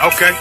Okay.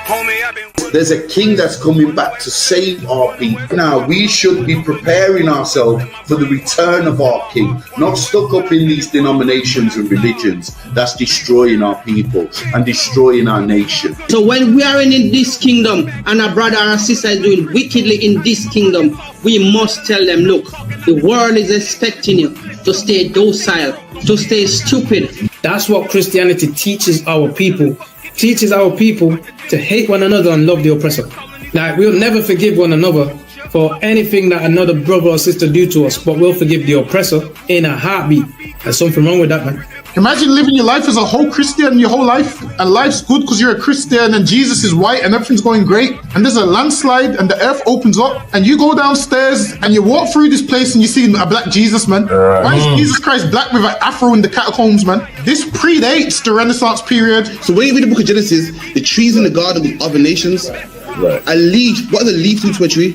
Homie, I've been... There's a king that's coming back to save our people. Now, we should be preparing ourselves for the return of our king, not stuck up in these denominations and religions that's destroying our people and destroying our nation. So when we are in this kingdom and a brother or sister is doing wickedly in this kingdom, we must tell them, look, the world is expecting you to stay docile, to stay stupid. That's what Christianity teaches our people. Teaches our people to hate one another and love the oppressor. Like, we'll never forgive one another for anything that another brother or sister do to us, but we'll forgive the oppressor in a heartbeat. There's something wrong with that, man. Imagine living your life as a whole Christian your whole life, and life's good because you're a Christian and Jesus is white and everything's going great, and there's a landslide and the earth opens up and you go downstairs and you walk through this place and you see a black Jesus, man. Why is Jesus Christ black with an afro in the catacombs, man? This predates the Renaissance period. So when you read the book of Genesis, the trees in the garden with other nations, a leaf, what does a leaf do to a tree?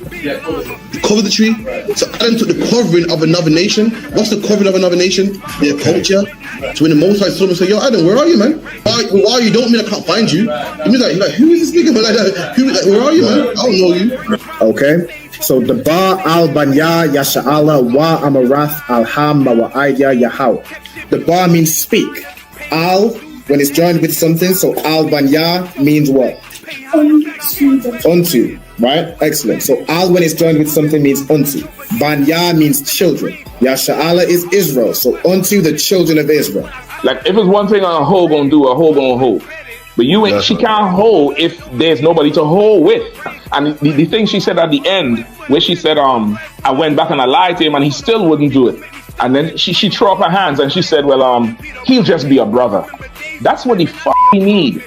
Cover the tree. So Adam took the covering of another nation. What's the covering of another nation? Their culture. So when the Most High saw him, say, yo, Adam, where are you, man? Why are you? Don't mean I can't find you. He means like, who is this nigga? Like, where are you, man? I don't know you. Okay. So the Ba al Banya Yasha'ala wa Amarath al Ham wa Aidya Yahau. The Ba means speak. Al, when it's joined with something, so al Banya means what? Unto, right? Excellent. So al when it's joined with something means unto. Banya means children. Yasha'ala is Israel. So unto the children of Israel. Like if it's one thing a hoe gonna do, a hoe gonna hold. But you ain't. She can't hold if there's nobody to hold with. And the thing she said at the end, where she said, I went back and I lied to him and he still wouldn't do it. And then she threw up her hands and she said, well, he'll just be a brother. That's what he need.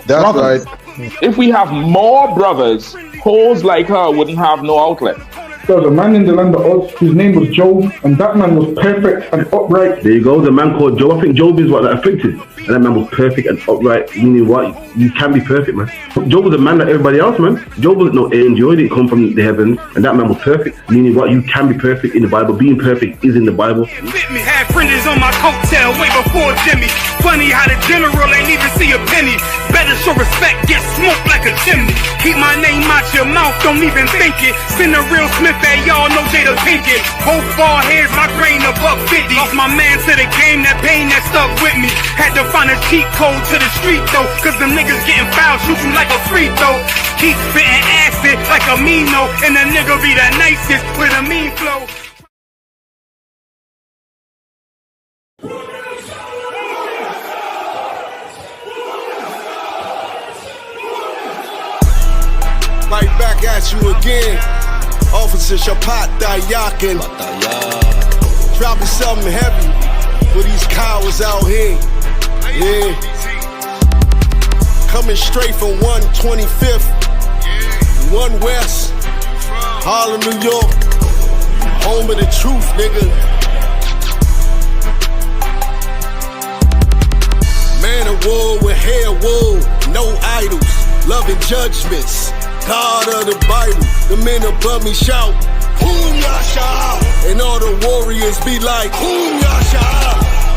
That's brothers. right. If we have more brothers, hoes like her wouldn't have no outlet. There was a man in the land of Oz whose name was Job, and that man was perfect and upright. There you go, the man called Job. I think Job is what that afflicted. And that man was perfect and upright, meaning what? You can be perfect, man. Job was a man like everybody else, man. Job wasn't no angel, he didn't come from the heavens, and that man was perfect, meaning what? You can be perfect in the Bible. Being perfect is in the Bible. With me, had printers on my coattail way before Jimmy. Funny how the general ain't even see a penny. Better show respect, get smoked like a chimney. Keep my name out your mouth, don't even think it. Send a real Smith at y'all, no Jada Pinkett. Both ball heads, my grain above 50. Off my man to the game, that pain that stuck with me. Had to find a cheat code to the street though, cause them niggas getting foul, shoot you like a free throw. Keep spitting acid like a Mino, and the nigga be the nicest with a mean flow. Right back at you again, Officer Shapat Dayakin. Dropping something heavy for these cowards out here. Yeah. Coming straight from 125th, 1 West, Harlem, New York. Home of the truth, nigga. Man of war with hair wool, no idols, loving judgments. God of the Bible, the men above me shout, Boom Yasha, and all the warriors be like, Boom Yasha.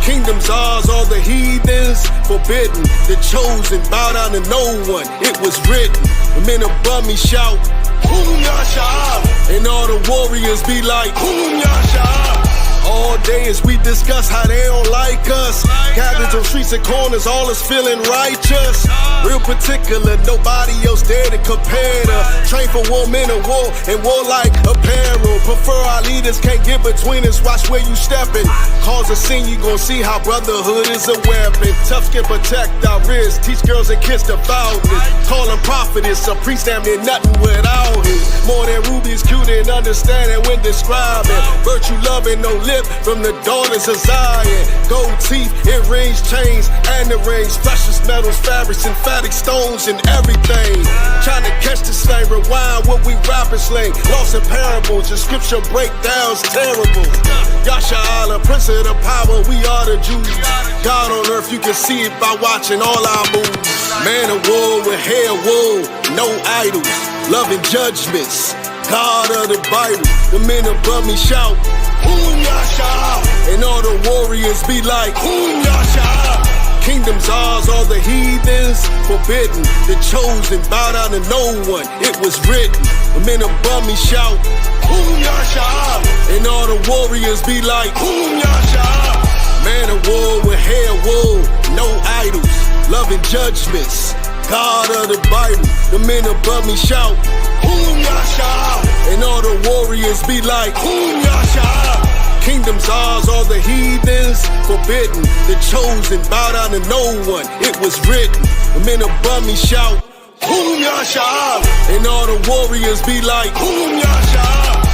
Kingdom's ours, all the heathens forbidden. The chosen bow down to no one, it was written. The men above me shout, Boom Yasha, and all the warriors be like, Boom Yasha. All day as we discuss how they don't like us. Gathered on streets and corners, all is feeling righteous. Real particular, nobody else there to compare to. Train for war, men of war, and warlike apparel. Prefer our leaders, can't get between us, watch where you stepping. Cause a scene, you gon' see how brotherhood is a weapon. Tough skin protect our wrists, teach girls and kids the boldness. Call them prophetess, a priest damn near nothing without it. More than rubies, cute and understanding when describing. Virtue loving, no lip from the daughters of Zion. Gold teeth, earrings, chains, and the rings. Precious metals, fabrics, emphatic stones, and everything. Trying to catch the slang, rewind what we rapping slang. Lost in parables, your scripture breakdowns terrible. Yasha Allah, Prince of the power, we are the Jews. God on earth, you can see it by watching all our moves. Man of war with hair wool, no idols, loving judgments. God of the Bible, the men above me shout, Boom Yasha. And all the warriors be like, Boom Yasha. Kingdom's ours, all the heathens forbidden. The chosen bow down to no one. It was written. The men above me shout, Boom Yasha. And all the warriors be like, Boom Yasha. Man of war with hair wool, no idols, loving judgments. God of the Bible, the men above me shout, Boom Yasha. And all the warriors be like, Boom Yasha. Kingdom's ours, all the heathens forbidden. The chosen bow down to no one. It was written. The men above me shout, Boom Yasha. And all the warriors be like, Boom Yasha.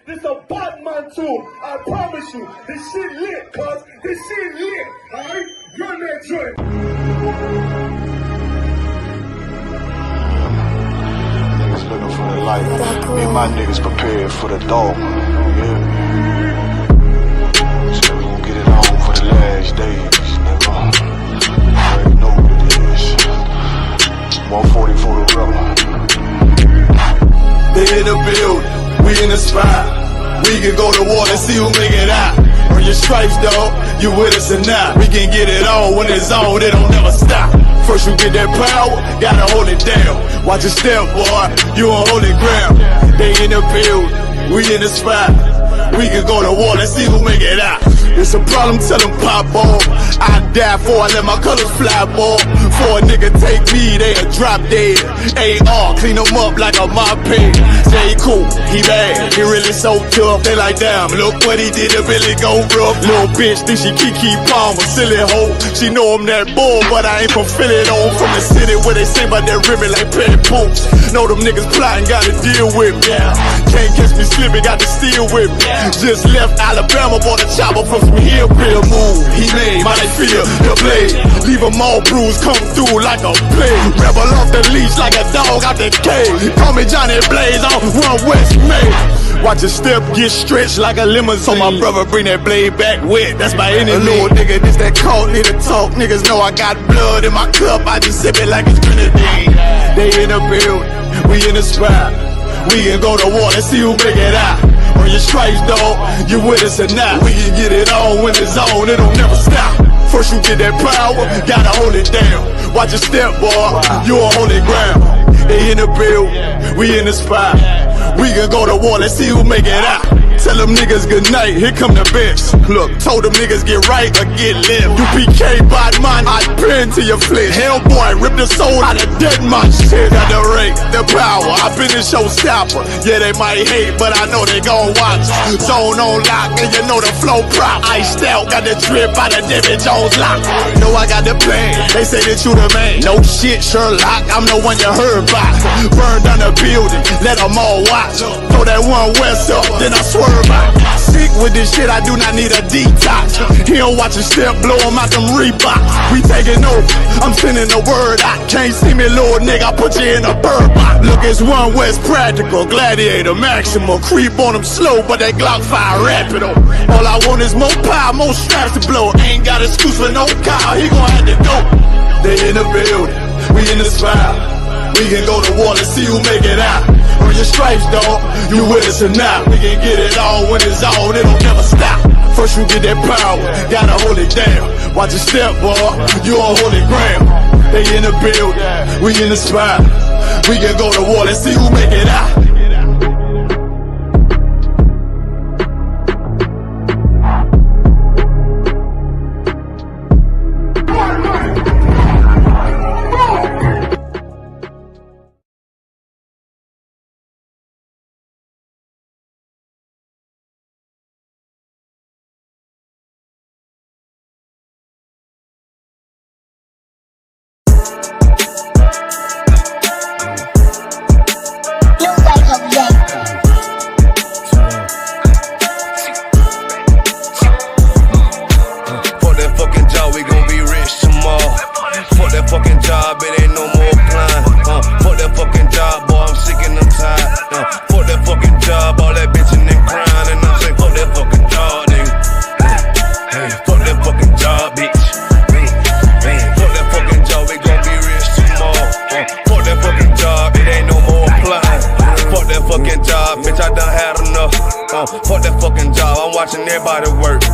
This a Batman tune. I promise you. This shit lit, cuz. This shit lit. Alright? Run that joint. Niggas looking for the light. Me and my niggas prepared for the dog. Yeah. So we gon' get it on for the last days, nigga. You already know what it is. 140 for the rubber. They in the building. We in the spot. We can go to war and see who make it out. Earn your stripes, dog. You with us or not? We can get it on when it's on. It don't never stop. First you get that power, gotta hold it down. Watch your step, boy. You on holy ground. They in the building. We in the spot. We can go to war and see who make it out. It's a problem, tell them pop off. I die for I let my colors fly, boy. For a nigga take me, they a drop dead. AR, clean them up like a mop pig. Say he cool, he bad, he really so tough. They like, damn, look what he did to Billy go rough. Little bitch think she Kiki Palmer, silly hoe. She know I'm that bull, but I ain't from Philly though. From the city where they say about that ribbon like pet poops. Know them niggas plotting, gotta deal with me. Can't catch me slipping, got to steal with me. Just left Alabama, bought a chopper from some hillbilly move. He made my they feel the blade. Leave them all bruised, come through like a plague. Rebel off the leash like a dog out the cage. Call me Johnny Blaze on One West May. Watch your step get stretched like a limousine. So my brother bring that blade back wet. That's my enemy. A little nigga, this that cold, need to talk. Niggas know I got blood in my cup. I just sip it like it's grenadine. They in the building, we in the spot. We can go to war and see who make it out. On your stripes, dog, you with us or not? We can get it on when it's on, it don't never stop. First you get that power, gotta hold it down. Watch your step, boy, you on holy ground. They in the build, we in the spot. We can go to war, let's see who make it out. Tell them niggas good night, here come the bitch. Look, told them niggas get right or get left. You PK bad man, I pin to your flesh. Hellboy, rip the soul out of dead man shit. Got the rate, the power, I been the showstopper. Yeah, they might hate, but I know they gon' watch. Zone on lock, and you know the flow prop. Iced out, got the drip out of David Jones lock. Know I got the plan, they say that you the man. No shit, Sherlock, I'm the one you heard about. Burn down the building, let them all watch. Throw that One West up, then I swear. Sick with this shit, I do not need a detox. He don't watch a step, blow him out them Reeboks. We taking over, I'm sending the word out. Can't see me, little nigga, I put you in a bird box. Look, it's One West practical, gladiator, maximal. Creep on them slow, but that Glock fire rapid. All I want is more power, more straps to blow. Ain't got excuse for no car, he gon' have to go. They in the building, we in the spot. We can go to war and see who make it out. Earn your stripes, dog, you with us or not? We can get it on when it's on, it don't never stop. First you get that power, gotta hold it down. Watch your step, boy, you on holy ground. They in the building, we in the spot. We can go to war, let's see who make it out. You got watching everybody work.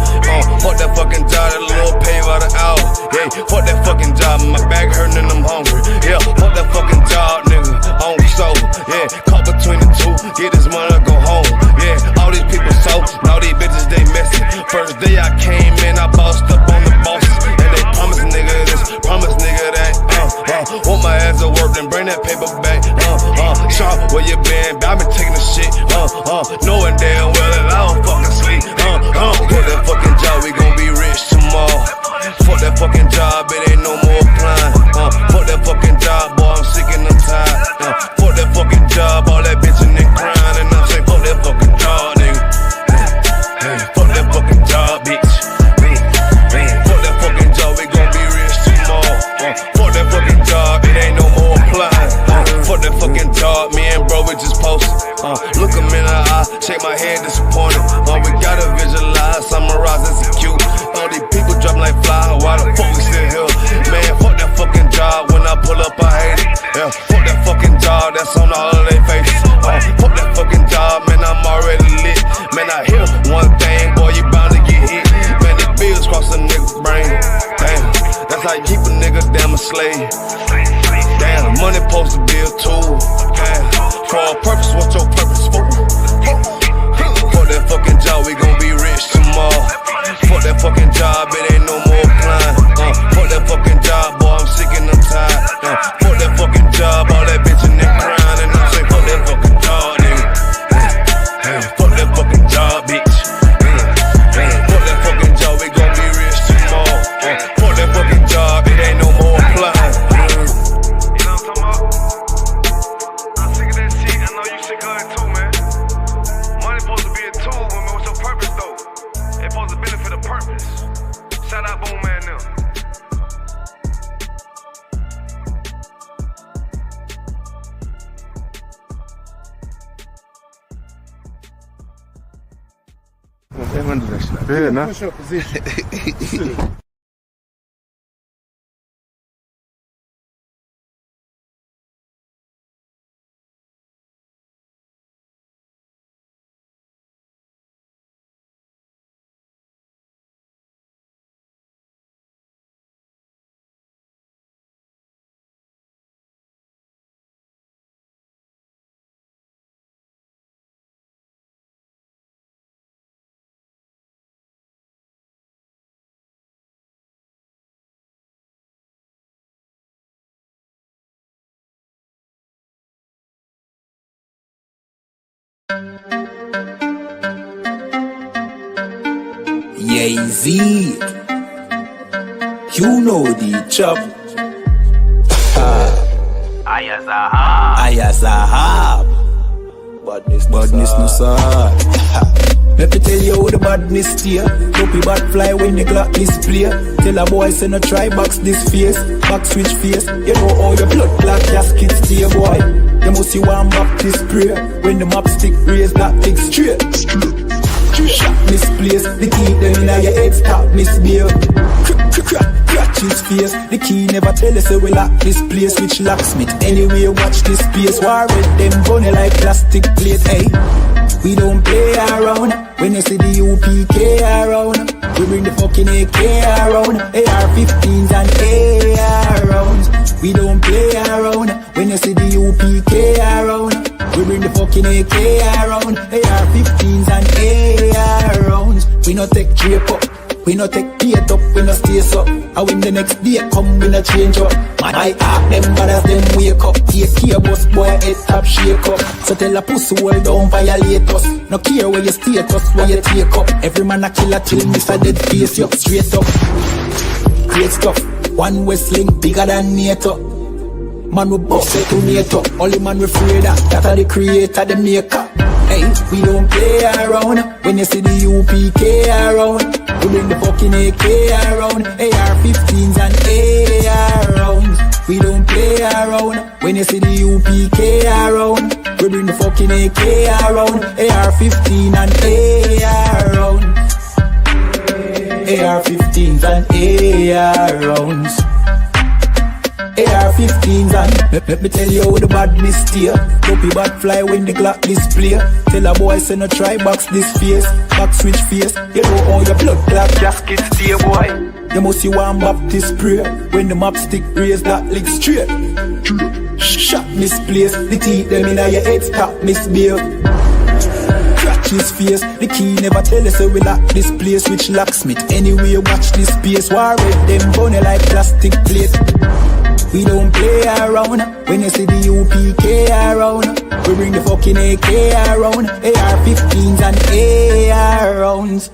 Fuck that fucking job, that little pay by the hour. Yeah, fuck that fucking job, my back hurting and I'm hungry. Yeah, fuck that fucking job, nigga. On soul. Yeah, caught between the two, get this money, go home. Yeah, all these people so, all these bitches they messy. First day I came in, I bossed up on the bosses, and they promised nigga this, promised nigga that. Want my ass to work, then bring that paper back. Sharp, where you been? I been taking the shit. Knowing damn well that I don't fucking sleep. Fuck that fucking job, we gon' be rich tomorrow. Fuck that fucking job, it ain't no more applying. Fuck that fucking job, boy, I'm sick and I'm tired. Fuck that fucking job, all that bitching and crying, and I'm saying fuck that fucking job, nigga. Fuck that fucking job, bitch. Fuck that fucking job, we gon' be rich tomorrow. Fuck that fucking job, it ain't no more applying. Fuck that fucking job, me and bro, we just posted. Look him in the eye, shake my head disappointed. We gotta visualize, summarize, execute. All these people dropping like fly, why the fuck we still here? Man, fuck that fucking job, when I pull up I hate it. Yeah, fuck that fucking job, that's on all of their faces. Fuck that fucking job, man, I'm already lit. Man, I hear one thing, boy, you bound to get hit. Man, the bills cross a nigga's brain. Damn, that's how you keep a nigga damn a slave. Damn, money supposed to be a tool. Damn, for a purpose, what's your purpose for? Fuck that fucking job, we gon' be rich tomorrow. Fuck that fucking job, it ain't no more applying. Fuck that fucking job, boy, I'm sick and I'm tired. Fuck that fucking job, all that bitching and crying, and I'm saying fuck that fucking job, nigga. Fuck that fucking job, bitch. Fuck that fucking job, we gon' be rich tomorrow. Fuck that fucking job, it ain't no more applying. Shout out Boom Man now. Fair enough. Jay-Z, you know the chop. Ayazahab. Badness no sir. Let me tell you how the badness steer. Dopey bad fly when the clock display. Tell a boy say no try box this face. Back switch face. You know how your blood clot casket stay, boy. You must see one back this spray. When the map stick raise that thing straight. Shot misplaced. The key them in your head stop misbehaved. Crack his face. The key never tell us so we lock this place. Which locksmith anyway watch this space. War with them bunny like plastic plate. Hey, we don't play around. When you see the UPK around, we bring the fucking AK around. AR-15s and AR rounds. We don't play around. When you see the UPK around, we bring the fucking AK around. AR-15s and AR rounds. We no take drape up. We no take date up, we no stay up. And when the next day come, we no change up. Man, I ask them brothers, them wake up. Take care, boss boy, head top shake up. So tell a pussy, hold down, violate us. No care where you status, where you take up. Every man a killer till miss a dead face, you straight up. Great stuff, one Westling bigger than NATO. Man we boss it to NATO. Only man we afraid of, that are the creator, the maker. Hey, we don't play around. When you see the UPK around, we bring the fucking AK around. AR-15s and AR rounds. We don't play around. When you see the UPK around, we bring the fucking AK around. AR-15 and AR rounds. AR-15s and AR rounds. AR AR-15s and let me tell you how the badness steer. Dopey bad fly when the clock display. Tell a boy say no try box this face. Back switch face, you know how your blood clot gasket stay boy. You must see one Baptist prayer. When the map stick raise that lick straight. Shot misplaced, the teeth them in your head stop misbehave. Crack his face, the key never tell us so we lock this place. Which locksmith, anyway watch this space. War with them bunny like plastic plate. We don't play around. When you see the UPK around, we bring the fucking AK around. AR-15s and AR rounds.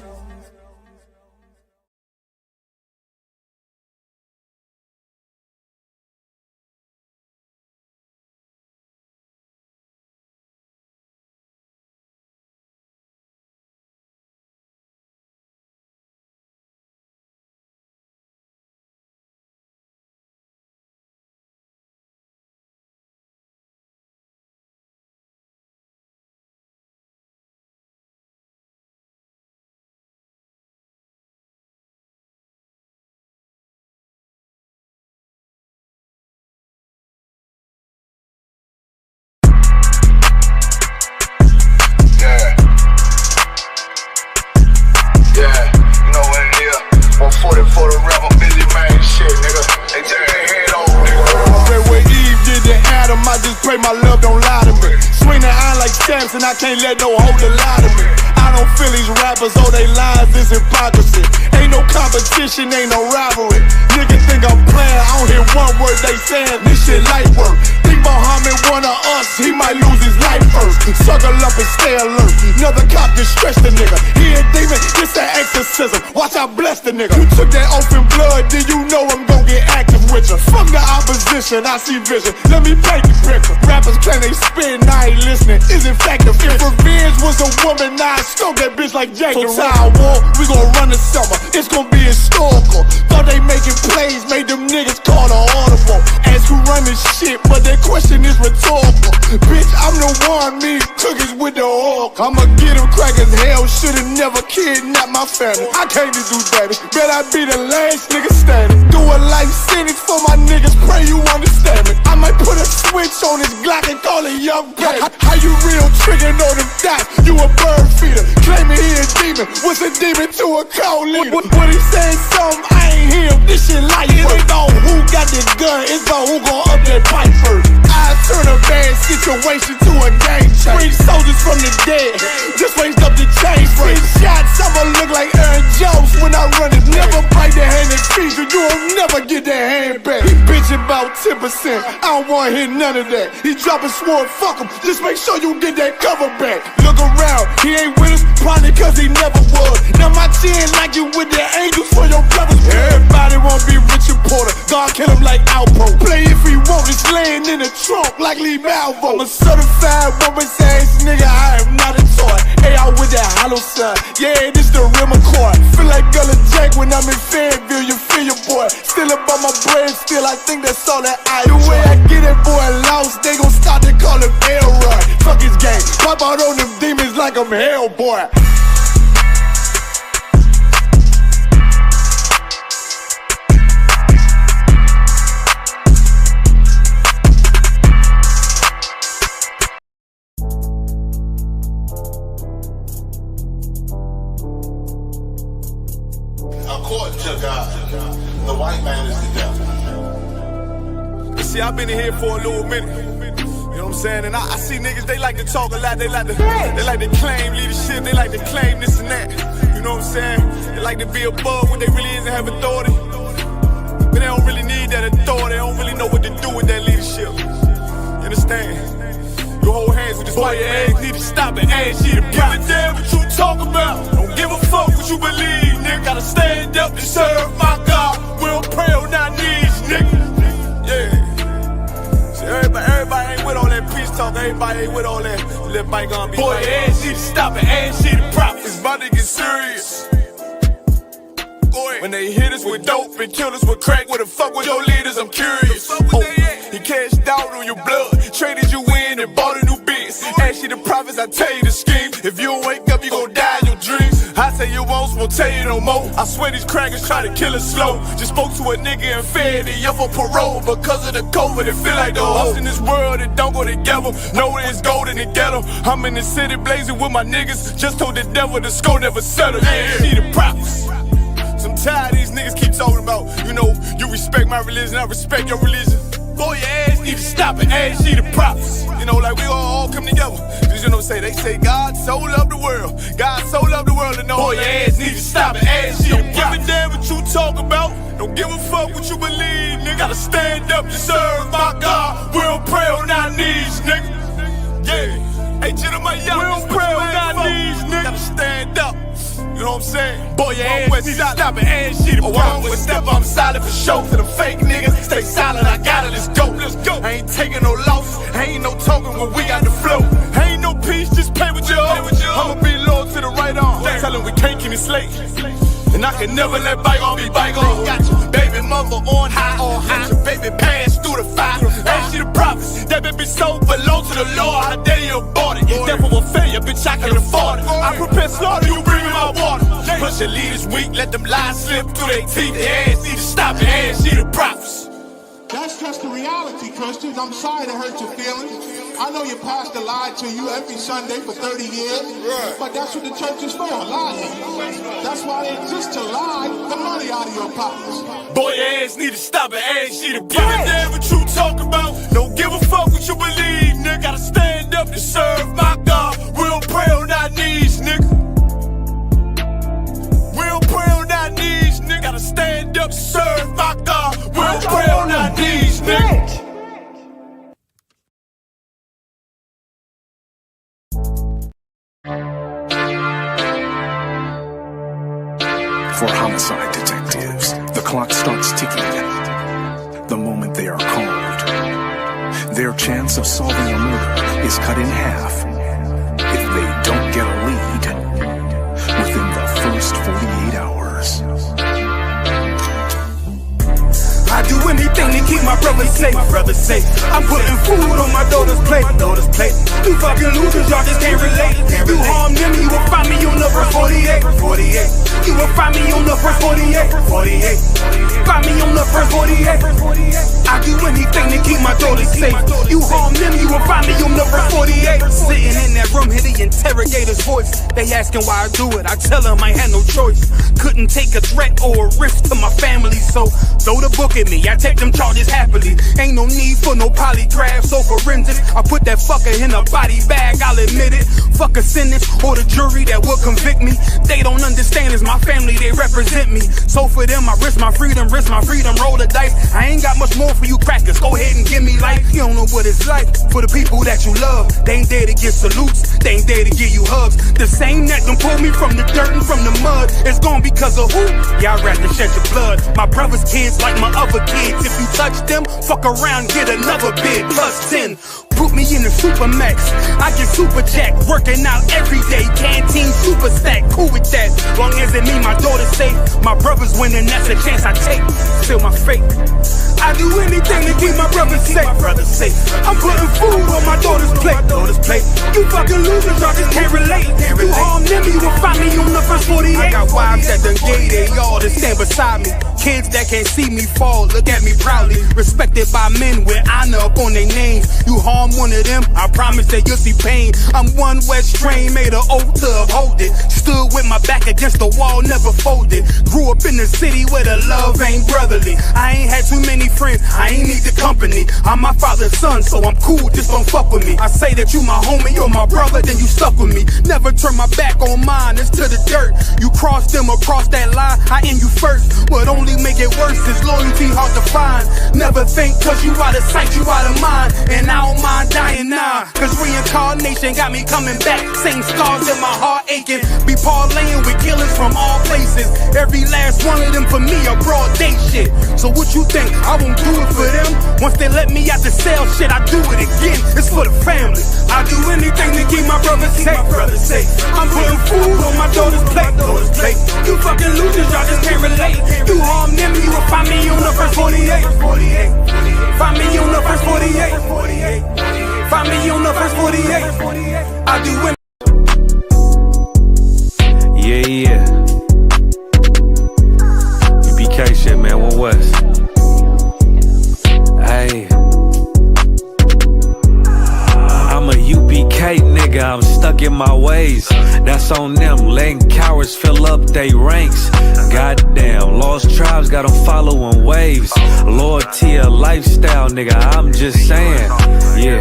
And I can't let no holder lie to me. I don't feel these rappers, oh they lies, this hypocrisy. Ain't no competition, ain't no rivalry. Niggas think I'm playing, I don't hear one word they saying. This shit light work. Think Muhammad one of us, he might lose his life first. Circle up and stay alert. Another cop just stretch the nigga. He a demon, this an exorcism. Watch I bless the nigga. You took that oath in blood, then you know I'm gon' get active with you. Fuck the opposition, I see vision. Let me paint the picture. Rappers claim they spit and I ain't listening. Is in fact the If revenge was a woman, now I stroke that bitch like Jackie. So I war, we gon' run the summer. It's gon' be historical. Thought they making plays, made them niggas call the audible. Ask who run this shit, but that question is rhetorical. Bitch, I'm the one, me cookies with the oil. I'ma get them crackers, hell, should've never kidnapped my family. I can't do that, bet I be the last nigga standing. Do a life sentence for my niggas, pray you understand me. I might put a switch on this Glock and call it young baby. How you real trigger know them dots? You a bird feeder, claiming he a demon. What's a demon to a cold leader? What he saying something, I ain't hear him. This shit like it ain't about who got the gun, it's about who gon' up that pipe first. I turn a bad situation to a game changer. Bring soldiers from the dead, just raised up the chain. Free shots, I'ma look like Aaron Jones when I run it. Never bite the hand and feed you, you'll never get that hand back. He bitchin' about 10%, I don't wanna hear none of that. He dropping sword, fuck him, just make sure you get that cover back. Look around, he ain't with us, probably cause he never was. Now my chin like you with the angels for your brothers. Everybody won't be Richard Porter, God kill him like Alpo. Play if he want, it's laying in the trunk like Lee Malvo. I'm a certified woman's ass nigga, I am not a toy. Hey, I with that hollow side, yeah, this the real McCoy. Feel like Gullah Jack when I'm in Fayetteville, you feel your boy. Still up on my brain, still I think that's all that I do. The way I get that boy lost, they gon' start to call him Elroy. Fuck his game, pop out on them demons like I'm Hellboy. According to God, the white man is the devil. See, I've been in here for a little minute. You know what I'm saying? And I see niggas, they like to talk a lot. They like to claim leadership. They like to claim this and that. You know what I'm saying? They like to be above what they really is and have authority. But they don't really need that authority. They don't really know what to do with that leadership. You understand? You hold hands with this boy, your ass need to stop it. Ass you to give a damn what you talk about. Don't give a fuck what you believe, nigga. Gotta stand up and serve my God. We don't pray on our knees, nigga. Yeah. See, everybody ain't with all that peace talk. Everybody ain't with all that bygone be. Boy, your ass need to stop it. Ass you to prop. It's about to get serious. When they hit us with dope and kill us with crack, where the fuck with your leaders? I'm curious. He cashed out on your blood, traded you in and bought a new biz. Ask you the prophets, I tell you the scheme. If you don't wake up, you gon' die in your dreams. I say you want some won't tell you no more. I swear these crackers try to kill us slow. Just spoke to a nigga and fed it up for parole. Because of the COVID, it feel like the host in this world that don't go together. Know that it's gold in the ghetto. I'm in the city blazing with my niggas. Just told the devil the score never settle. Yeah, see the props. I'm tired of these niggas keep talking about, you know, you respect my religion, I respect your religion. Boy, your ass need to stop it, ass see the props. You know, like we all come together. Cause you know, they say God so loved the world. God so loved the world, and know boy, your ass need to stop it, ass see the props. Don't give a damn what you talk about. Don't give a fuck what you believe, nigga. Gotta stand up to serve my God. We don't pray on our knees, nigga. Yeah. Hey, gentlemen, y'all, we don't pray on our knees, nigga. Gotta stand up. You know what I'm saying? Boy, your ass need to stop it, ass shit. Oh, I don't step, I'm solid for show. To the fake niggas, stay silent, I got it, let's go, let's go. I ain't taking no loss, ain't no token when we got the flow. Ain't no peace, just play with your own. I'ma be loyal to the right arm. Tell him we can't keep it slave. And I can never let bygone be bygone. Got your baby mother on high, got your baby pass through the fire. Ain't she the prophets? That baby so belong to the Lord. How dare you abort it? Devil will failure, bitch, I can afford it. I prepare slaughter, you bring me my water. Push your leaders weak, let them lies slip through their teeth. Their ass need to stop it, ass she the prophets. That's just the reality, Christians. I'm sorry to hurt your feelings. I know your pastor lied to you every Sunday for 30 years, but that's what the church is for, lying. That's why they exist, to lie the money out of your pockets. Boy, your ass need to stop it, ass she the prophets. Give a damn what you talk about. Don't give a fuck what you believe, nigga. Gotta stand up to serve my God. We don't pray on our knees, nigga. We don't pray on our knees, nigga. Gotta stand up to serve my God. We don't pray on our knees, nigga. For homicide detectives, the clock starts ticking the moment they are called. Their chance of solving a murder is cut in half if they don't get a lead within the first 48 hours. I do anything to keep my brothers safe. I'm putting food on my daughter's plate. You fucking losers, y'all just can't relate. You harm them, you will find me on the first 48. You will find me on the first 48. Find me on the first 48. I do anything to keep my daughters safe. You harm them, you will find me on the first 48. Sitting in that room, hear the interrogator's voice. They asking why I do it. I tell them I had no choice. Couldn't take a threat or a risk to my family, so throw the book at me. I take them charges happily. Ain't no need for no polygraphs or forensics. I put that fucker in a body bag, I'll admit it. Fuck a sentence or the jury that will convict me. They don't understand, it's my family, they represent me. So for them, I risk my freedom, roll the dice. I ain't got much more for you crackers, go ahead and give me life. You don't know what it's like for the people that you love. They ain't there to get salutes, they ain't there to give you hugs. The same that done pulled me from the dirt and from the mud, it's gone because of who? Y'all rather shed your blood. My brother's kids like my other kids. If you touch them, fuck around, get another bid, plus 10. Put me in the Supermax, I get super jack, working out every day, canteen super stack, cool with that. Long as it mean my daughter's safe, my brother's winning, that's a chance I take. Still my fate. I do anything to keep my brothers safe. I'm putting food on my daughter's plate. You fucking losers, y'all just can't relate. You harm them, you will find me on the first 48. I got wives that done gave they all to stand beside me. Kids that can't see me fall, look at me proudly. Respected by men with honor up on their names. You harm one of them, I promise that you'll see pain. I'm one West train, made an oath to uphold it. Stood with my back against the wall, never folded. Grew up in the city where the love ain't brotherly. I ain't had too many friends, I ain't need the company. I'm my father's son, so I'm cool, just don't fuck with me. I say that you my homie, you're my brother, then you stuck with me. Never turn my back on mine, it's to the dirt. You cross them across that line, I end you first. What only make it worse is loyalty hard to find. Never think cause you out of sight, you out of mind. And I don't mind dying now, cause reincarnation got me coming back. Same scars in my heart aching. Be parlaying with killers from all places. Every last one of them for me a broad day shit. So what you think, I won't do it for them? Once they let me out the cell, shit, I do it again. It's for the family. I do anything to keep my brothers safe. I'm putting food on my daughter's plate. You fucking losers, y'all just can't relate. You harm them, you will find me on the first 48. Find me on the first 48. Find me on the first 48. I do it. Yeah. Nigga, I'm stuck in my ways. That's on them, letting cowards fill up they ranks. Goddamn, lost tribes got them following waves. Loyalty a lifestyle, nigga, I'm just saying. Yeah,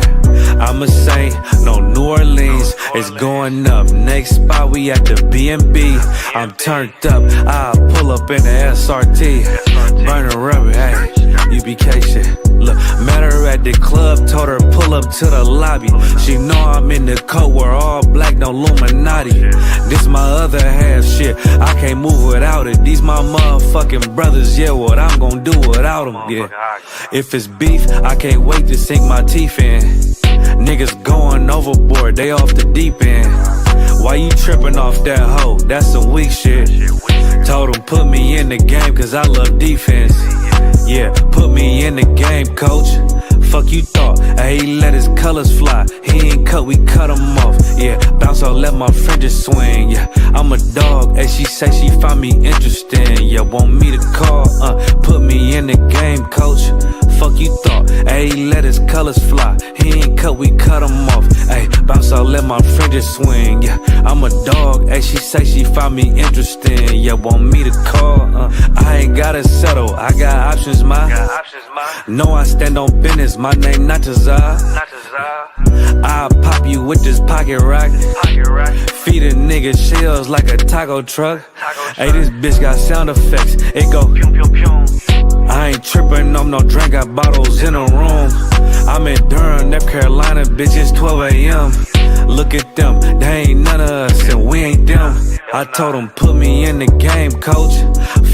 I'm a saint, no New Orleans, it's going up. Next spot, we at the B&B. I'm turned up, I'll pull up in the SRT. Burn a rubber, hey, UBK shit. Look, met her at the club, told her pull up to the lobby. She know I'm in the coat, we're all black, no Illuminati. This my other half shit, I can't move without it. These my motherfucking brothers, yeah, what I'm gonna do without them, yeah. If it's beef, I can't wait to sink my teeth in. Niggas going overboard, they off the deep end. Why you tripping off that hoe? That's some weak shit. Told him put me in the game cause I love defense. Yeah, put me in the game, coach. Fuck you thought, he let his colors fly. He ain't cut, we cut him off. Yeah, bounce out, let my fringes swing. Yeah, I'm a dog, and she say she find me interesting. Yeah, want me to call, put me in the game, coach. Fuck you thought, he let his colors fly. He ain't cut, we cut him off. Ay, bounce out, let my fringes swing. Yeah, I'm a dog, and she say she find me interesting. Yeah, want me to call, I ain't gotta settle, I got options, ma. No, I stand on business, my name not Tazar. I'll pop you with this pocket rock. Feed a nigga shells like a taco truck. Hey, this bitch got sound effects, it go pew pew pew. I ain't tripping, I'm no drink, got bottles in a room. I'm in Durham, North Carolina, bitch, it's 12 a.m. Look at them, they ain't none of us and we ain't them. I told him put me in the game, coach.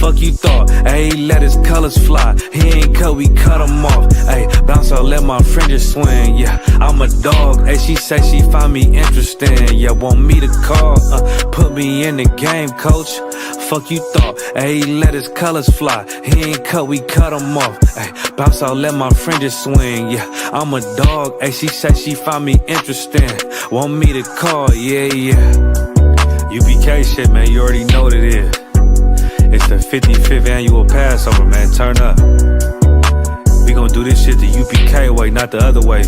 Fuck you thought, he let his colors fly. He ain't cut, we cut him off. Ay, bounce out, let my fringes swing. Yeah, I'm a dog, she say she find me interesting. Yeah, want me to call, put me in the game, coach. Fuck you thought, he let his colors fly. He ain't cut, we cut him off. Ay, bounce out, let my fringes swing. Yeah, I'm a dog, she say she find me interesting. Want me to call, yeah, yeah. UPK shit, man, you already know what it is. It's the 55th annual Passover, man, turn up. We gon' do this shit the UPK way, not the other way.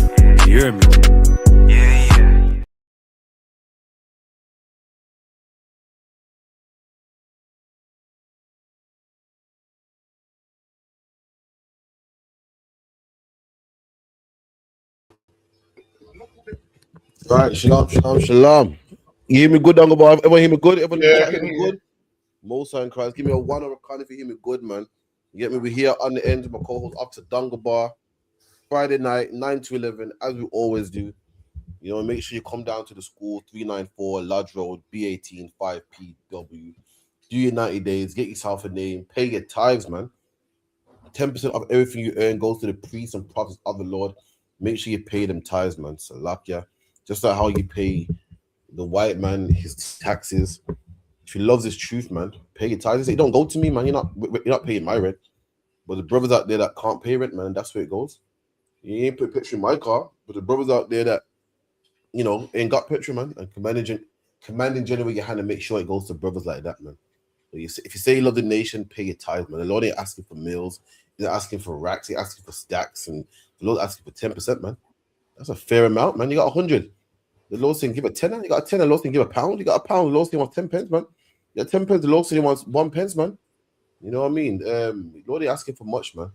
You hear me? Yeah, yeah. Right, shalom, shalom, shalom. You hear me good, Dangaba? Everyone hear me good? Everyone hear me good? Most in Christ, give me a 1 hour count if you hear me good, man. You get me? We're here on the end. My co-host up to Dungabar. Friday night, 9 to 11, as we always do. You know, make sure you come down to the school, 394 Lodge Road, B18 5PW. Do your 90 days, get yourself a name, pay your tithes, man. 10% of everything you earn goes to the priests and prophets of the Lord. Make sure you pay them tithes, man. Salakia. Just like how you pay the white man his taxes. If he loves his truth, man, pay your tithes. Say, don't go to me, man. You're not paying my rent. But the brothers out there that can't pay rent, man, that's where it goes. You ain't put petrol in my car, but the brothers out there that, you know, ain't got petrol, man, and commanding generally your hand and make sure it goes to brothers like that, man. But if you say you love the nation, pay your tithes, man. The Lord ain't asking for meals. He's not asking for racks. He's asking for stacks. And the Lord's asking for 10%, man. That's a fair amount, man. You got 100. The Lord's saying give a tenner. You got a tenner. The Lord's saying give a pound. You got a pound. The Lord's saying wants 10 pence, man. You got 10 pence. The Lord's saying wants 1 pence, man. You know what I mean? The Lord ain't asking for much, man.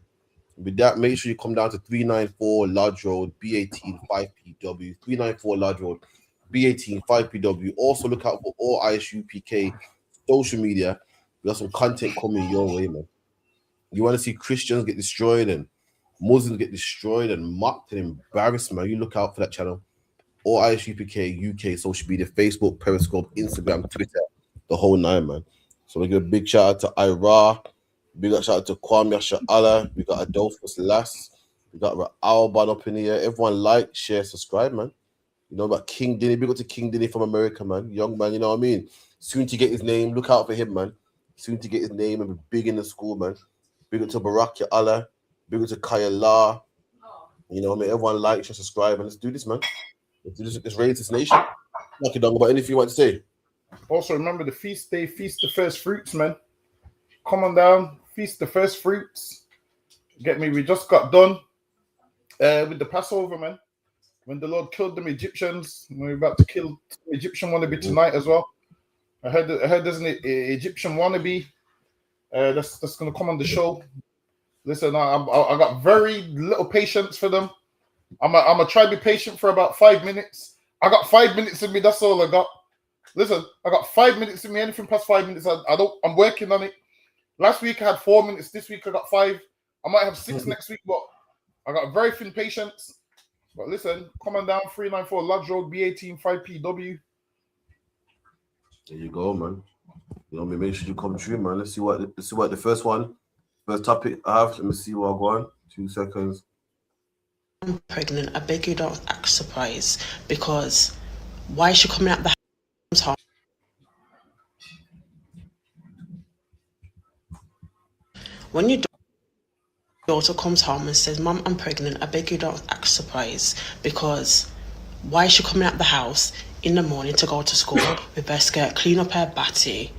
With that, make sure you come down to 394 Lodge Road, B18 5PW. 394 Lodge Road, B18 5PW. Also look out for all ISUPK social media. We got some content coming your way, man. You want to see Christians get destroyed and Muslims get destroyed and mocked and embarrassed, man. You look out for that channel. All ISUPK UK social media, Facebook, Periscope, Instagram, Twitter, the whole nine, man. So we give a big shout out to Ira. Big shout out to Kwame Sha'ala. We got Adolphus Lass. We got Alban up in here. Everyone like, share, subscribe, man. You know about King Dinny. Big up to King Dinny from America, man. Young man, you know what I mean? Soon to get his name. Look out for him, man. Soon to get his name and be big in the school, man. Big up to Barak Allah. Big up to Kaya La. You know what I mean? Everyone like, share, subscribe, and let's do this, man. Let's do this. Let's raise this nation. Knock it down. About anything you want to say? Also, remember the feast day, feast the first fruits, man. Come on down, feast the first fruits. Get me? We just got done with the Passover, man. when the Lord killed them Egyptians. We're about to kill Egyptian wannabe tonight as well. I heard there's an Egyptian wannabe that's gonna come on the show. Listen, I got very little patience for them. I'm gonna try to be patient for about 5 minutes. I got 5 minutes in me. That's all I got. Listen, I got 5 minutes in me. Anything past 5 minutes, I'm working on it. Last week I had 4 minutes. This week I got 5. I might have 6 next week, but I got very thin patience. But listen, come on down 394 Lodge Road, B18 5PW. There you go, man. You know, make sure you come true, man. Let's see what the first topic I have. Let me see what I go on. 2 seconds. I'm pregnant. I beg you don't act surprised, because why is she coming out the house? When your daughter comes home and says, "Mom, I'm pregnant," I beg you don't act surprised, because why is she coming out the house in the morning to go to school with her skirt, clean up her batty,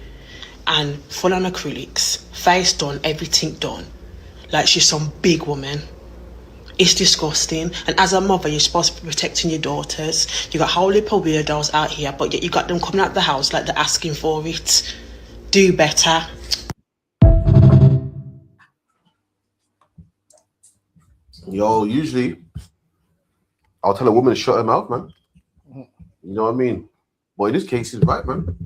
and full on acrylics, face done, everything done, like she's some big woman? It's disgusting. And as a mother, you're supposed to be protecting your daughters. You got a whole heap of weirdos out here, but yet you got them coming out the house like they're asking for it. Do better. Yo, usually I'll tell a woman to shut her mouth, man. You know what I mean? But in this case, she's right, man.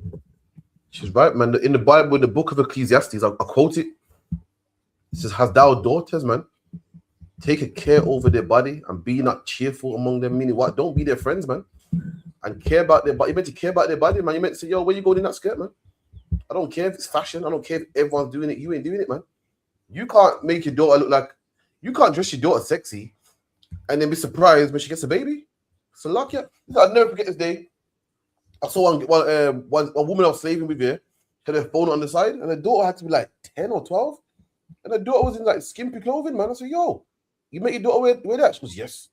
She's right, man. In the Bible, in the book of Ecclesiastes, I'll quote it. It says, "Hast thou daughters, man? Take a care over their body and be not cheerful among them." Meaning what? Don't be their friends, man. And care about their body. You meant to care about their body, man. You meant to say, "Yo, where you going in that skirt, man?" I don't care if it's fashion. I don't care if everyone's doing it. You ain't doing it, man. You can't make your daughter look like, you can't dress your daughter sexy and then be surprised when she gets a baby. So luck, yeah. I'll never forget this day. I saw one woman I was slaving with here, had her phone on the side, and her daughter had to be like 10 or 12. And her daughter was in like skimpy clothing, man. I said, "Yo, you make your daughter wear that?" She goes, "Yes."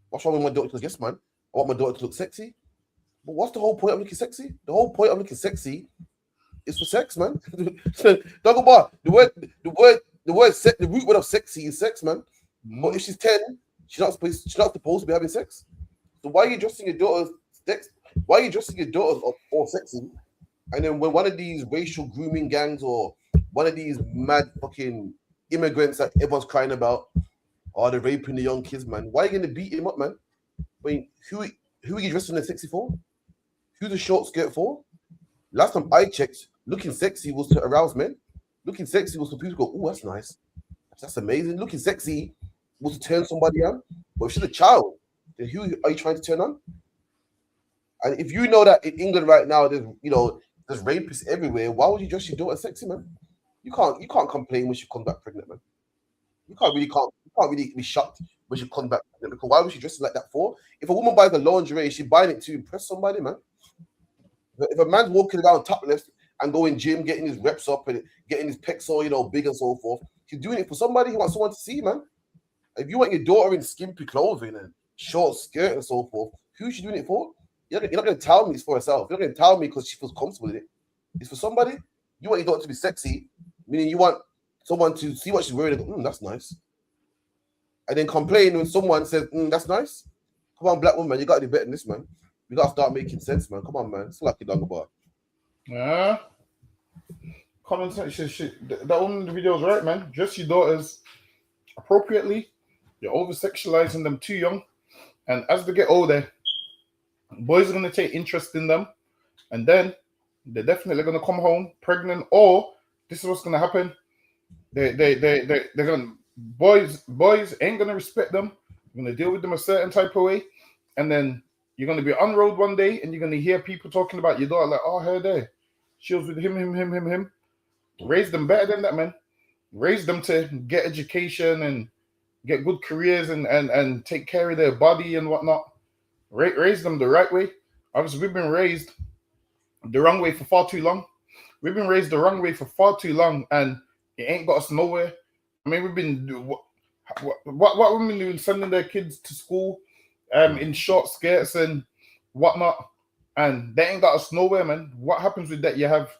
"What's wrong with my daughter?" She goes, "Yes, man. I want my daughter to look sexy." But what's the whole point of looking sexy? The whole point of looking sexy is for sex, man. Don't go bar. The root word of sexy is sex, man. But if she's 10, she's not supposed to be having sex. So why are you dressing your daughters all sexy? And then when one of these racial grooming gangs or one of these mad fucking immigrants that everyone's crying about, oh, they're raping the young kids, man. Why are you gonna beat him up, man? I mean, who are you dressing the sexy for? Who's the short skirt for? Last time I checked, looking sexy was to arouse men. Looking sexy was for people to go, "Oh, that's nice. That's amazing." Looking sexy was to turn somebody on. But if she's a child, then who are you trying to turn on? And if you know that in England right now, there's rapists everywhere, why would you dress your daughter sexy, man? You can't complain when she comes back pregnant, man. You can't really be shocked when she comes back pregnant, because why was she dressing like that for? If a woman buys a lingerie, she's buying it to impress somebody, man. If a man's walking around topless and going gym, getting his reps up and getting his pecs all, big and so forth, he's doing it for somebody. He wants someone to see, man. If you want your daughter in skimpy clothing and short skirt and so forth, who's she doing it for? You're not going to tell me it's for herself. You're not going to tell me because she feels comfortable in it. It's for somebody. You want your daughter to be sexy, meaning you want someone to see what she's wearing and go, "That's nice." And then complain when someone says, "That's nice." Come on, black woman, you got to do better than this, man. You got to start making sense, man. Come on, man. It's like you're done about. Yeah. Common sense. That woman in the video is right, man. Dress your daughters appropriately. You're over-sexualizing them too young. And as they get older, boys are going to take interest in them. And then they're definitely going to come home pregnant, or this is what's going to happen. They're going to, boys ain't going to respect them. You're going to deal with them a certain type of way. And then you're going to be on road one day and you're going to hear people talking about your daughter like, "Oh, her there. She was with him. Raise them better than that, man. Raise them to get education and get good careers and take care of their body and whatnot. Raise them the right way. Obviously, we've been raised the wrong way for far too long. And it ain't got us nowhere. I mean, we've been what women doing, sending their kids to school in short skirts and whatnot, and they ain't got us nowhere, man. What happens with that? You have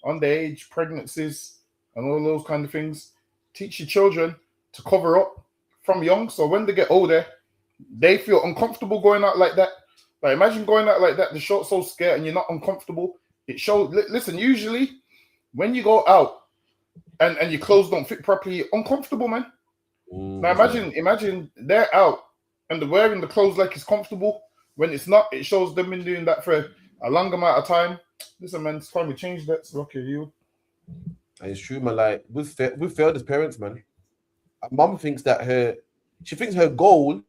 underage pregnancies and all those kind of things. Teach your children to cover up from young, so when they get older, they feel uncomfortable going out like that. Like, imagine going out like that, the short's so scared and you're not uncomfortable. It shows. Listen, usually when you go out and your clothes don't fit properly, you're uncomfortable, man. Now imagine they're out and they're wearing the clothes like it's comfortable. When it's not, it shows them been doing that for a long amount of time. Listen, man, it's time we change that. So, okay, you. And it's true, man. Like we've failed as parents, man. Mum thinks that she thinks her goal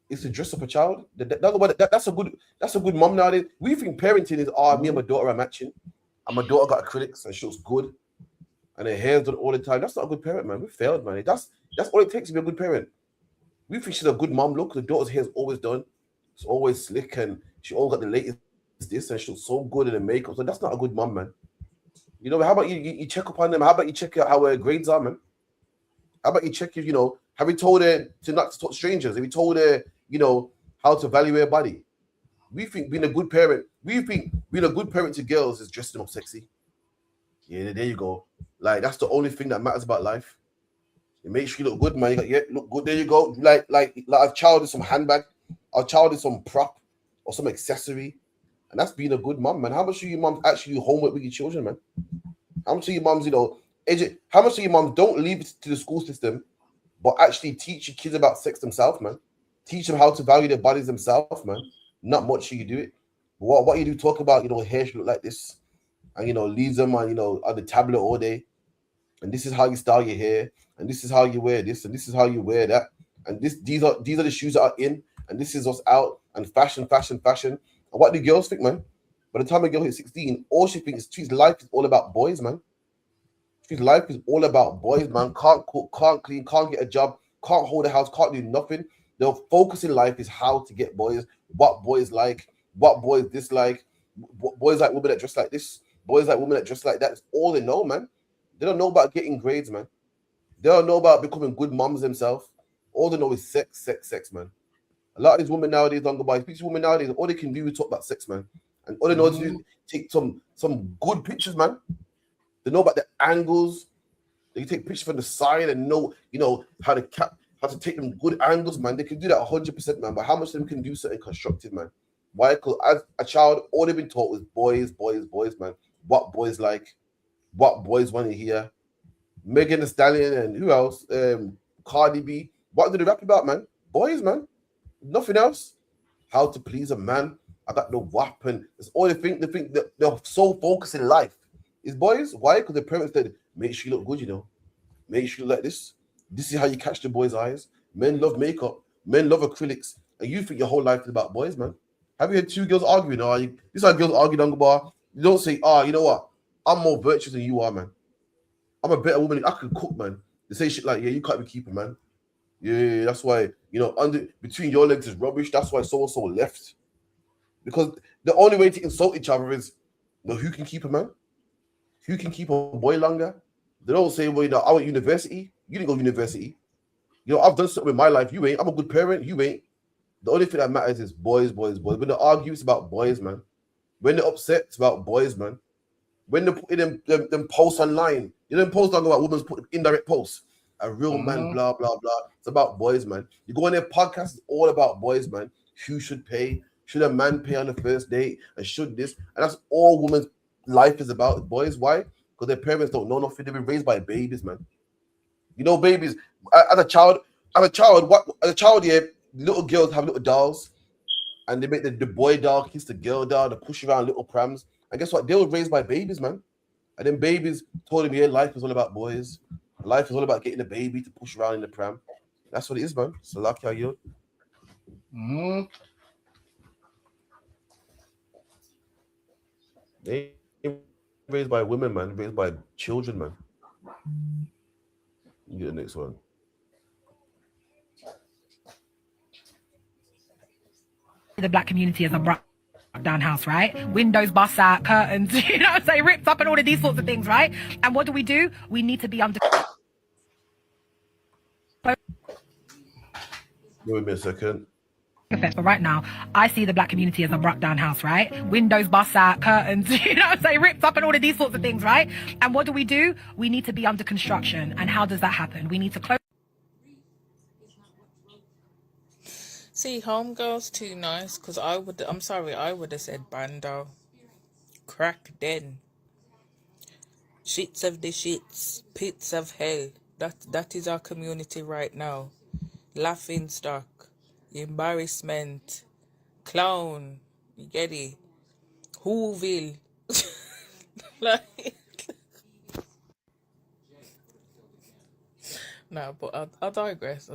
is to dress up a child. That's a good mom nowadays. We think parenting is me and my daughter are matching, and my daughter got acrylics and she looks good, and her hair's done all the time. That's not a good parent, man. We failed, man. That's all it takes to be a good parent. We think she's a good mom. Look, the daughter's hair's always done. It's always slick, and she always got the latest this, and she looks so good in the makeup. So that's not a good mom, man. You know, how about you check up on them? How about you check out how her grades are, man? How about you check if, have you told her to not to talk to strangers? Have you told her, how to value her body? We think being a good parent to girls is dressing them up sexy. Yeah, there you go. Like, that's the only thing that matters about life. It makes you look good, man. Look good. There you go. Like I've childed some handbag. I've childed some prop or some accessory. And that's being a good mom, man. How much do your moms actually do homework with your children, man? How much of your moms, how much of your moms don't leave it to the school system, but actually teach your kids about sex themselves, man? Teach them how to value their bodies themselves, man. Not much do you do it. But what you do, talk about, hair should look like this. And, leave them on, on the tablet all day. And this is how you style your hair. And this is how you wear this. And this is how you wear that. And these are the shoes that are in. And this is what's out. And fashion. And what do girls think, man? By the time a girl hits 16, all she thinks is she's life is all about boys, man. She's life is all about boys, man. Can't cook, can't clean, can't get a job, can't hold a house, can't do nothing. Their focus in life is how to get boys, what boys like, what boys dislike. Boys like women that dress like this. Boys like women that dress like that. That's all they know, man. They don't know about getting grades, man. They don't know about becoming good moms themselves. All they know is sex, man. A lot of these women nowadays don't go by. These women nowadays, all they can do is talk about sex, man. And all they know is to take some good pictures, man. They know about the angles. They can take pictures from the side and know, how to take them good angles, man. They can do that 100%, man. But how much of them can do something constructive, man? Why? Because as a child, all they've been taught was boys, man. What boys like, what boys want to hear. Megan Thee Stallion and who else? Cardi B. What do they rap about, man? Boys, man. Nothing else. How to please a man. I got no weapon. It's all they think that they're so focused in life. Is boys. Why? Because their parents said, make sure you look good, Make sure you look like this. This is how you catch the boys' eyes. Men love makeup. Men love acrylics. And you think your whole life is about boys, man. Have you had two girls arguing? These are girls arguing on the bar. You don't say, you know what? I'm more virtuous than you are, man. I'm a better woman. I can cook, man. They say shit like, yeah, you can't be keeping, man. Yeah, that's why, between your legs is rubbish. That's why so-and-so left. Because the only way to insult each other is, who can keep a man? Who can keep a boy longer? They don't say, well, I went university. You didn't go to university. I've done something with my life. You ain't. I'm a good parent. You ain't. The only thing that matters is boys. When they argue, it's about boys, man. When they're upset, it's about boys, man. When they put in them posts online, them posts talking about women's put indirect posts. A real man, blah, blah, blah. It's about boys, man. You go on their podcast, it's all about boys, man. Who should pay? Should a man pay on the first date? And should this? And that's all women's life is about, boys. Why? Because their parents don't know nothing. They've been raised by babies, man. Babies. As a child, yeah, little girls have little dolls, and they make the boy doll kiss the girl doll, they push around little prams. And guess what? They were raised by babies, man. And then babies told them, yeah, life is all about boys. Life is all about getting a baby to push around in the pram. That's what it is, man. So lucky how you. They ain't raised by women, man. Raised by children, man. You get the next one. The black community is a broke down house, right? Windows bust out, curtains, say ripped up and all of these sorts of things, right? And what do? We need to be under. Give me a second. But right now, I see the black community as a broke down house, right? Windows bust out, curtains, say ripped up and all of these sorts of things, right? And what do? We need to be under construction. And how does that happen? We need to close. See, homegirl's too nice because I'm sorry, I would have said bando. Crack den. Shits of the shits. Pits of hell. That is our community right now. Laughing stock. Embarrassment. Clown. You get it? Whoville. Like, no, but I digress.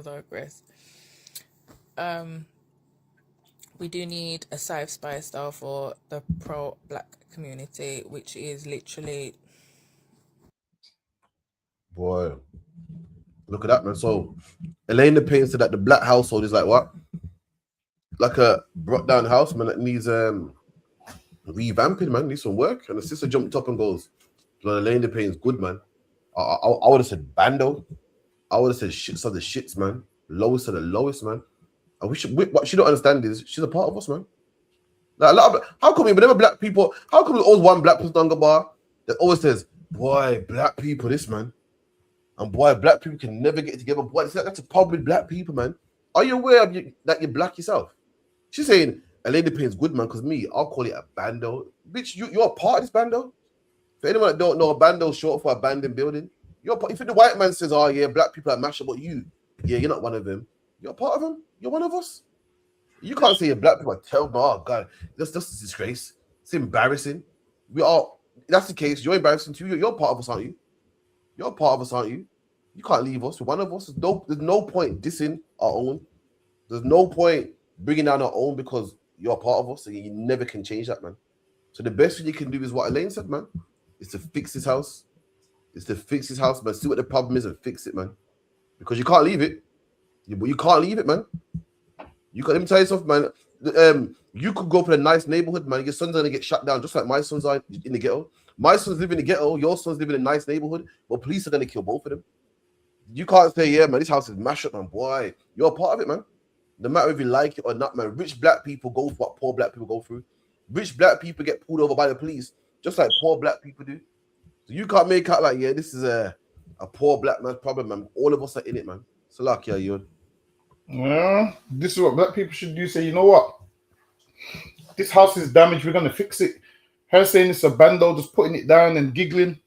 We do need a safe space though for the pro-black community, which is literally Boy, look at that, man. So Elena Payne said that the black household is like what? Like a brought down house, man, that needs revamping, man. Needs some work. And the sister jumped up and goes, Elena Payne's good, man. I would have said bando. I would have said shits of the shits, man. Lowest of the lowest, man. And what she don't understand is she's a part of us, man. Like, how come whenever black people, how come there's always one black person on the bar that always says, boy, black people, this, man. And boy, black people can never get together. Boy, that's a problem with black people, man. Are you aware of that you're black yourself? She's saying, a lady Payne's good, man, because me, I'll call it a bando. Bitch, you're a part of this bando. For anyone that don't know, a bando is short for abandoned building. If the white man says, oh, yeah, black people are mashed up, but you're not one of them. You're a part of them. You're one of us. You can't say black people are terrible. Oh, God, that's just a disgrace. It's embarrassing. That's the case. You're embarrassing too. You're part of us, aren't you? You're a part of us, aren't you? You can't leave us. You're one of us. There's no point dissing our own. There's no point bringing down our own because you're a part of us and you never can change that, man. So the best thing you can do is what Elaine said, man, is to fix his house. Man. See what the problem is and fix it, man. Because you can't leave it. You can't leave it, man. Let me tell you something, man. You could go for a nice neighborhood, man. Your son's gonna get shut down, just like my sons are in the ghetto. My sons live in the ghetto. Your sons live in a nice neighborhood. But police are gonna kill both of them. You can't say, yeah, man, this house is mashed up, man. Boy, you're a part of it, man. No matter if you like it or not, man. Rich black people go through what poor black people go through. Rich black people get pulled over by the police, just like poor black people do. So you can't make out like, yeah, this is a poor black man's problem, man. All of us are in it, man. So luck, yeah, you. Yeah, this is what black people should do. Say, you know what? This house is damaged. We're gonna fix it. Her saying it's a bando, just putting it down and giggling.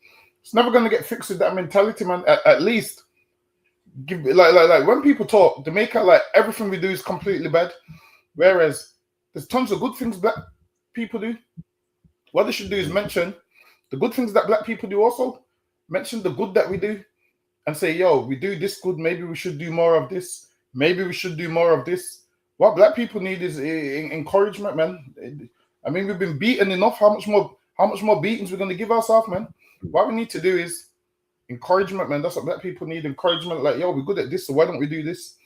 It's never gonna get fixed with that mentality, man. At least give like when people talk, they make out like everything we do is completely bad. Whereas there's tons of good things black people do. What they should do is mention the good things that black people do also. Mention the good that we do and say, yo, we do this good. Maybe we should do more of this. Maybe we should do more of this. What black people need is encouragement, man. I mean, we've been beaten enough. How much more beatings we're going to give ourselves, man? What we need to do is encouragement, man. That's what black people need, encouragement. Like, yo, we're good at this, so why don't we do this?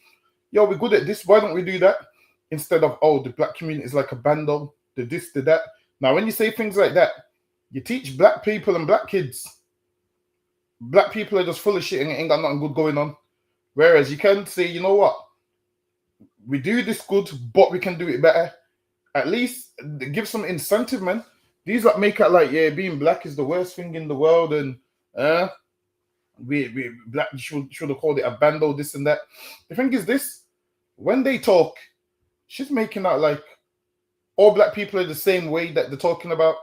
Yo, we're good at this, why don't we do that? Instead of, oh, the black community is like a bando, the this, the that. Now, when you say things like that, you teach black people and black kids. Black people are just full of shit and ain't got nothing good going on. Whereas you can say, you know what? We do this good, but we can do it better. At least give some incentive, man. These that make it like, yeah, being black is the worst thing in the world, and we black should have called it a bando, this and that. The thing is this: when they talk, she's making out like all black people are the same way that they're talking about,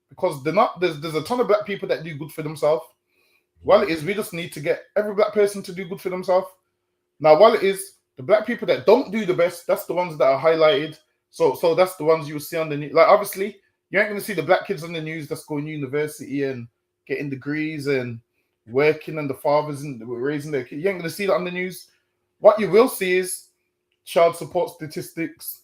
because they're not. There's a ton of black people that do good for themselves. While it is, we just need to get every black person to do good for themselves. Now, while it is, the black people that don't do the best, that's the ones that are highlighted. So that's the ones you will see on the news. Like, obviously, you ain't going to see the black kids on the news that's going to university and getting degrees and working, and the fathers and raising their kids. You ain't going to see that on the news. What you will see is child support statistics,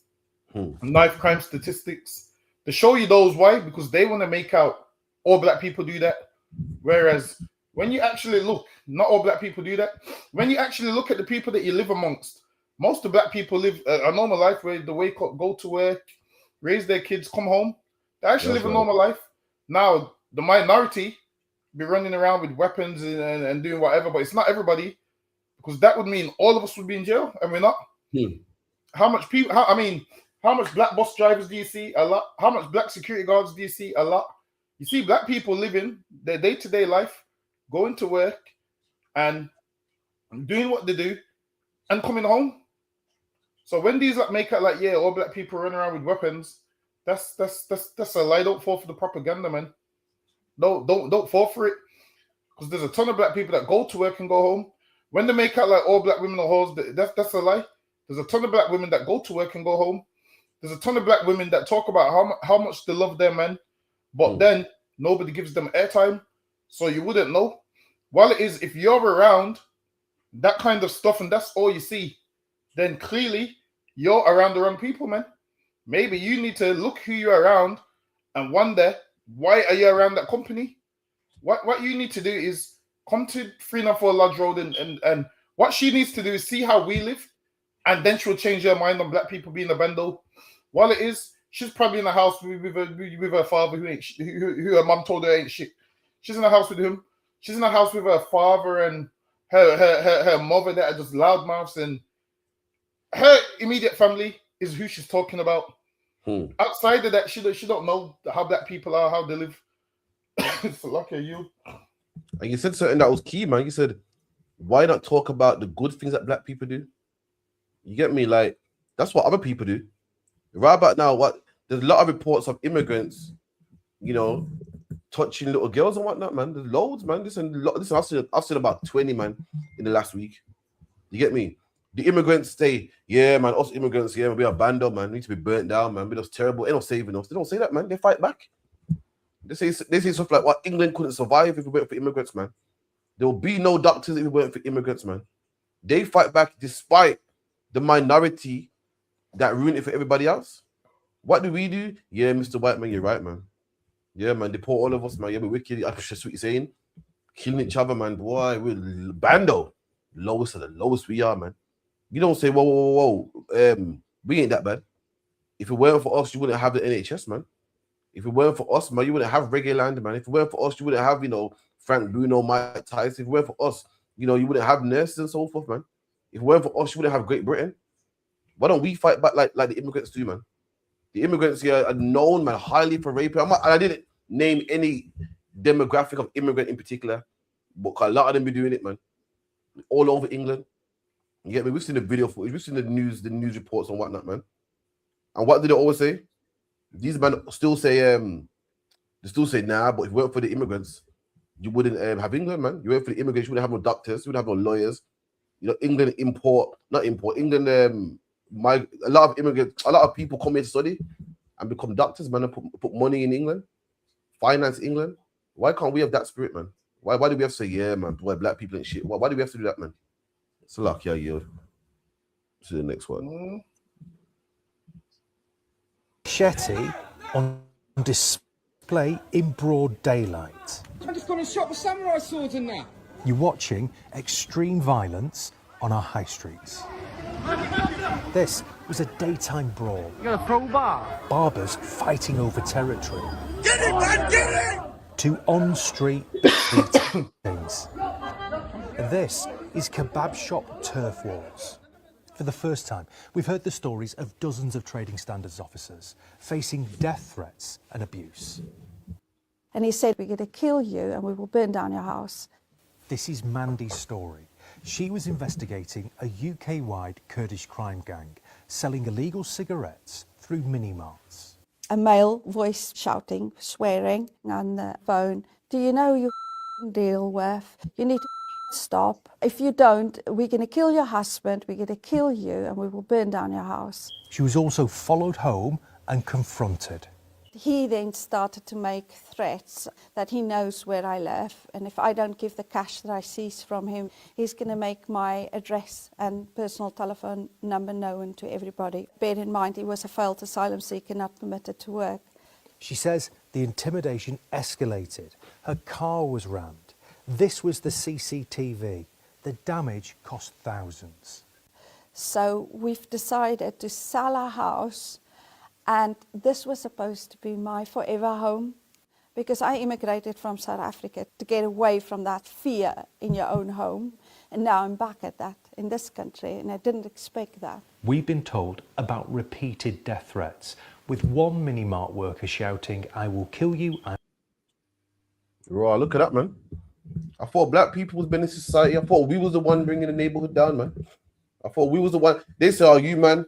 knife crime statistics. They show you those. Why? Because they want to make out all black people do that. Whereas when you actually look, not all black people do that. When you actually look at the people that you live amongst, most of black people live a normal life where they wake up, go to work, raise their kids, come home. They actually live a normal life. Now, the minority be running around with weapons and doing whatever, but it's not everybody, because that would mean all of us would be in jail, and we're not. How much people? How much black bus drivers do you see? A lot. How much black security guards do you see? A lot. You see black people living their day-to-day life, going to work and doing what they do and coming home. So when these like make it like, yeah, all black people run around with weapons, that's a lie. Don't fall for the propaganda, man. Don't fall for it. Because there's a ton of black people that go to work and go home. When they make out like all black women are hoes, that's a lie. There's a ton of black women that go to work and go home. There's a ton of black women that talk about how much they love their men, but then nobody gives them airtime, so you wouldn't know. While it is, if you're around that kind of stuff and that's all you see, then clearly you're around the wrong people, man. Maybe you need to look who you're around and wonder, why are you around that company? What you need to do is come to 394 Lodge Road and what she needs to do is see how we live, and then she'll change her mind on black people being a bando. While it is, she's probably in a house with her father who her mom told her ain't shit. She's in a house with him. She's in a house with her father and her mother that are just loudmouths, and her immediate family is who she's talking about. Outside of that, she don't know how black people are, how they live. It's lucky you. And you said something that was key, man. You said, why not talk about the good things that black people do? You get me? Like, that's what other people do. Right about now, there's a lot of reports of immigrants, touching little girls and whatnot, man. There's loads, man. Listen, I've seen about 20, man, in the last week. You get me? The immigrants say, yeah, man, us immigrants, yeah, we are bando, man. We need to be burnt down, man. We're just terrible. They're not saving us. They don't say that, man. They fight back. They say stuff like, what, England couldn't survive if it weren't for immigrants, man. There will be no doctors if it weren't for immigrants, man. They fight back despite the minority that ruin it for everybody else. What do we do? Yeah, Mr. White Man, you're right, man. Yeah, man, they pour all of us, man. Yeah, we're wicked. That's what you're saying. Killing each other, man. Boy, we're bando. Lowest of the lowest we are, man. You don't say, whoa. We ain't that bad. If it weren't for us, you wouldn't have the NHS, man. If it weren't for us, man, you wouldn't have Reggae Land, man. If it weren't for us, you wouldn't have, Frank Bruno, Mike Tyson. If it weren't for us, you wouldn't have nurses and so forth, man. If it weren't for us, you wouldn't have Great Britain. Why don't we fight back like the immigrants do, man? The immigrants here are known, man, highly for rape. I didn't name any demographic of immigrant in particular, but a lot of them be doing it, man. All over England. You get me? We've seen the video footage, we've seen the news reports and whatnot, man. And what did they always say? These men still say, nah, but if it weren't for the immigrants, you wouldn't have England, man. You weren't for the immigrants, you wouldn't have no doctors, you wouldn't have no lawyers. England England, a lot of immigrants, a lot of people come here to study and become doctors, man, and put money in England, finance England. Why can't we have that spirit, man? Why do we have to say, yeah, man, boy, black people ain't shit? Why do we have to do that, man? It's a luck, yeah, yield. To the next one. Machete on display in broad daylight. I just gone and shot with samurai swords and that. You're watching extreme violence on our high streets. This was a daytime brawl. You got a crowbar? Barbers fighting over territory. Get it, man, get it! To on-street beatings. This is kebab shop turf wars. For the first time, we've heard the stories of dozens of trading standards officers facing death threats and abuse. And he said, we're going to kill you and we will burn down your house. This is Mandy's story. She was investigating a UK-wide Kurdish crime gang selling illegal cigarettes through mini-marts. A male voice shouting, swearing on the phone, do you know you deal with? You need to stop. If you don't, we're going to kill your husband, we're going to kill you, and we will burn down your house. She was also followed home and confronted. He then started to make threats that he knows where I live, and if I don't give the cash that I seize from him, he's going to make my address and personal telephone number known to everybody. Bear in mind, he was a failed asylum seeker, not permitted to work. She says the intimidation escalated. Her car was rammed. This was the CCTV. The damage cost thousands. So we've decided to sell our house, and this was supposed to be my forever home, because I immigrated from South Africa to get away from that fear in your own home, and now I'm back at that in this country, and I didn't expect that. We've been told about repeated death threats, with one mini-mart worker shouting, I will kill you. Right, look at that, man. I thought black people was been in society. I thought we was the one bringing the neighborhood down, man. I thought we was the one. They say, oh, you, man,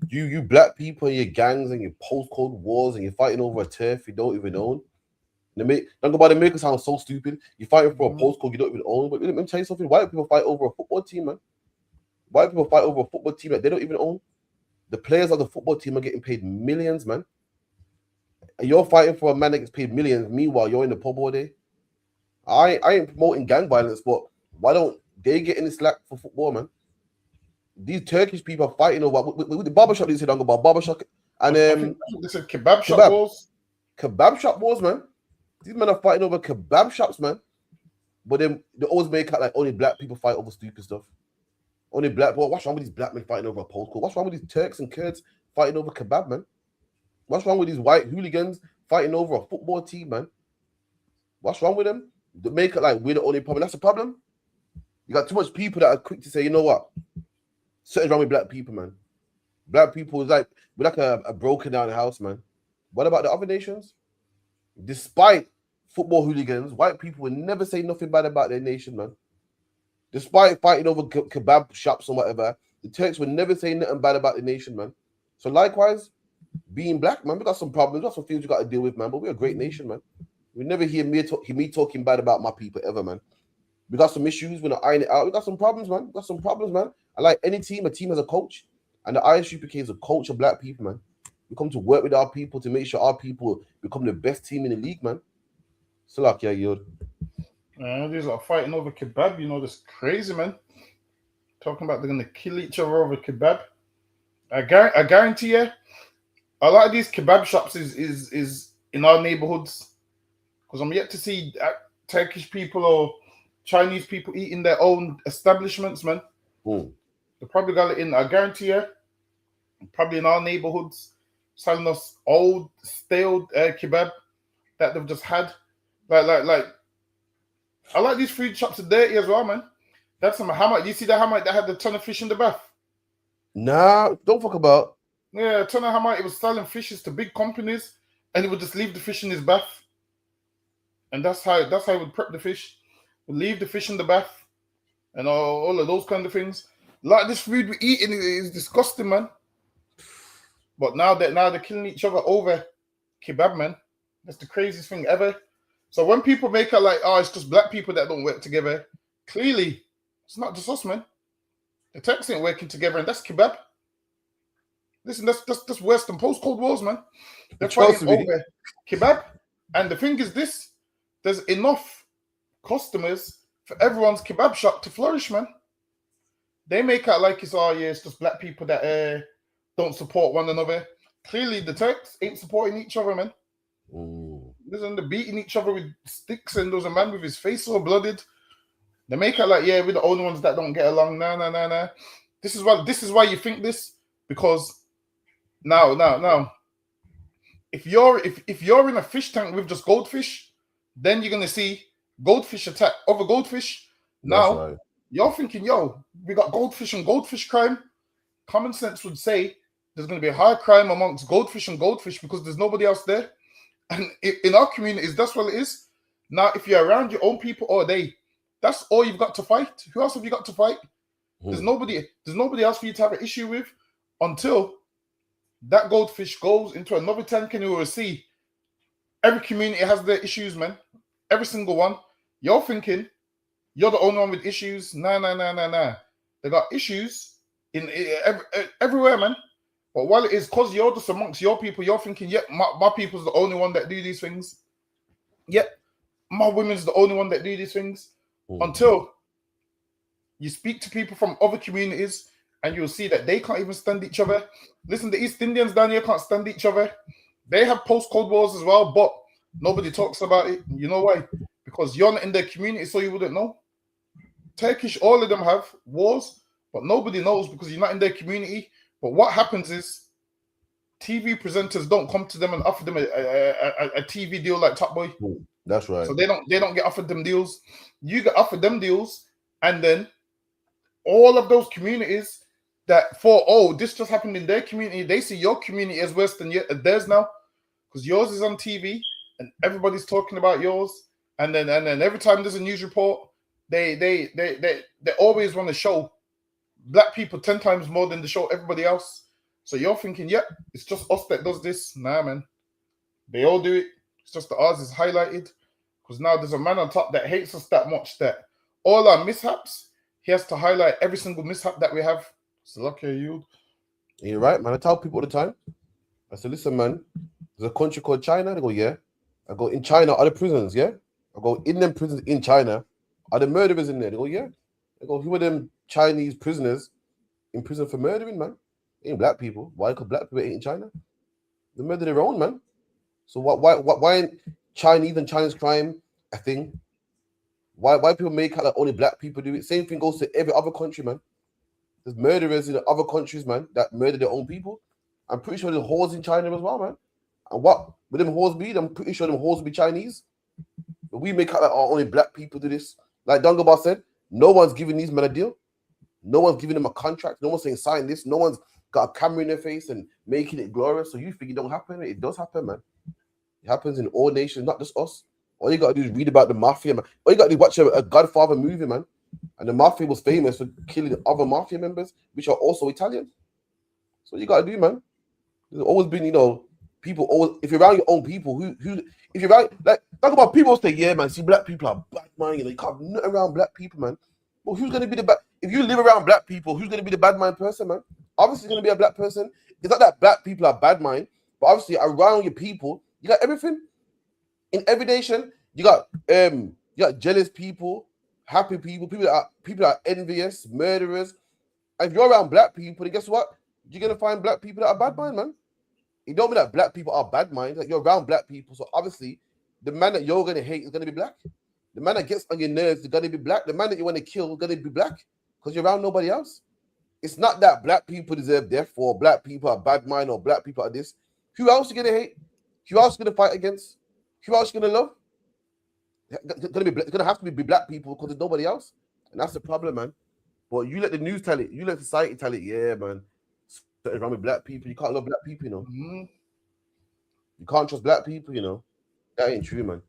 You black people and your gangs and your postcode wars and you're fighting over a turf you don't even own. Don't go by the make it sound so stupid. You're fighting for a postcode you don't even own. But let me tell you something. White people fight over a football team, man. White people fight over a football team that they don't even own. The players of the football team are getting paid millions, man. And you're fighting for a man that gets paid millions. Meanwhile, you're in the pub all day. I ain't promoting gang violence, but why don't they get any slack for football, man? These Turkish people are fighting over with the barbershop. They said about barbershop and I think this is kebab shop wars. Kebab shop wars, man. These men are fighting over kebab shops, man. But then they always make out like only black people fight over stupid stuff. Only black. Well, what's wrong with these black men fighting over a postcode? What's wrong with these Turks and Kurds fighting over kebab, man? What's wrong with these white hooligans fighting over a football team, man? What's wrong with them? They make it like we're the only problem. That's the problem. You got too much people that are quick to say, you know what? Something's wrong with black people, man. Black people is like we're like a broken down house, man. What about the other nations? Despite football hooligans, white people would never say nothing bad about their nation, man. Despite fighting over kebab shops or whatever, the Turks would never say nothing bad about the nation, man. So likewise, being black, man, we got some problems, we got some things we got to deal with, man. But we're a great nation, man. We never hear me talking bad about my people ever, man. We got some issues, we're not ironing it out. We got some problems, man. We got some problems, man. I like any team, a team has a coach. And the ISU became a coach of black people, man. We come to work with our people to make sure our people become the best team in the league, man. So like, yeah, you're These are fighting over kebab, you know, that's crazy, man. Talking about they're gonna kill each other over kebab. I guarantee you, a lot of these kebab shops is in our neighborhoods. Because I'm yet to see Turkish people or Chinese people eating their own establishments, man. They probably got it in, I guarantee you, probably in our neighborhoods, selling us old, stale kebab that they've just had. Like, I like these food shops are dirty as well, man. That's some hammer. You see that hammer that had the ton of fish in the bath? Nah, don't fuck about. Yeah, a ton of hammer. It was selling fishes to big companies, and he would just leave the fish in his bath. And that's how he would prep the fish. Would leave the fish in the bath, and all of those kind of things. A lot of this food we're eating is disgusting, man. But now they're killing each other over kebab, man. That's the craziest thing ever. So when people make it like, oh, it's just black people that don't work together, clearly it's not just us, man. The Turks ain't working together, and that's kebab. Listen, that's worse than post-Cold Wars, man. They're fighting over kebab. And the thing is this, there's enough customers for everyone's kebab shop to flourish, man. They make out like it's, oh, yeah, it's just black people that don't support one another. Clearly, the Turks ain't supporting each other, man. Listen, they're beating each other with sticks, and there's a man with his face all blooded. They make out like, yeah, we're the only ones that don't get along. Nah. This is why you think this, because now, if you're in a fish tank with just goldfish, then you're gonna see goldfish attack other goldfish. Now you're thinking, yo, we got goldfish and goldfish crime. Common sense would say there's gonna be a high crime amongst goldfish and goldfish because there's nobody else there. And in our communities, that's what it is. Now, if you're around your own people all day, that's all you've got to fight. Who else have you got to fight? There's nobody else for you to have an issue with until that goldfish goes into another tank and you will see every community has their issues, man. Every single one. You're thinking you're the only one with issues. Nah. They got issues in everywhere, man. But while it is because you're just amongst your people, you're thinking, yeah, my people's the only one that do these things. Yeah, my women's the only one that do these things. Until you speak to people from other communities and you'll see that they can't even stand each other. Listen, the East Indians down here can't stand each other. They have post-Cold Wars as well, but nobody talks about it. You know why? Because you're not in their community, so you wouldn't know. Turkish, all of them have wars, but nobody knows because you're not in their community. But what happens is TV presenters don't come to them and offer them a TV deal like Top Boy. That's right. So they don't get offered them deals. You get offered them deals, and then all of those communities that this just happened in their community, they see your community as worse than theirs now, because yours is on TV and everybody's talking about yours. And then every time there's a news report, they always want to show black people 10 times more than they show everybody else. So you're thinking, yeah, it's just us that does this. Nah, man. They all do it. It's just that ours is highlighted. Because now there's a man on top that hates us that much that all our mishaps, he has to highlight every single mishap that we have. So lucky you. You're right, man. I tell people all the time. I say, listen, man, there's a country called China. They go, yeah. I go, in China, are the prisons, yeah? I go, in them prisons in China, are the murderers in there? They go, yeah. I go, who are them Chinese prisoners in prison for murdering, man? Ain't black people. Why? Because black people ain't in China. They murder their own, man. So why ain't Chinese and Chinese crime a thing? Why people make out like only black people do it? Same thing goes to every other country, man. There's murderers in other countries, man, that murder their own people. I'm pretty sure there's whores in China as well, man. And what would them whores be? I'm pretty sure them whores will be Chinese. But we make out like only black people do this. Like Dungaba said, no one's giving these men a deal. No one's giving them a contract. No one's saying sign this. No one's got a camera in their face and making it glorious. So you think it don't happen? It does happen, man. It happens in all nations, not just us. All you got to do is read about the mafia, man. All you got to do is watch a Godfather movie, man. And the mafia was famous for killing other mafia members, which are also Italian. So you got to do, man. There's always been, people always, if you're around your own people, if you're around, like, talk about people say, yeah, man, see, black people are bad, man. You can't nut around black people, man. Well, who's going to be the bad? If you live around black people, who's going to be the bad mind person, man? Obviously, it's going to be a black person. It's not that black people are bad mind, but obviously, around your people, you got everything. In every nation, you got jealous people, happy people, people that are envious, murderers. And if you're around black people, then guess what? You're gonna find black people that are bad mind, man. It don't mean that black people are bad mind. Like, you're around black people, so obviously the man that you're gonna hate is gonna be black. The man that gets on your nerves is gonna be black. The man that you want to kill is gonna be black because you're around nobody else. It's not that black people deserve death or black people are bad mind or black people are this. Who else are you gonna hate? Who else are you gonna fight against? Who else are you gonna love? It's gonna have to be black people because there's nobody else, and that's the problem, man. But you let the news tell it, you let society tell it. Yeah, man, something's wrong with black people. You can't love black people, You can't trust black people, That ain't true, man.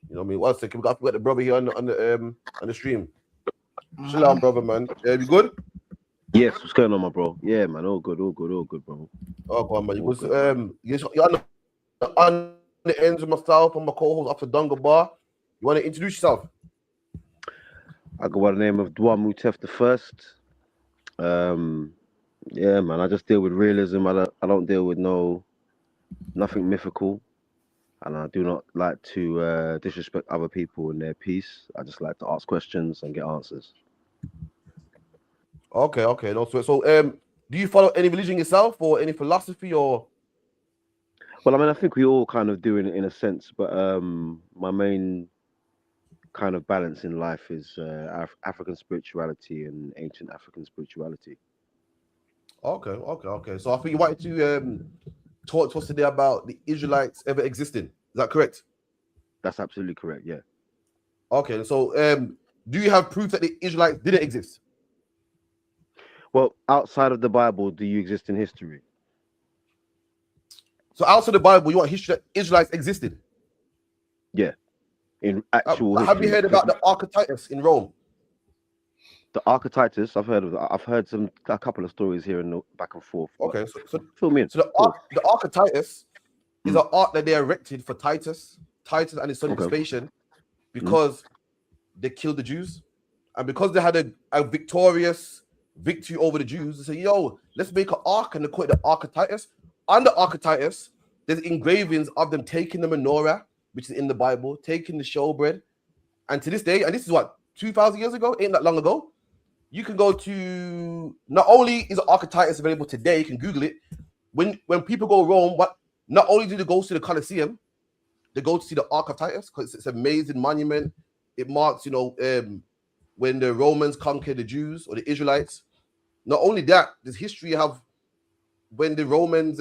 You know what I mean? 1 second, we got the brother here on the stream. Shalom, brother, man. You good? Yes, what's going on, my bro? Yeah, man, all good, bro. Oh, go on, man. You're on the ends of myself and my co-host after Dunga Bar. You want to introduce yourself? I go by the name of Dwa Mutef the First. Yeah, man, I just deal with realism. I don't deal with nothing mythical, and I do not like to disrespect other people and their peace. I just like to ask questions and get answers. Okay, no sweat. So, do you follow any religion yourself or any philosophy or? Well, I mean, I think we all kind of do in a sense, but my main kind of balance in life is African spirituality and ancient African spirituality. Okay. So I think you wanted to talk to us today about the Israelites ever existing. Is that correct? That's absolutely correct, yeah. Okay, so do you have proof that the Israelites didn't exist? Well, outside of the Bible, do you exist in history? So outside the Bible, you want history that Israelites existed? Yeah. In actual have you heard about the Archetypus in Rome? The Archetypus, I've heard of that. I've heard a couple of stories here and back and forth. Okay, so fill me in. So the Archetypus is an art that they erected for Titus and his son Vespasian, because they killed the Jews, and because they had a victorious victory over the Jews, they say, yo, let's make an ark, and they call it the Archetypus. On the Archetypus, there's engravings of them taking the menorah, which is in the Bible, taking the showbread. And to this day, and this is what, 2,000 years ago, ain't that long ago, you can go to, not only is the Archetypus available today, you can Google it. When people go to Rome, not only do they go to the Colosseum, they go to see the Archetypus because it's an amazing monument. It marks, when the Romans conquered the Jews or the Israelites. Not only that, there's history of when the Romans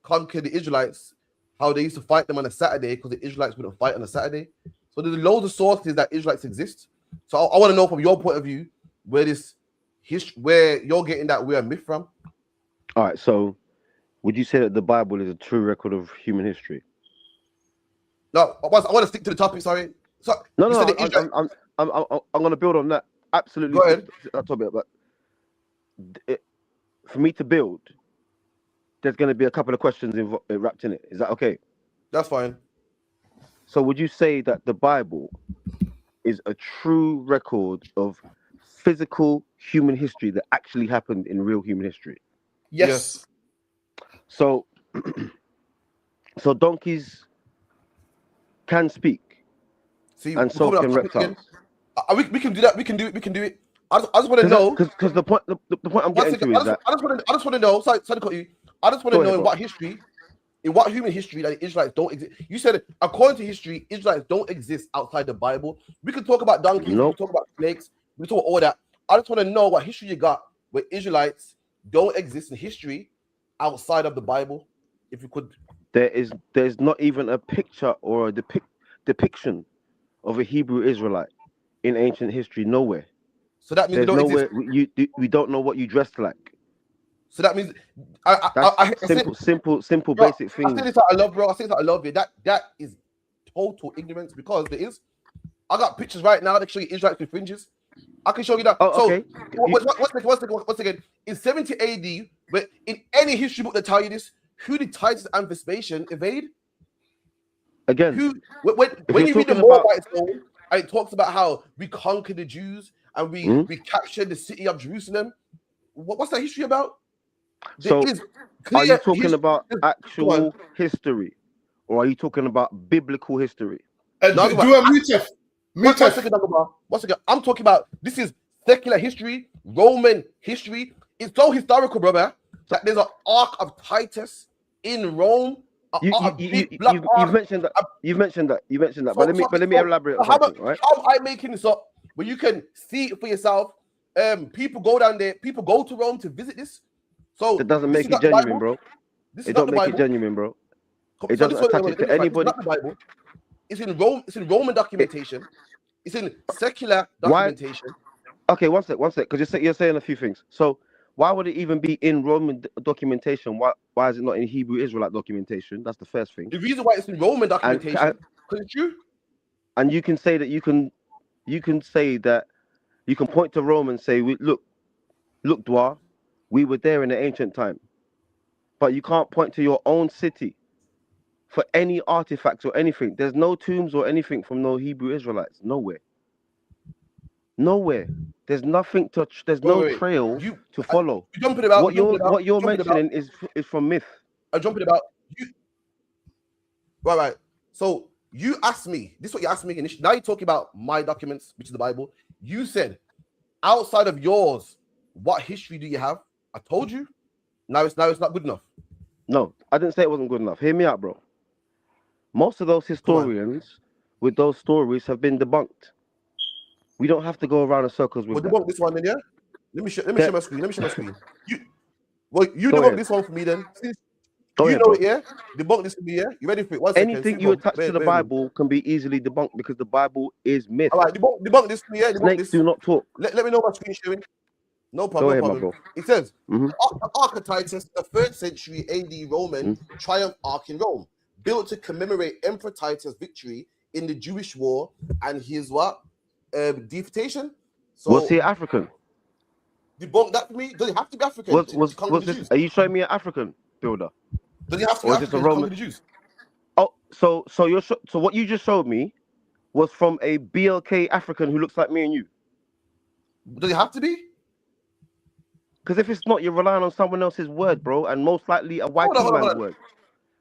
conquered the Israelites, how they used to fight them on a Saturday because the Israelites wouldn't fight on a Saturday. So there's loads of sources that Israelites exist. So I want to know from your point of view where this history, where you're getting that weird myth from. All right. So would you say that the Bible is a true record of human history? No, I want to stick to the topic. Sorry. So no. I'm going to build on that. Absolutely. Go ahead. That topic, but for me to build, there's going to be a couple of questions wrapped in it. Is that okay? That's fine. So would you say that the Bible is a true record of physical human history that actually happened in real human history? Yes. So, so donkeys can speak, and so can reptiles. We can do that. We can do it. We can do it. I just want to know because the point I'm getting to is that I just want to know. Sorry to cut you. I just want to know in what human history that the Israelites don't exist. You said according to history, Israelites don't exist outside the Bible. We can talk about donkeys. We can talk about snakes. We can talk all that. I just want to know what history you got where Israelites don't exist in history outside of the Bible. If you could, there's not even a picture or a depiction of a Hebrew Israelite in ancient history. Nowhere. So that means they don't nowhere exist. We don't know what you dressed like. So that means simple basic things. I say this out of love, bro. I say this out of love. That is total ignorance because there is. I got pictures right now that show you Israelites with fringes. I can show you that. Oh, okay. Once again, in 70 AD, but in any history book that tell you this, who did Titus and Vespasian invade? Again, when you read the Moabite story, it talks about how we conquered the Jews and we captured the city of Jerusalem. What's that history about? So, are you talking about actual history, or are you talking about biblical history? One second. I'm talking about this is secular history, Roman history. It's so historical, brother, that there's an Ark of Titus in Rome. You've mentioned that. You've mentioned that. But let me elaborate on something, right? How am I making this up? But you can see it for yourself. People go down there. People go to Rome to visit this. So that doesn't make it genuine, bro. It don't make it genuine, bro. It doesn't attach it to anybody. It's not the Bible. It's in Rome. It's in Roman documentation. It's in secular documentation. Okay, one sec. Because you're saying a few things. So why would it even be in Roman documentation? Why is it not in Hebrew Israelite documentation? That's the first thing. The reason why it's in Roman documentation because it's true. And you can say that you can point to Rome and say, look, Dwa, we were there in the ancient time. But you can't point to your own city for any artifacts or anything. There's no tombs or anything from no Hebrew Israelites. Nowhere. There's nothing to. There's no trail to follow. What you're mentioning is from myth. I'm jumping about you. Right. So you asked me. This is what you asked me initially. Now you're talking about my documents, which is the Bible. You said outside of yours, what history do you have? I told you. Now it's not good enough. No, I didn't say it wasn't good enough. Hear me out, bro. Most of those historians with those stories have been debunked. We don't have to go around in circles with that. Debunk this one then, yeah? Let me share my screen. You debunk this one for me then. Since you know it, yeah? Debunk this for me, yeah? You ready for it? 1 second. Anything you attach to the Bible can be easily debunked because the Bible is myth. All right, debunk this for me, yeah? Snakes do not talk. Let me know my screen sharing. No problem. Go ahead, my bro. It says, Ark of Titus, the 3rd century AD Roman triumph ark in Rome, built to commemorate Emperor Titus' victory in the Jewish war and his deportation. So was he African? Debunk that for me. Does it have to be African? Are you showing me an African builder? Does it have to be African to conquer the Jews? Oh, so what you just showed me was from a BLK African who looks like me and you. Does it have to be? Because if it's not, you're relying on someone else's word, bro, and most likely a white man's word.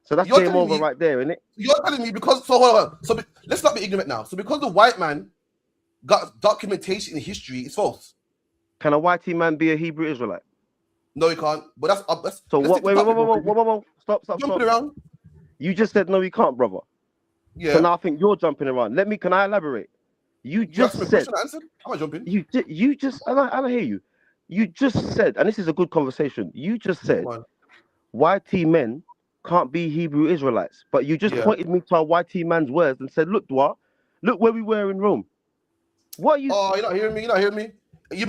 So that's game over right there, isn't it? You're telling me because hold on. So let's not be ignorant now. So because the white man got documentation in history, it's false. Can a whitey man be a Hebrew Israelite? No, he can't. But that's so what? Wait, stop. Jumping around. You just said no, he can't, brother. Yeah. So now I think you're jumping around. Can I elaborate? You just said. I'm not jumping. You just. I hear you. You just said, and this is a good conversation. You just said, YT men can't be Hebrew Israelites, but you just pointed me to a YT man's words and said, "Look, Dwa, look where we were in Rome." What are you? Oh, you're not hearing me.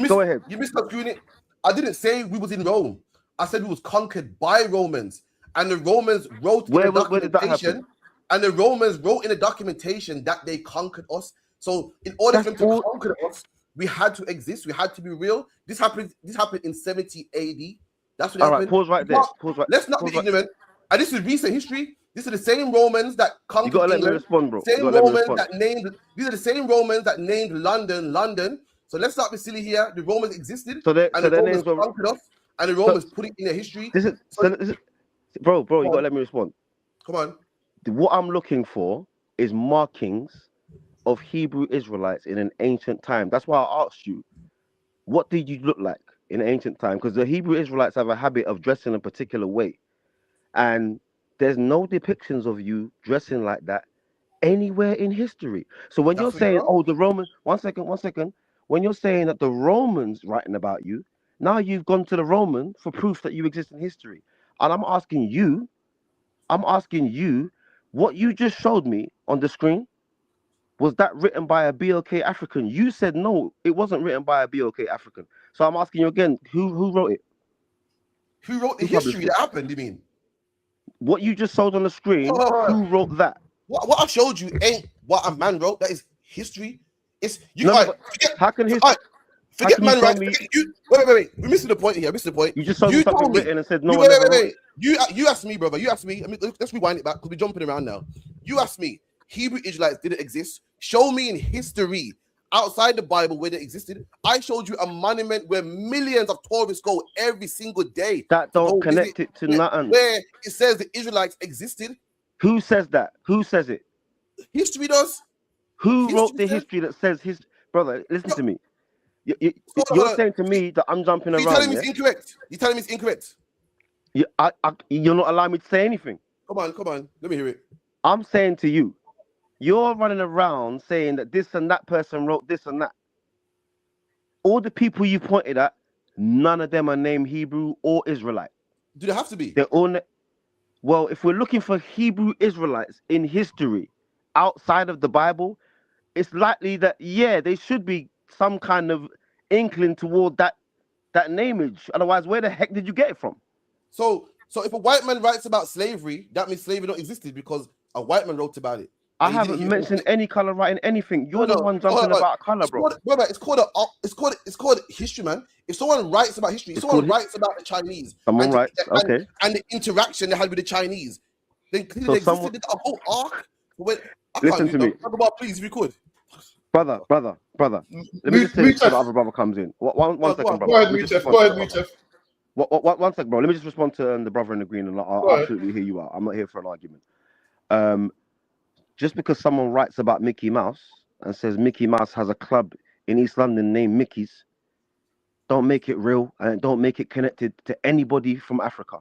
Go ahead. You misconstrued it. I didn't say we was in Rome. I said we was conquered by Romans, and the Romans wrote in the documentation. And the Romans wrote in the documentation that they conquered us. So in order for them to conquer us, we had to exist. We had to be real. This happened in 70 AD. That's what All right, happened. pause right there. Pause right. Let's not Pause be right. ignorant. And this is recent history. These are the same Romans that You conquered gotta let me England. respond, bro. You Same gotta let me Romans respond. that named. These are the same Romans that named London. So let's not be silly here. The Romans existed, So and the their Romans names were. conquered us, and the Romans put it in their history. This is bro. You gotta let me respond. Come on. What I'm looking for is markings of Hebrew Israelites in an ancient time. That's why I asked you, what did you look like in ancient time? Because the Hebrew Israelites have a habit of dressing a particular way, and there's no depictions of you dressing like that anywhere in history. So when you're saying, oh, the Roman, one second, when you're saying that the Romans writing about you, now you've gone to the Roman for proof that you exist in history. And I'm asking you, what you just showed me on the screen, was that written by a BLK African? You said no, it wasn't written by a BLK African. So I'm asking you again, who wrote it? Who wrote the history that happened, you mean? What you just showed on the screen, who wrote that? What I showed you ain't what a man wrote. That is history. It's you. How can history? Forget man right. Wait. We're missing the point here. You just showed me something written and said no one ever wrote it. You asked me, brother. You asked me. I mean, let's rewind it back because we're jumping around now. You asked me. Hebrew Israelites didn't exist. Show me in history outside the Bible where they existed. I showed you a monument where millions of tourists go every single day. That don't connect it to nothing. Where it says the Israelites existed. Who says that? Who says it? History does. Who wrote the history that says his brother? Listen to me. You're saying to me that I'm jumping around. You're telling me it's incorrect. You're telling me it's incorrect. You're not allowing me to say anything. Come on. Let me hear it. I'm saying to you, you're running around saying that this and that person wrote this and that. All the people you pointed at, none of them are named Hebrew or Israelite. Do they have to be? They're all. Well, if we're looking for Hebrew Israelites in history outside of the Bible, it's likely that, yeah, they should be some kind of inkling toward that nameage. Otherwise, where the heck did you get it from? So if a white man writes about slavery, that means slavery don't existed because a white man wrote about it. I haven't mentioned any color writing anything. You're the one jumping about color, bro. It's called history, man. If someone writes about history, if someone writes about the Chinese, and the interaction they had with the Chinese, then clearly they existed a whole arc. Listen to me, please, if you could. Brother. Let me just say this before the other brother comes in. One second, brother. Go ahead, Mutef. One second, bro. Let me just respond to the brother in the green, and I'll absolutely hear you out. I'm not here for an argument. Just because someone writes about Mickey Mouse and says Mickey Mouse has a club in East London named Mickey's, don't make it real and don't make it connected to anybody from Africa.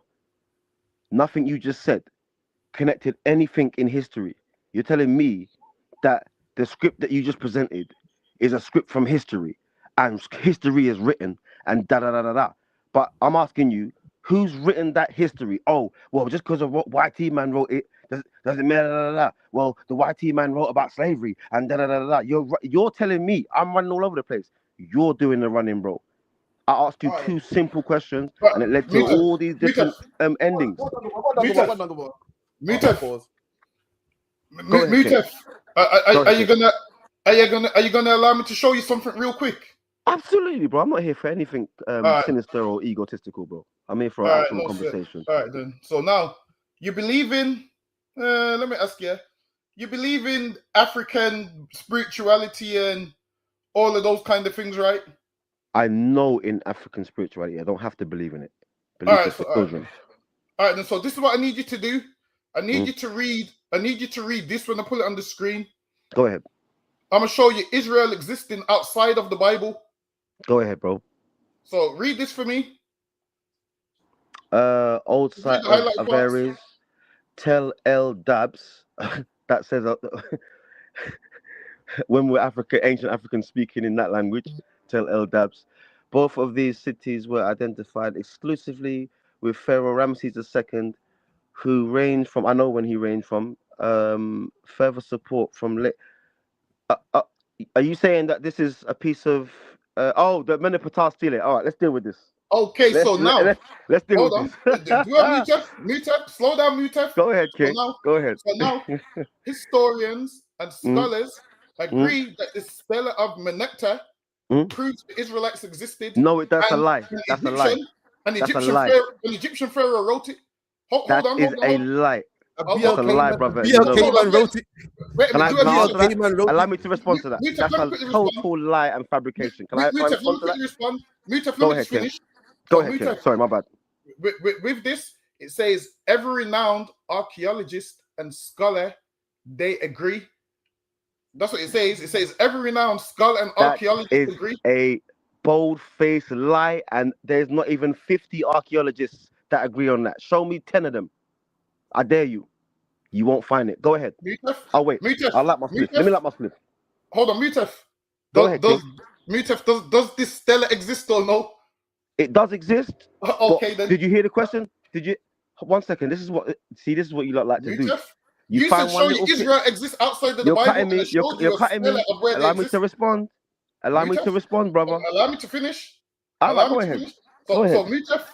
Nothing you just said connected anything in history. You're telling me that the script that you just presented is a script from history and history is written and da-da-da-da-da. But I'm asking you, who's written that history? Oh, well, just because of what YT man wrote it, doesn't matter. Da, da, da. Well, the YT man wrote about slavery and da da da da. You're telling me I'm running all over the place. You're doing the running, bro. I asked you two simple questions, and it led to all these different endings. Mutef, are you gonna allow me to show you something real quick? Absolutely, bro. I'm not here for anything sinister or egotistical, bro. I'm here for an actual conversation. All right, then. So now you believe in. Let me ask you. You believe in African spirituality and all of those kind of things, right? I know in African spirituality. I don't have to believe in it. All right, then. So this is what I need you to do. I need you to read. I need you to read this when I pull it on the screen. Go ahead. I'm gonna show you Israel existing outside of the Bible. Go ahead, bro. So read this for me. Old site of Averies, Tel El Dabs. That says when we're ancient African speaking in that language, Tel El Dabs. Both of these cities were identified exclusively with Pharaoh Ramses II, who reigned from, I know when he reigned from, further support from... are you saying that this is a piece of... the Menepatah Stele. All right, let's deal with this. Okay, let's deal with this. Do you have Mutef? Slow down, Mutef. Go ahead, King. Go ahead. So now, historians and scholars agree that the Stele of Meneptah proves the Israelites existed. No, that's a lie. That's a lie. An That's a Egyptian lie. pharaoh, an Egyptian pharaoh wrote it. Hold That on, is hold on. a lie. Okay, That's a lie, brother. and you know BLK it. man wrote it. Wait a Can I minute. answer that? man wrote Allow it. me to respond to that. Mutef, That's let me a quickly respond. total lie and fabrication. Can I Mutef, let respond me to that? quickly respond. Mutef, Go let me ahead, just Ken. finish. Go So, ahead, Ken. Mutef, Sorry, my bad. with this, it says every renowned archaeologist and scholar, they agree. That's what it says. It says every renowned scholar and That archaeologist is agree. a bold-faced lie, and there's not even 50 archaeologists that agree on that. Show me 10 of them. I dare you. You won't find it. Go ahead. Mutef, I'll wait. Mutef, I'll light my spliff. Let me light my spliff. Hold on, Mutef. Go ahead, Does King. Mutef, does this stella exist or no? It does exist. Okay, but then. Did you hear the question? Did you? 1 second. This is what you lot like to do. Mutef, You you find said one show you little Israel exists outside of the You're Bible, cutting and I me. showed You're you a cutting stella me. of where they Allow me exist. to respond. Allow me Mutef, to respond, brother. allow me to finish. All Allow right, me go to ahead. finish. Go So, ahead. Mutef, Yes,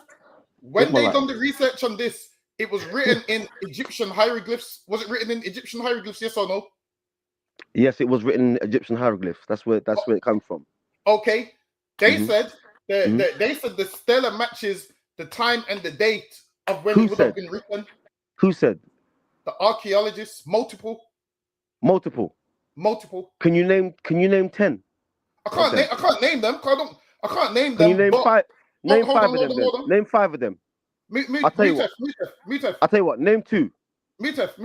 when my they lad. done the research on this, it was written in Egyptian hieroglyphs. Was it written in Egyptian hieroglyphs? Yes or no? Yes, it was written in Egyptian hieroglyphs. That's where it comes from. Okay. They Mhm. said Mhm. they said the stela matches the time and the date of when Who it would have said? been written. Who said? The archaeologists, multiple. Multiple. Can you name 10? I can't name them. I can't name Can you them. name But 5? Name hold 5 on, of them then. hold on. Name 5 of them. I'll tell you what. Mutef. I'll tell you what. Name 2. Mutef.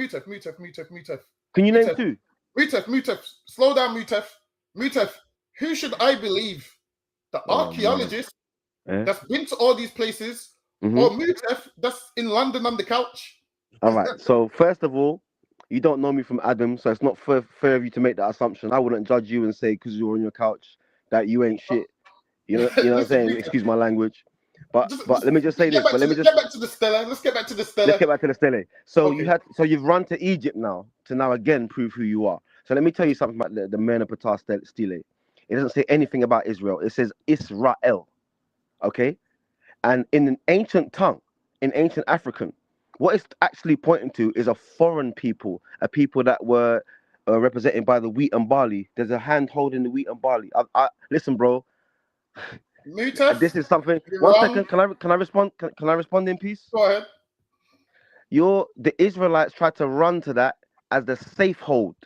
Can you name 2? Mutef. Slow down, Mutef. Who should I believe? The archaeologist that's been to all these places, or Mutef that's in London on the couch? All right. So first of all, you don't know me from Adam, so it's not fair of you to make that assumption. I wouldn't judge you and say because you're on your couch that you ain't shit. You know what I'm saying? Excuse my language. But let me just say this. But let me just get back to the stella. Let's get back to the stella. Let's get back to the stele. So Okay. you've run to Egypt now to now again prove who you are. So let me tell you something about the Menopatah stele. It doesn't say anything about Israel. It says Israel. Okay? And in an ancient tongue, in ancient African, what it's actually pointing to is a foreign people, a people that were represented by the wheat and barley. There's a hand holding the wheat and barley. Listen, bro. Mutef, this is something. you're 1 wrong. second. Can I respond? Can I respond in peace? Go ahead. The Israelites tried to run to that as the safe hold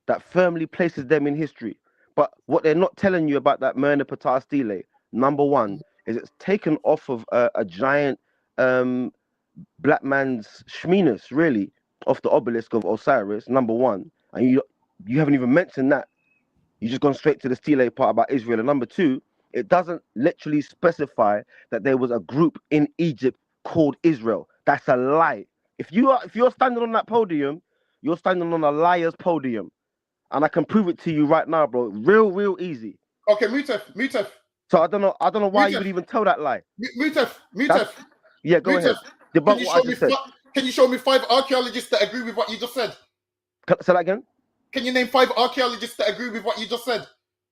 that firmly places them in history. But what they're not telling you about that Menopatah stele, number 1, is it's taken off of a giant black man's shminas, really, off the obelisk of Osiris, number 1. And you haven't even mentioned that. You just gone straight to the stele part about Israel. And number 2, it doesn't literally specify that there was a group in Egypt called Israel. That's a lie. If you're standing on that podium, you're standing on a liar's podium. And I can prove it to you right now, bro. Real easy. Okay, Mutef. So I don't know why you would even tell that lie. Mutef. Yeah, go ahead. Debunk what I just said. Can you show me 5 archaeologists that agree with what you just said? Say that again? Can you name 5 archaeologists that agree with what you just said?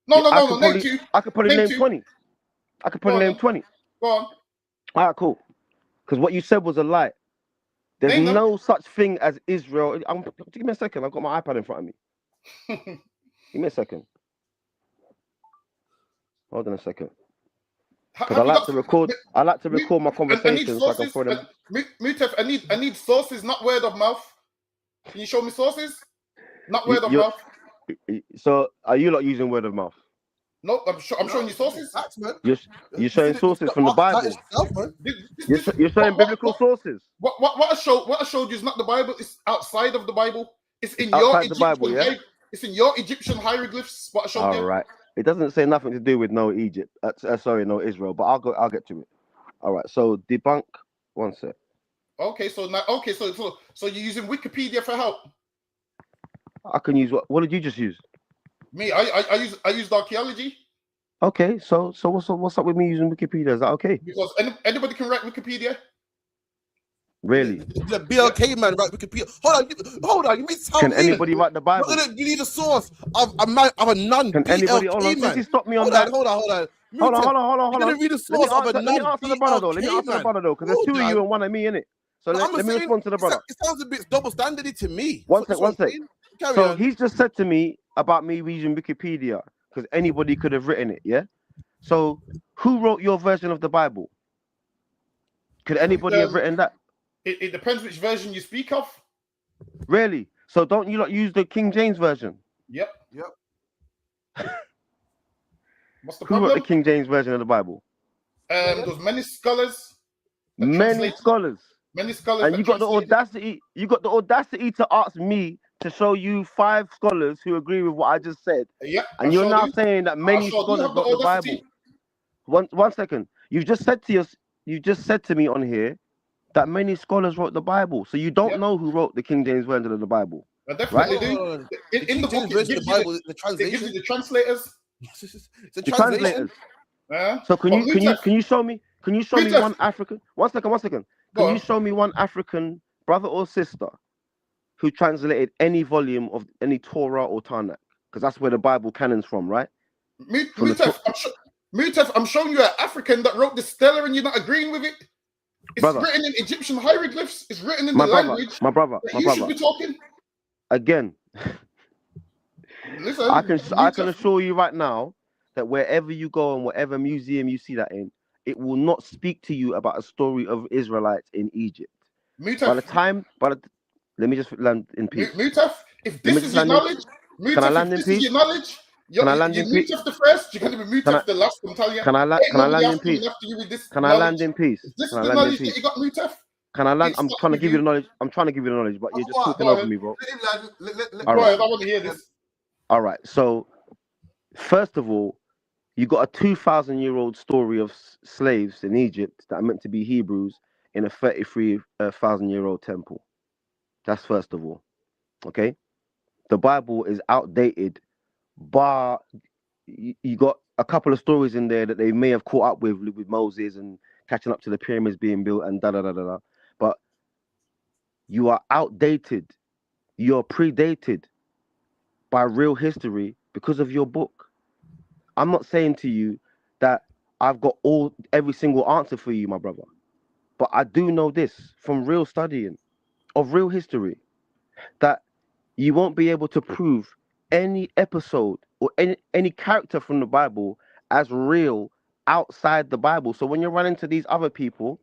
No. Name 2. I could probably name 20. I could probably name 20. Go on. All right, cool. Because what you said was a lie. There's no such thing as Israel. Give me a second. I've got my iPad in front of me. Give me a second. Hold on a second. Because I like to record my conversations so I can throw them. Mutef, I need sources, not word of mouth. Can you show me sources? Not word of mouth. So are you not using word of mouth? No, I'm showing you sources. You're showing sources from the Bible. You're showing biblical sources. What I showed you is not the Bible. It's outside of the Bible. It's in outside your the Bible, Egyptian. yeah? It's in your Egyptian hieroglyphs. What I showed you. All right. It doesn't say nothing to do with no Egypt. No Israel. But I'll get to it. All right. So debunk. 1 sec. Okay. So you're using Wikipedia for help. I can use what? What did you just use? Me, I used archaeology. Okay, so what's up with me using Wikipedia? Is that okay? Because anybody can write Wikipedia. Really? The BLK man write Wikipedia. Hold on. You mean tell Can me? anybody write the Bible? You need a source of a man of a non. Can anybody? Hold on. Since you stopped me on that. Hold on. Hold on. You're gonna read the source of a non. Let me answer the brother though. Because there's 2 of you and 1 of me in it. So let me respond to the brother. It sounds a bit double standardy to me. One sec. So he's just said to me about me using Wikipedia because anybody could have written it, yeah? So who wrote your version of the Bible? Could anybody have written that? It depends which version you speak of. Really? So don't you use the King James version? Yep. What's the Who wrote problem? the King James version of the Bible? There's many scholars. Many scholars. Many scholars. And you got the audacity. You got the audacity to ask me to show you 5 scholars who agree with what I just said. Yeah. And you're now saying that many scholars wrote the Bible. One second. You just said to me on here that many scholars wrote the Bible. So you don't know who wrote the King James version of the Bible. I definitely right? do. In the book, it gives you the translators. The translators. So can you show me one African? One second. Can you show me one African brother or sister who translated any volume of any Torah or Tanakh? Because that's where the Bible canon's from, right? Mutef, I'm showing you an African that wrote the Stella and you're not agreeing with it. It's written in Egyptian hieroglyphs. It's written in the language. My brother. Should be talking. Again, listen, I can assure you right now that wherever you go and whatever museum you see that in, it will not speak to you about a story of Israelites in Egypt. Mutef, let me just land in peace. Mutef, if this is your knowledge, can I land in peace? Can I land in peace? Mutef the first, you're going to be Mutef the last. I'm telling you. Can I land in peace? Can I land in peace? This is the knowledge that you got, Mutef. Can I land? I'm trying to give you the knowledge. But you're just talking over me, bro. All right, I want to hear this. All right. So, first of all, you got a 2,000-year-old story of slaves in Egypt that are meant to be Hebrews in a 33,000-year-old temple. That's first of all. Okay. The Bible is outdated, but you got a couple of stories in there that they may have caught up with Moses and catching up to the pyramids being built and da. But you are outdated. You're predated by real history because of your book. I'm not saying to you that I've got every single answer for you, my brother. But I do know this from real studying of real history, that you won't be able to prove any episode or any character from the Bible as real outside the Bible. So when you run into these other people,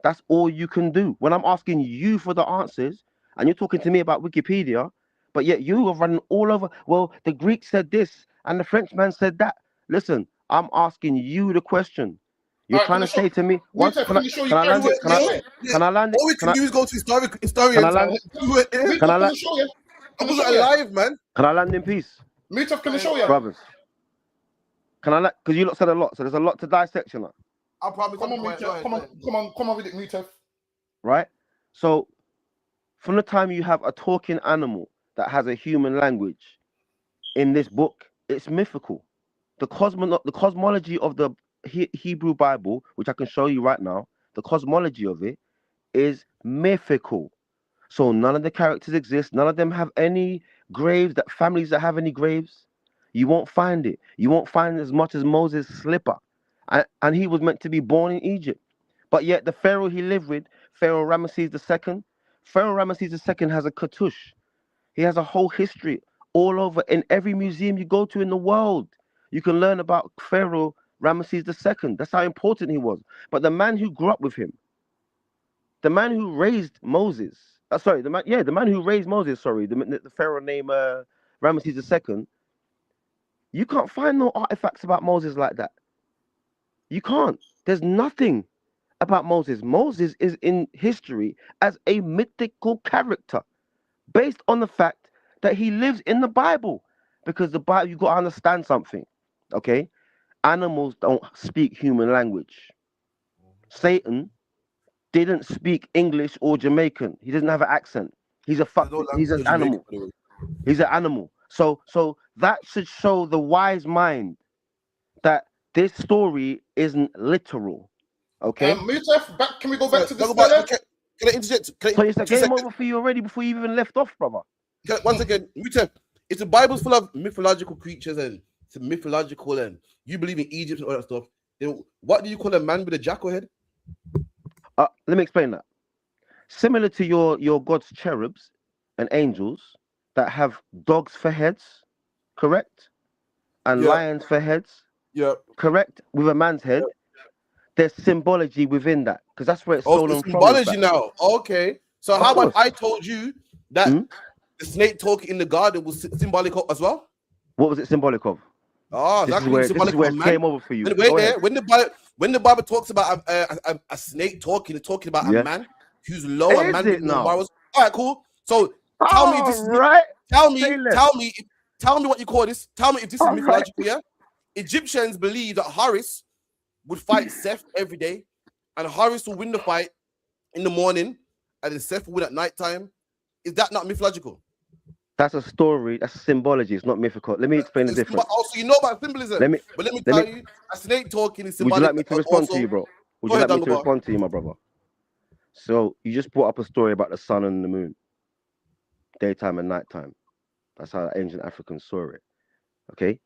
that's all you can do. When I'm asking you for the answers and you're talking to me about Wikipedia, but yet you are running all over. Well, the Greek said this and the Frenchman said that. Listen, I'm asking you the question. You're trying to say to me, can I land it? Can I land it? All we can do is go to historians. Can I land it? Can I land? I was alive, man. Can I land in peace? Mutef, can I show you? Brothers. Can I let? Because you lot said a lot, so there's a lot to dissect, you know. I promise. Come on with it, Mutef. Right. So, from the time you have a talking animal that has a human language in this book, it's mythical. The cosmology of the Hebrew Bible, which I can show you right now, the cosmology of it is mythical. So none of the characters exist. None of them have any graves, that families that have any graves. You won't find it. You won't find as much as Moses' slipper. And he was meant to be born in Egypt. But yet the Pharaoh he lived with, Pharaoh Ramesses II, Pharaoh Ramesses II has a cartouche. He has a whole history all over. In every museum you go to in the world, you can learn about Pharaoh Ramesses II. That's how important he was. But the man who grew up with him, the man who raised Moses, the man who raised Moses, the Pharaoh named Ramesses II, you can't find no artifacts about Moses like that. You can't. There's nothing about Moses. Moses is in history as a mythical character based on the fact that he lives in the Bible. Because the Bible, you got to understand something, okay? Animals don't speak human language. Satan didn't speak English or Jamaican. He doesn't have an accent. He's an animal. He's an animal. So that should show the wise mind that this story isn't literal. Okay? Mutef, can we go back to the Stella? Can I interject? So it's a game over for you already before you even left off, brother. Once again, Mutef, if the Bible's full of mythological creatures and it's mythological and you believe in Egypt and all that stuff, then what do you call a man with a jackal head? Let me explain that. Similar to your God's cherubs and angels that have dogs for heads, correct? And lions for heads, correct? With a man's head. there's symbology within that because that's where it's Oh, stolen it's from. symbology now. Okay. So how about I told you that the snake talk in the garden was symbolic as well? What was it symbolic of? Oh, This exactly. is where it came over for you. Wait there. When the Bible talks about a snake talking, it's talking about a man who's low, a man with no morals. All right, cool. So tell me if this is right. Tell me what you call this. Tell me if this is mythological. Yeah. Egyptians believe that Horus would fight Seth every day, and Horus will win the fight in the morning, and then Seth will win at nighttime. Is that not mythological? That's a story. That's symbology. It's not mythical. Let me explain the difference. Also, you know about symbolism. Let me tell you, a snake talking is symbolic. Would you like me to respond to you, bro? Would you like me to respond to you, my brother? So you just brought up a story about the sun and the moon, daytime and nighttime. That's how ancient Africans saw it. Okay,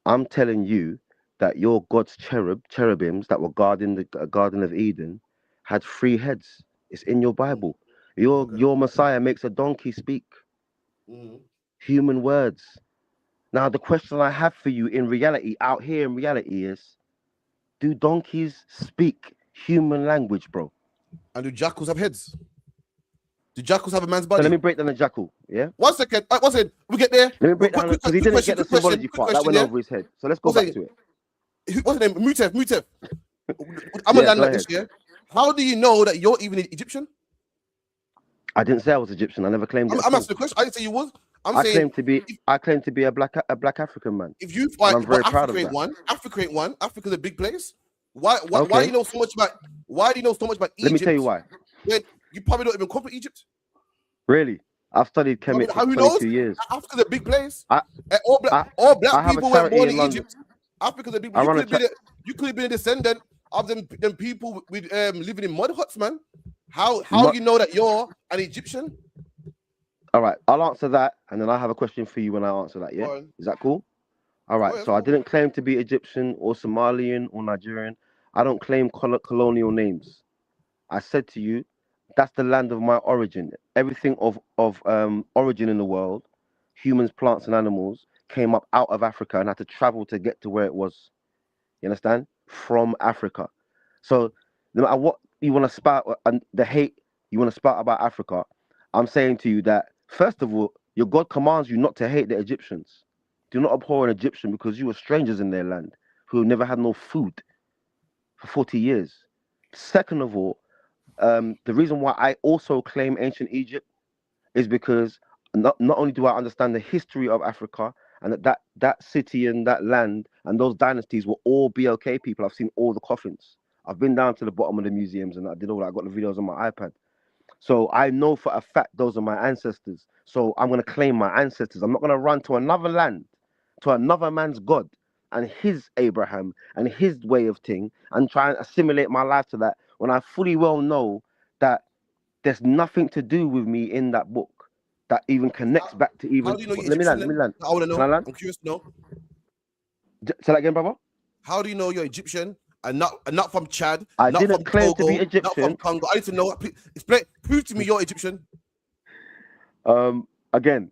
I'm telling you that your God's cherubims that were guarding the Garden of Eden had 3 heads. It's in your Bible. Your Messiah makes a donkey speak. Human words. Now the question I have for you in reality, out here in reality, is: do donkeys speak human language, bro? And do jackals have heads? Do jackals have a man's body? So let me break down the jackal. Yeah. 1 second. 1 second. We get there. Let me break down because he didn't get the symbology part. That went over his head. So let's go back to it. What's the name? Mutef. I'm gonna land like this. Yeah. How do you know that you're even Egyptian? I didn't say I was Egyptian. I never claimed it. I'm asking the question. I didn't say you was. I claim to be a black African man. If you fight, I'm very proud of that. Africa ain't one. Africa's a big place. Why do you know so much about? Why do you know so much about Egypt? Let me tell you why. When you probably don't even come from Egypt. Really? I've studied chemistry for 22 years. Africa's a big place. All black people were born in Egypt. Africa's a big place. You could have been a descendant of them people with living in mud huts, man. How do you know that you're an Egyptian? All right, I'll answer that, and then I have a question for you when I answer that. Yeah, is that cool? All right. So I didn't claim to be Egyptian or Somalian or Nigerian. I don't claim colonial names. I said to you, that's the land of my origin. Everything of origin in the world, humans, plants, and animals, came up out of Africa and had to travel to get to where it was. You understand? From Africa. So no matter what you want to spout and the hate you want to spout about Africa, I'm saying to you that, first of all, your God commands you not to hate the Egyptians. Do not abhor an Egyptian because you were strangers in their land who never had no food for 40 years. Second of all, the reason why I also claim ancient Egypt is because not only do I understand the history of Africa and that city and that land and those dynasties will all be okay people. I've seen all the coffins. I've been down to the bottom of the museums and I did all that. I got the videos on my iPad. So I know for a fact those are my ancestors. So I'm going to claim my ancestors. I'm not going to run to another land, to another man's God and his Abraham and his way of thing and try and assimilate my life to that when I fully well know that there's nothing to do with me in that book that even connects back to even. How do you know you're Let me Egyptian? land. I want to know. Can I land? I'm curious to know. Say that again, brother. How do you know you're Egyptian and not from Chad? I not didn't from claim Togo, to be Egyptian. Not from Congo. I need to know. Explain. Prove to me you're Egyptian. Again,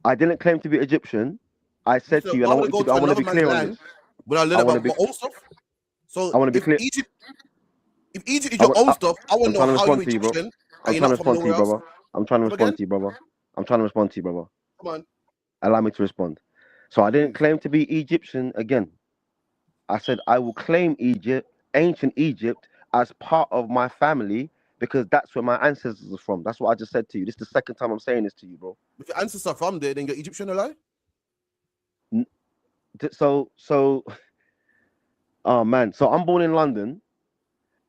I didn't claim to be Egyptian. I said to you, and I want to be clear on this. When I learn about my own stuff. So I want to be clear. If Egypt is your own stuff, I want to know how you're Egyptian. I'm trying to respond to you, brother. I'm trying to respond to you, brother. I'm trying to respond to you, brother. Come on. Allow me to respond. So I didn't claim to be Egyptian again. I said I will claim Egypt, ancient Egypt, as part of my family because that's where my ancestors are from. That's what I just said to you. This is the second time I'm saying this to you, bro. If your ancestors are from there, then you're Egyptian alive? So, oh man. So I'm born in London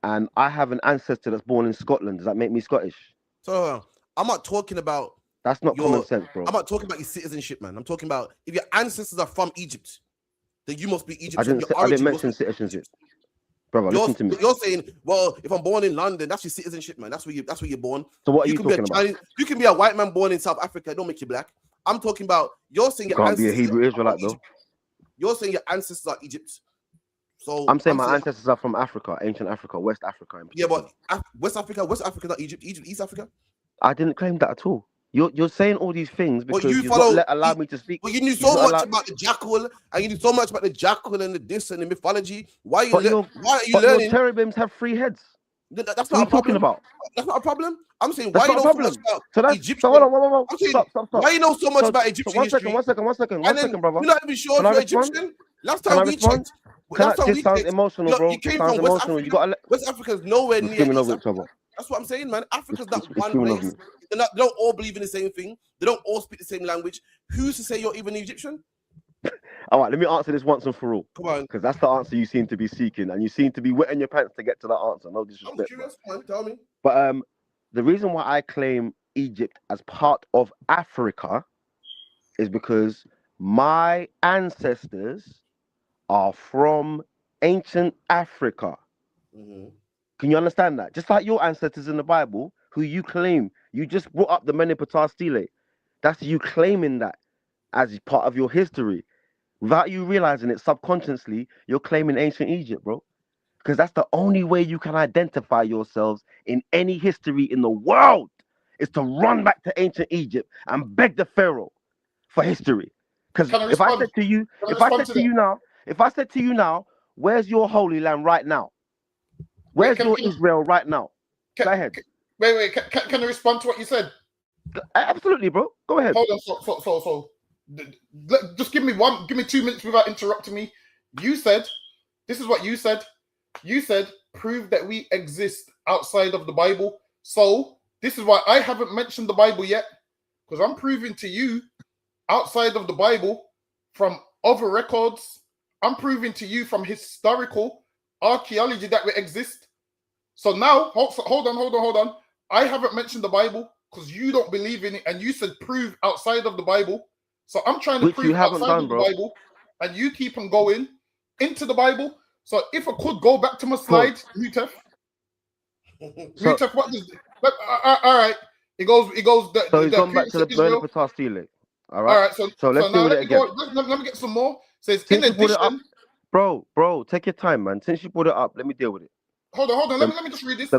and I have an ancestor that's born in Scotland. Does that make me Scottish? So I'm not talking about... That's not common sense, bro. I'm not talking about your citizenship, man. I'm talking about if your ancestors are from Egypt, then you must be Egyptian. I didn't mention citizenship. Brother, listen to me. You're saying, well, if I'm born in London, that's your citizenship, man. That's where you're born. So what are you talking about? You can be a white man born in South Africa. Don't make you black. I'm talking about you're saying your can't be a Hebrew Israelite though. You're saying your ancestors are Egypt. So I'm saying my ancestors are from Africa, ancient Africa, West Africa. Yeah, but West Africa, not Egypt. East Africa. I didn't claim that at all. You're saying all these things But because you you've follow. not allowed me to speak. But you knew You've so not much allowed- about the jackal, and you knew so much about the jackal and the this and the mythology. Why are you But your learning? cherubims have 3 heads. That's What are not you a talking problem. about? That's not a problem. I'm saying That's why you not know a so much problem. about So Egyptian. hold on. I'm saying Stop. why you know so much So, about so Egyptian one second, history. And then brother. you're not even sure Can if I you're respond? Egyptian. Last Can I time we respond? checked. Last time This we sounds checked. emotional, Look, bro. you This came sounds from West emotional. Africa. West Africa's nowhere You're near screaming East over each Africa. other. That's what I'm saying, man. Africa's not You're one screaming over place. me. They don't all believe in the same thing. They don't all speak the same language. Who's to say you're even Egyptian? All right, let me answer this once and for all. Come on. Because that's the answer you seem to be seeking, and you seem to be wetting your pants to get to that answer. No I'm disrespect. curious. Come on, tell me. But the reason why I claim Egypt as part of Africa is because my ancestors are from ancient Africa. Mm-hmm. Can you understand that? Just like your ancestors in the Bible, who you claim, you just brought up the Meneptah Stele. That's you claiming that as part of your history. Without you realizing it subconsciously, you're claiming ancient Egypt, bro. Because that's the only way you can identify yourselves in any history in the world is to run back to ancient Egypt and beg the Pharaoh for history. Because if I said to you, if I said to you now, where's your Holy Land right now? Where's your Israel right now? Go ahead. Wait. Can I respond to what you said? Absolutely, bro. Go ahead. Hold on. So, just give me 2 minutes without interrupting me. You said, this is what you said. You said, prove that we exist outside of the Bible. So, this is why I haven't mentioned the Bible yet, because I'm proving to you outside of the Bible from other records. I'm proving to you from historical archaeology that we exist. So now, hold on. I haven't mentioned the Bible because you don't believe in it, and you said prove outside of the Bible. So I'm trying to prove outside of the Bible, and you keep on going into the Bible. So if I could go back to my slide, Mutef, what does? All right, it goes. So he's gone back to the Meneptah Stele. All right. All right. So let's deal with it again. Let me get some more. Says Since in you brought it up, addition, bro, take your time, man. Since you brought it up, let me deal with it. Hold on. Let me just read this. The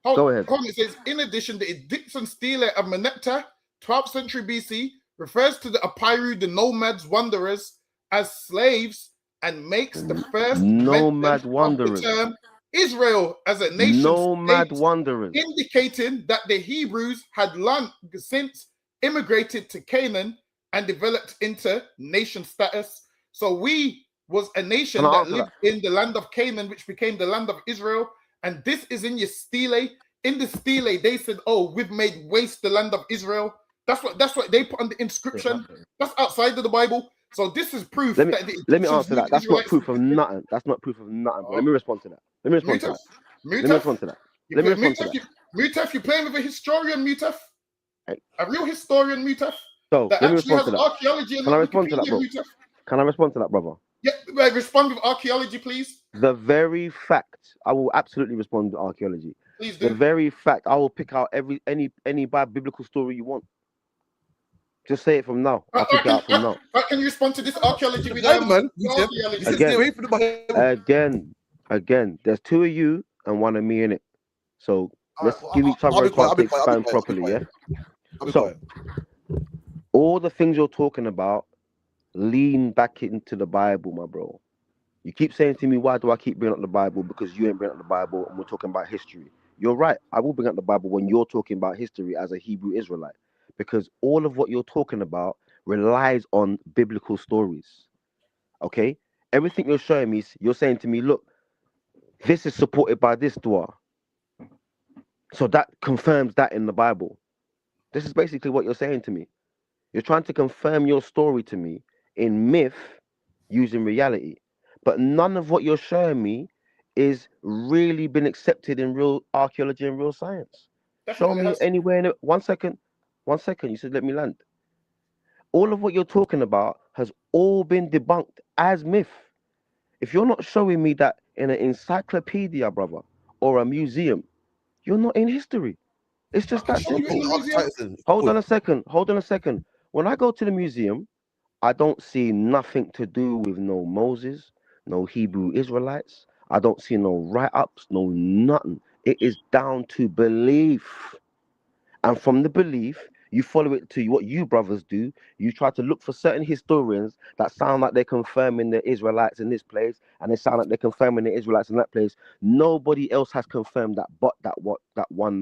Go ahead. It says, in addition, the Egyptian stele of Meneptah, 12th century BC, refers to the Apiru, the nomads, wanderers, as slaves, and makes the first nomad mention wanderers of the term Israel as a nation nomad state, wanderers, indicating that the Hebrews had long since immigrated to Canaan and developed into nation status. So we was a nation that lived in the land of Canaan, which became the land of Israel. And this is in your stele. In the stele, they said, "Oh, we've made waste the land of Israel." That's what they put on the inscription. That's outside of the Bible. So this is proof. Let me answer that. That's not proof of nothing. That's not proof of nothing. But let me respond to that. Let me respond to that. Mutef, you're playing with a historian, Mutef. A real historian, Mutef. So that let me actually respond has to that. archaeology and Can I respond to that, bro? Mutef. Can I respond to that, brother? Yeah, respond with archaeology, please. The very fact, I will absolutely respond to archaeology. Please do. The very fact, I will pick out any bad biblical story you want. Just say it from now. I'll pick it out from now. Can you respond to this archaeology with Again, there's 2 of you and 1 of me in it. So let's give each other a chance to expand properly, yeah? So all the things you're talking about, lean back into the Bible, my bro. You keep saying to me, why do I keep bringing up the Bible? Because you ain't bringing up the Bible and we're talking about history. You're right. I will bring up the Bible when you're talking about history as a Hebrew Israelite. Because all of what you're talking about relies on biblical stories. Okay? Everything you're showing me, you're saying to me, look, this is supported by this dua. So that confirms that in the Bible. This is basically what you're saying to me. You're trying to confirm your story to me in myth using reality. But none of what you're showing me is really been accepted in real archaeology and real science. Show me anywhere in it. 1 second. 1 second. You said let me land. All of what you're talking about has all been debunked as myth. If you're not showing me that in an encyclopedia, brother, or a museum, you're not in history. It's just that simple. Hold on a second. When I go to the museum, I don't see nothing to do with no Moses, no Hebrew Israelites. I don't see no write-ups, no nothing. It is down to belief. And from the belief, You follow it to what you brothers do. You try to look for certain historians that sound like they're confirming the Israelites in this place, and they sound like they're confirming the Israelites in that place. Nobody else has confirmed that, but that one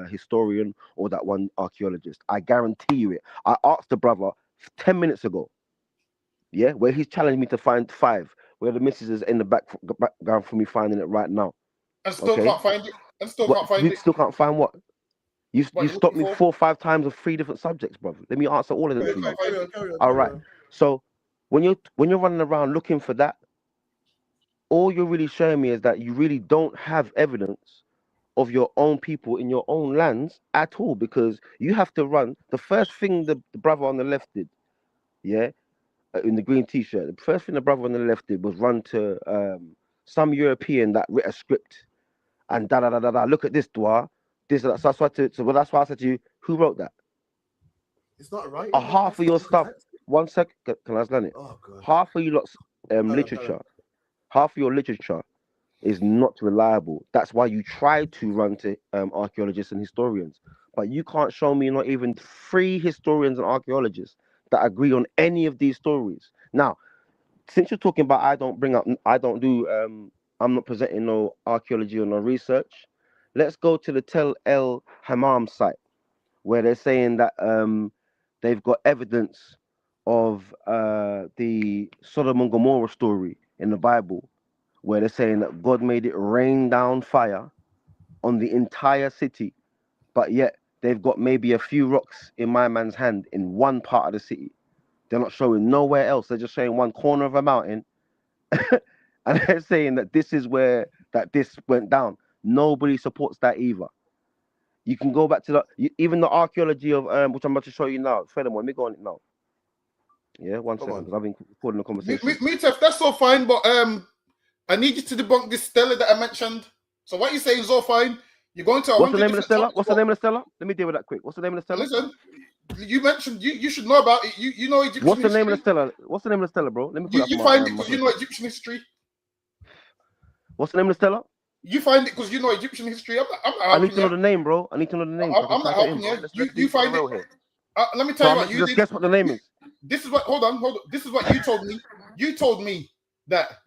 historian or that one archaeologist. I guarantee you it. I asked the brother 10 minutes ago, yeah, where he's challenged me to find 5, where the missus is in the background for me finding it right now. And still can't find it. And still can't find it. Still can't find what? You stopped me 4 or 5 times of 3 different subjects, brother. Let me answer all of them for you. All right. So when you're running around looking for that, all you're really showing me is that you really don't have evidence of your own people in your own lands at all, because you have to run. The first thing the brother on the left did, yeah, in the green t-shirt, the first thing the brother on the left did was run to some European that writ a script and da da da da da. Look at this, Dwa. This, so that's why I said to you, who wrote that? It's not right. Half of your stuff. 1 second, can I explain it? Oh, God. Half of you lot's literature, half of your literature is not reliable. That's why you try to run to archaeologists and historians, but you can't show me not even 3 historians and archaeologists that agree on any of these stories. Now, since you're talking about I'm not presenting no archaeology or no research. Let's go to the Tel El Hammam site, where they're saying that they've got evidence of the Sodom and Gomorrah story in the Bible, where they're saying that God made it rain down fire on the entire city, but yet they've got maybe a few rocks in my man's hand in one part of the city. They're not showing nowhere else. They're just showing one corner of a mountain, and they're saying that this is where this went down. Nobody supports that either. You can go back to even the archaeology of which I'm about to show you now. Furthermore, let me go on it now. Yeah, 1 second, because I've been recording the conversation. Mutef, that's all fine, but I need you to debunk this Stella that I mentioned. So what you're saying is all fine. You're going to. What's the name of the Stella? What's the name of the Stella? Let me deal with that quick. What's the name of the Stella? Listen, you mentioned you should know about it. You know Egyptian What's the history. name of the Stella? What's the name of the Stella, bro? Let me. You find it because you know Egyptian history. What's the name of the Stella? You find it because you know Egyptian history. I need to know the name, bro. I need to know the name. I'm not helping you. You find it. Let me tell you what you just did. Guess what the name is. This is what. Hold on. This is what you told me. You told me that.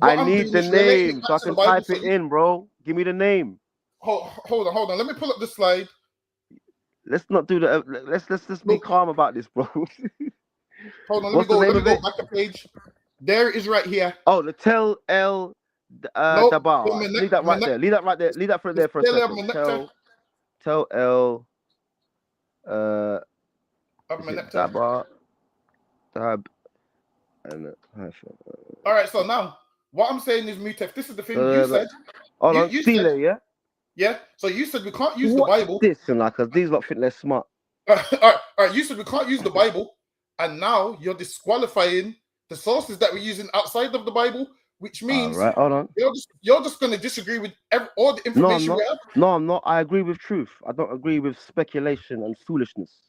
I need the name so I can type it in, bro. Give me the name. Hold on. Let me pull up the slide. Let's not do that. Let's just be calm about this, bro. Hold on. Let me go back a page. There it is, right here. Oh, the Tel El Dabar. Leave that right there. Leave that right there. Leave that for there for a second. Tel El Dabar. Dab. And all right. So now, what I'm saying is, Mutef, this is the thing you said. Hold on. You said, yeah. Yeah. So you said we can't use the Bible. This and like, because these lot think they're smart. All right. You said we can't use the Bible, and now you're disqualifying the sources that we're using outside of the Bible, which means right, hold on. You're just going to disagree with all the information we have. No, I'm not. I agree with truth. I don't agree with speculation and foolishness.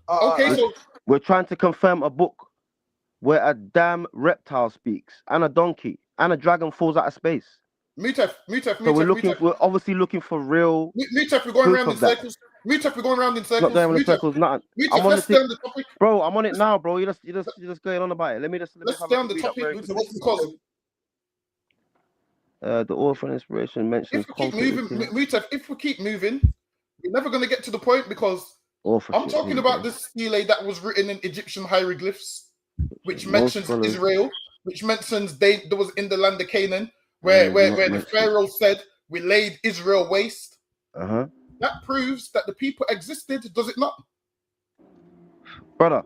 So we're trying to confirm a book where a damn reptile speaks, and a donkey, and a dragon falls out of space. Mutef. So we're obviously looking for real. Mutef, we're going around in circles. Mutef, we're going around in circles. Not going in circles, nothing. Mutef, let's stay on the topic. Bro, I'm on it now, bro. You're just going on about it. Let's stay on the topic. What's the cause? The author and inspiration mentions. Mutef, if we keep moving, we're never going to get to the point, because I'm talking about this stele that was written in Egyptian hieroglyphs, which mentions Israel, which mentions there was in the land of Canaan, where the Pharaoh said, "We laid Israel waste." That proves that the people existed, does it not? Brother,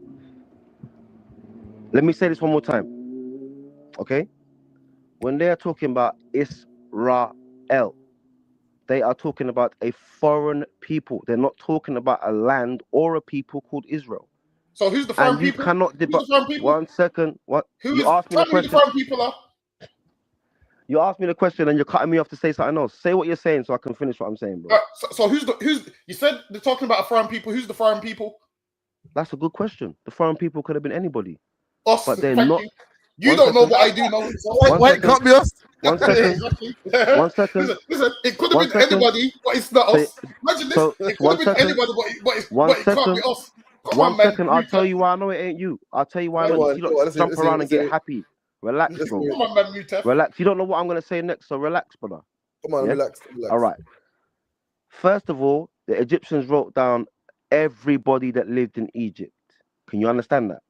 let me say this one more time. Okay? When they are talking about Israel, they are talking about a foreign people. They're not talking about a land or a people called Israel. So who's the foreign people? You cannot debate. 1 second. What? You asked me the question. Who the foreign people are? You asked me the question and you're cutting me off to say something else. Say what you're saying so I can finish what I'm saying, bro. So who's you said they're talking about a foreign people. Who's the foreign people? That's a good question. The foreign people could have been anybody. Us, but they're not. You don't know what I do know. Why it can't be us? 1 second. Exactly. 1 second. Listen, it could have 1 been second. anybody, but it's not us. So- Imagine this. so, It could 1 have been second. anybody, but it 1 can't be second. us. Come 1 on, man. second. I'll tell you why I know it ain't you. I'll tell you why I Come know on, you come don't on, jump listen, around and listen. get happy. Relax, bro. Come on, man, Mutef. Relax. You don't know what I'm gonna say next, so relax, brother. Come on, Yeah? relax. All right. First of all, the Egyptians wrote down everybody that lived in Egypt. Can you understand that?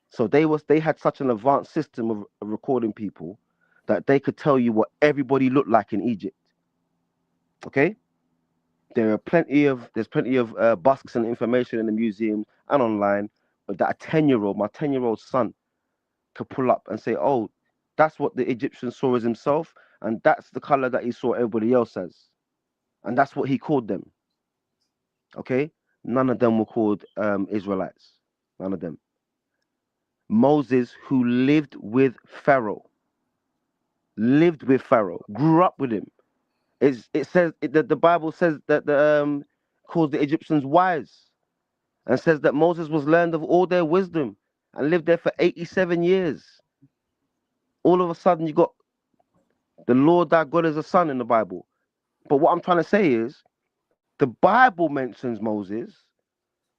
So they had such an advanced system of recording people that they could tell you what everybody looked like in Egypt. Okay? There's plenty of busks and information in the museum and online that my 10-year-old son could pull up and say, oh, that's what the Egyptian saw as himself, and that's the color that he saw everybody else as. And that's what he called them. Okay? None of them were called Israelites. None of them. Moses, who lived with Pharaoh, grew up with him. It says that the Bible says that calls the Egyptians wise, and says that Moses was learned of all their wisdom and lived there for 87 years. All of a sudden, you got the Lord thy God as a son in the Bible. But what I'm trying to say is, the Bible mentions Moses,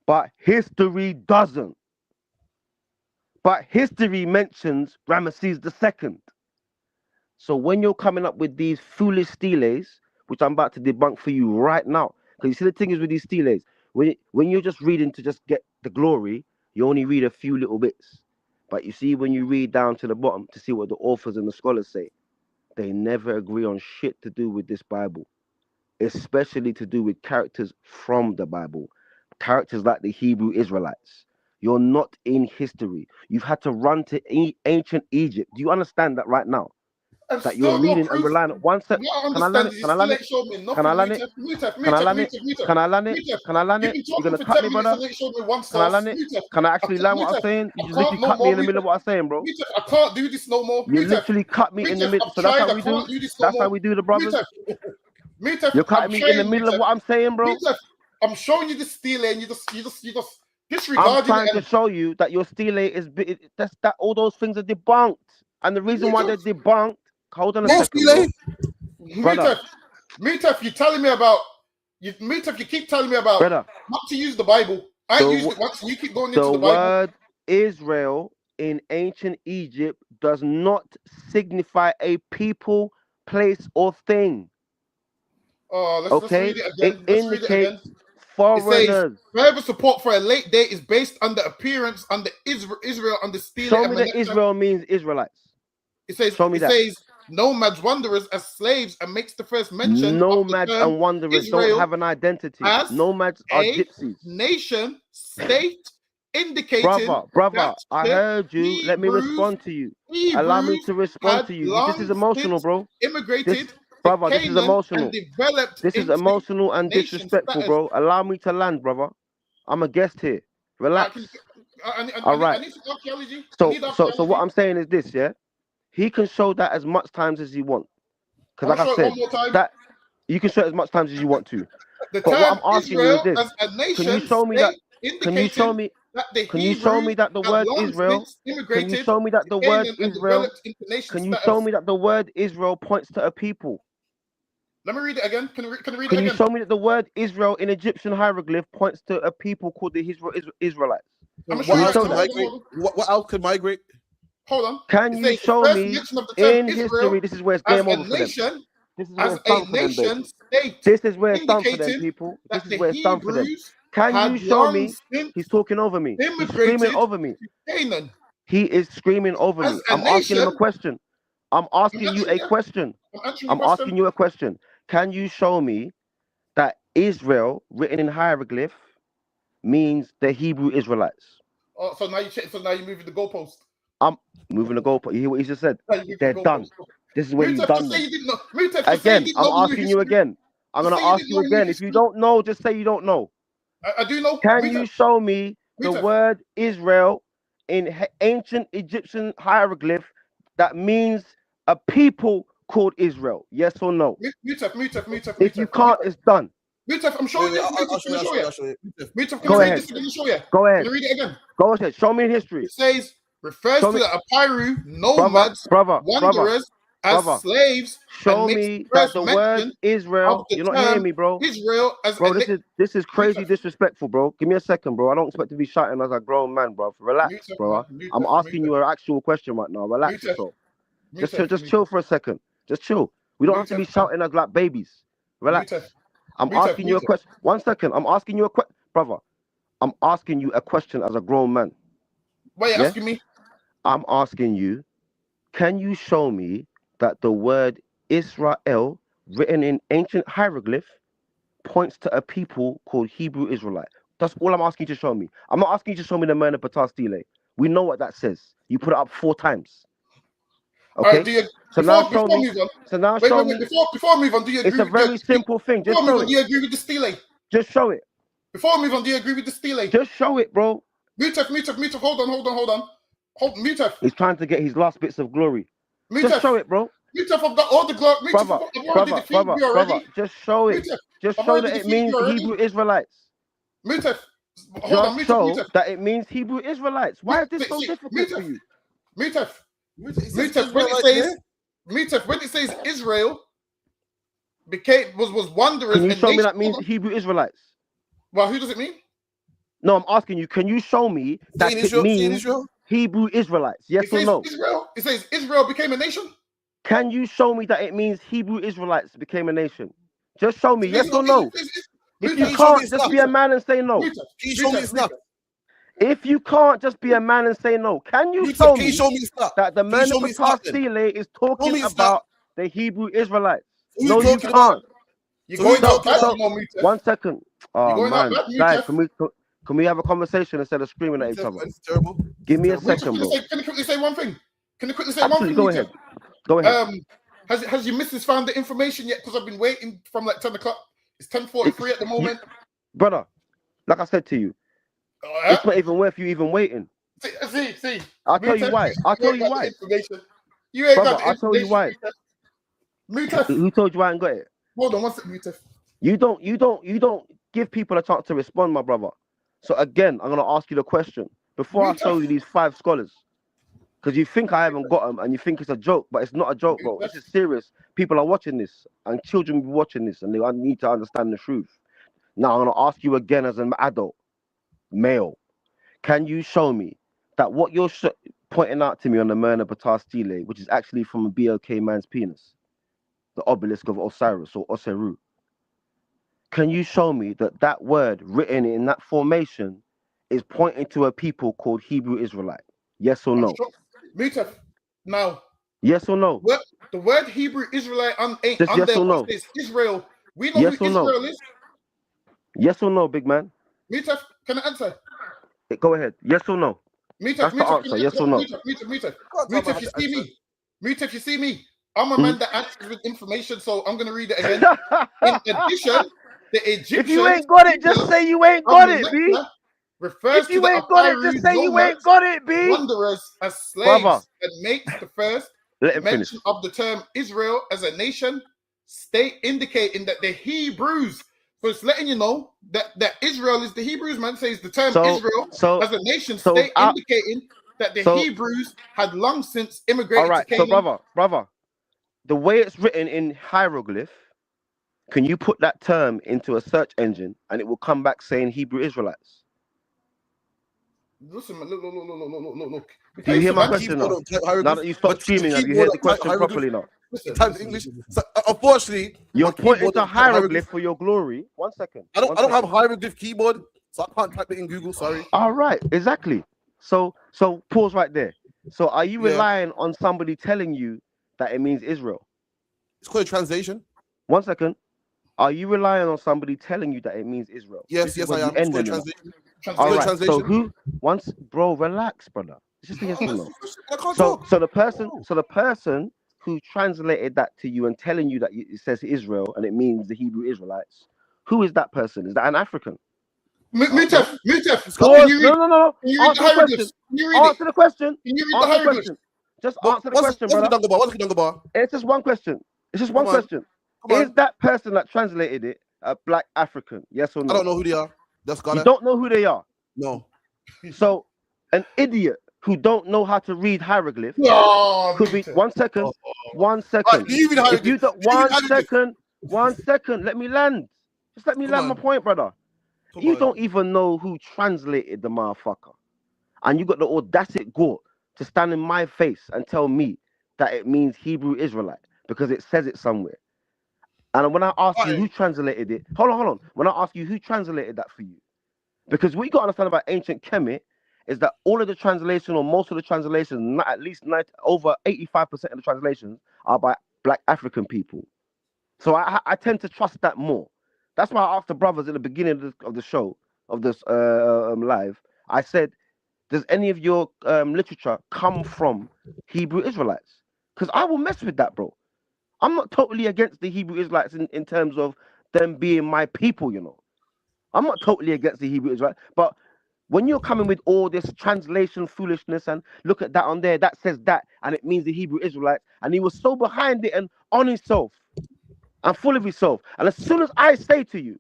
but history doesn't. But history mentions Ramesses II. So when you're coming up with these foolish steles, which I'm about to debunk for you right now, because you see the thing is with these steles, when you're just reading to just get the glory, you only read a few little bits. But you see, when you read down to the bottom to see what the authors and the scholars say, they never agree on shit to do with this Bible, especially to do with characters from the Bible, characters like the Hebrew Israelites. You're not in history. You've had to run to ancient Egypt. Do you understand that right now? And That you're reading and relying on one second. Can I land it? Can I land it? Can I land it? Can I land it? Can I land it? Can I land it? You're gonna cut me, brother? Can I land it? Can I actually land what I'm saying? You just literally cut me in the middle of what I'm saying, bro. I can't do this no more. You literally cut me in the middle. So that's how we do. That's how we do the brothers. You're cutting me in the middle of what I'm saying, bro. I'm showing you the stele, and you just disregarding I'm trying to show you that your stele is that all those things are debunked, and the reason why they're debunked. Hold on a second, brother. Mutef, you telling me about you? Mutef, you keep telling me about brother, not to use the Bible. I used it once, and you keep going into the Bible. The word Israel in ancient Egypt does not signify a people, place, or thing. Let's read it again. It indicates foreigners. It says, further support for a late date is based on the appearance on the Israel on the stele. Show me that Israel means Israelites. It says, says nomads, wanderers as slaves, and makes the first mention. Nomads and wanderers don't have an identity. Nomads are gypsies. Nation, state, indicating. Brother, I heard you. Let me respond to you. Allow me to respond to you. This is emotional, bro. Immigrated. Brother, this is emotional. This is emotional and disrespectful, bro. Allow me to land, brother. I'm a guest here. Relax. All right. So what I'm saying is this, yeah? He can show that as much times as he wants. Because like I said, that you can show it as much times as you want to. But what I'm asking you is this. Can you show me that? Can you show me that the word Israel? Can you show me that the word Israel? Can you show me that the word Israel points to a people? Let me read it again. Can you read it again? Can you show me that the word Israel in Egyptian hieroglyph points to a people called the Israelites? What else could migrate? Hold on. Can you show me in history? This is where it's game over for them. This is where it's done for them, baby. This is where it's done for them, people. This is where it's done for them. Can you show me? He's talking over me. He's screaming over me. He is screaming over me. I'm asking him a question. I'm asking you a question. I'm asking you a question. Can you show me that Israel, written in hieroglyph, means the Hebrew Israelites? Oh, so now you're moving the goalpost. I'm moving the goalpost. You hear what he just said? They're done. This is where you've done them. Again, I'm asking you again. I'm going to ask you again. If you don't know, just say you don't know. I do know. Can you show me the word Israel in ancient Egyptian hieroglyph that means a people called Israel? Yes or no? Mutef. If you can't, it's done. Mutef, I'm showing you. I'll show you. Mutef, Go ahead. Show you? Go ahead. Can I read it again? Go ahead. Show me in history. It says refers Show to me- the Apiru nomads, brother, wanderers, as brother. slaves, Show and makes me the that first the word mention Israel. of the You're not term hearing me, bro. Israel as Bro, a this is crazy disrespectful, bro. Give me a second, bro. I don't expect to be shouting as a grown man, bro. Relax, bro. I'm asking you an actual question right now. Relax yourself. Just chill for a second. Just chill. We don't have to be shouting as like babies. Relax. I'm asking you a question. 1 second. I'm asking you a question, brother. I'm asking you a question as a grown man. What are you asking me? I'm asking you, can you show me that the word Israel, written in ancient hieroglyph, points to a people called Hebrew Israelite? That's all I'm asking you to show me. I'm not asking you to show me the Myrna Patar Stele. We know what that says. You put it up 4 times. Okay. All right, do you, So before, now show before me. move on, So now wait, show wait, me. wait, before I move on, do you agree It's a with very simple thing. Just show do it. you agree with the stele? Just show it. Before I move on, do you agree with the stele? Just show it, bro. Mutef, hold on. Mutef. He's trying to get his last bits of glory. Mutef. Just show it, bro. Mutef, I've got all the glory. Mutef, I've already defeated you already. Just show it. Mutef, Just I've show already that it defeated means you already. Hebrew Israelites. Mutef, hold on, Just show Mutef. that it means Hebrew Israelites. Why is this so difficult for you? Mutef, when it says Israel was wanderers. Can you and show me nation- that means Hebrew Israelites? Well, who does it mean? No, I'm asking you. Can you show me that it means Hebrew Israelites? Yes or no? It says Israel became a nation. Can you show me that it means Hebrew Israelites became a nation? Just show me, yes or no. If you can't, just be a man and say no. Can you show me stuff? If you can't, just be a man and say no. Can you show me that the Myrna Patar Stele is talking about the Hebrew Israelites? No, you can't. You're going out bad, Mutef. 1 second. Oh going out man, bad, guys, Mutef. can we have a conversation instead of screaming at each other? Give me a second, bro. Can you quickly say one thing? Absolutely, go ahead. Go ahead. Has your missus found the information yet? Because I've been waiting from like 10 o'clock. It's 10:43 at the moment. Brother, like I said to you, it's not even worth you even waiting. See. I'll tell you why. You ain't got the information. I'll tell you why. Mutef. Who told you I ain't got it? Hold on, one second, Mutef. You don't give people a chance to respond, my brother. So again, I'm gonna ask you the question before I show you these 5 scholars, because you think I haven't got them and you think it's a joke, but it's not a joke, bro. This is serious. People are watching this, and children will be watching this, and they need to understand the truth. Now I'm gonna ask you again as an adult, male. Can you show me that what you're pointing out to me on the Myrna Patar Stele, which is actually from a BOK man's penis, the obelisk of Osiris or Oseru? Can you show me that that word written in that formation is pointing to a people called Hebrew Israelite? Yes or no? Mutef. Now. Yes or no? The word Hebrew Israelite Just yes or no? Is Israel. We know Yes who or no? Israel is. Yes or no, big man? Mutef, can I answer? Go ahead. Yes or no? That's the answer. Yes or no? Mutef, you see me? Mutef, you see me? I'm a man that answers with information, so I'm gonna read it again. In addition, the Egyptians. If you ain't got it, just say you ain't got it, B. Refers if you to the ain't got it, just say you ain't got it, B. Wanderers as slaves, Brother. and makes the first Let him mention finish. of the term Israel as a nation state, indicating that the Hebrews. So it's letting you know that Israel is the Hebrews. Man says the term Israel as a nation state, indicating that the Hebrews had long since immigrated. All right, to Canaan. so brother, the way it's written in hieroglyph, can you put that term into a search engine and it will come back saying Hebrew Israelites? Listen, man, look. Do you hear my question now? Now that you stopped screaming, have you heard the question properly now? Type English. So, unfortunately, you're pointing to hieroglyph for your glory. 1 second. I don't have hieroglyph keyboard, so I can't type it in Google. Sorry. All right, exactly. So pause right there. So are you relying on somebody telling you that it means Israel? It's called a translation. 1 second. Are you relying on somebody telling you that it means Israel? Yes, I am. It's called a translation. All right. So who? Bro, relax, brother. It's just a yes or no. So the person who translated that to you and telling you that it says Israel and it means the Hebrew Israelites, who is that person? Is that an African? Mutef. No. Answer the question. Can you read the hieroglyphs? Just answer the question, brother. What's the It's just one question. Question. Is that person that translated it a black African? Yes or no? I don't know who they are. You don't know who they are? No. So an idiot who don't know how to read hieroglyphs No, could read. 1 second. 1 second. leave it If hieroglyph. you don't, Leave it 1 hieroglyph. second. 1 second. Let me land. Just let me Come land my on. point, brother. Come You on. don't even know who translated the motherfucker, and you got the audacity gore to stand in my face and tell me that it means Hebrew Israelite because it says it somewhere. And when I ask you who translated it, hold on. When I ask you who translated that for you, because what you got to understand about ancient Kemet is that all of the translation, or most of the translations, at least over 85% of the translations are by Black African people. So I tend to trust that more. That's why I asked the brothers in the beginning of the show, of this live, I said, does any of your literature come from Hebrew Israelites? Because I will mess with that, bro. I'm not totally against the Hebrew Israelites in terms of them being my people, you know. I'm not totally against the Hebrew Israelites, but when you're coming with all this translation foolishness and look at that on there, that says that, and it means the Hebrew Israelites, and he was so behind it and on himself and full of himself. And as soon as I say to you,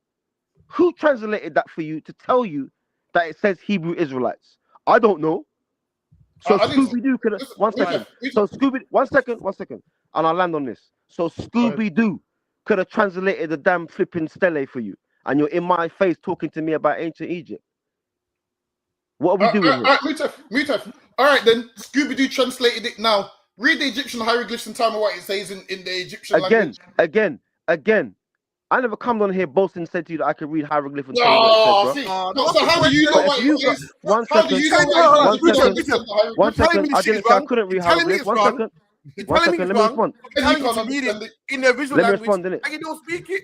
who translated that for you to tell you that it says Hebrew Israelites? I don't know. So Scooby-Doo could have, 1 second. So Scooby, 1 second, and I'll land on this. So Scooby-Doo could have translated the damn flipping stele for you, and you're in my face talking to me about ancient Egypt. What are we doing here? Mutaf. All right, then. Scooby-Doo translated it now. Read the Egyptian hieroglyphs and tell me what it says in the Egyptian language. Again. I never come on here boasting and said to you that I can read hieroglyph and tell you what it says, bro. So how do you know what it is? 1 How do second. you know what it is? 1 second. I didn't say I couldn't read hieroglyph. 1 second. You're 1 telling me second. it's Let me wrong. respond. You're telling me to read it in the original Let me language, respond, innit? and you don't speak it.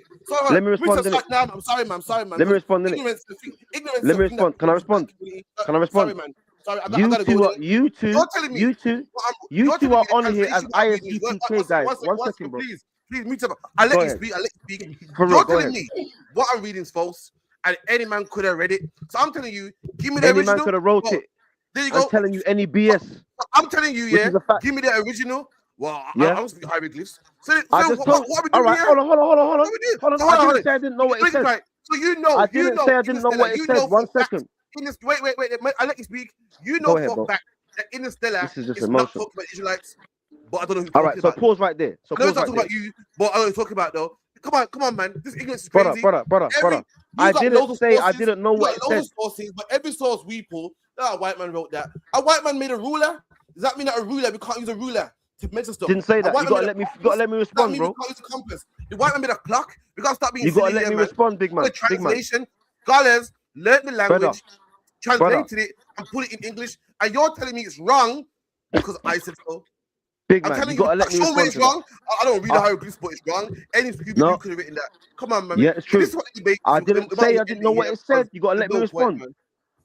Let me respond, innit? I'm sorry, man. Let me respond, innit? Ignorance. Let me respond. Can I respond? Can I respond? Sorry, man. Sorry, I You gotta two go. are on here as ISUPK guys. 1 second, bro. Please, meet up. I'll let you speak. You're telling me what I'm reading is false, and any man could have read it. So I'm telling you, give me the original. Any man could have wrote it. There you go. I'm telling you any BS. I'm telling you, Which is a fact. give me the original. Well, Yeah. I don't speak hieroglyphs. So I just told. what are we All doing right, here? hold on. What are we doing? I didn't say I didn't know what it said. Right. So you know. I didn't say I didn't know what it said. 1 second. Wait. I'll let you speak. You Go know ahead, for bro. a fact that Interstellar This is just is not emotion. talking about Israelites, but I don't know who's All talking right, so about. pause right there. I know it's not talking about you, but I know what talking about though. Come on, man. This ignorance is Brother. crazy. I didn't say I didn't know what it said. Sources, but every source we pull, a white man wrote that. A white man made a ruler. Does that mean that a ruler, we can't use a ruler to measure stuff? Didn't say that. You gotta let me respond, bro. We can't use a compass. The white man made a clock. We gotta stop being You silly. gotta let me respond, big man. The translation. Scholars learned the language, translated it, and put it in English. And you're telling me it's wrong because I said so. Big man, you gotta let me respond. It's wrong. I don't read the hieroglyphs, but it's wrong. Any Scooby you could have written that. Come on, man. Yeah, it's true. I didn't say I didn't know what it said. You gotta let me respond.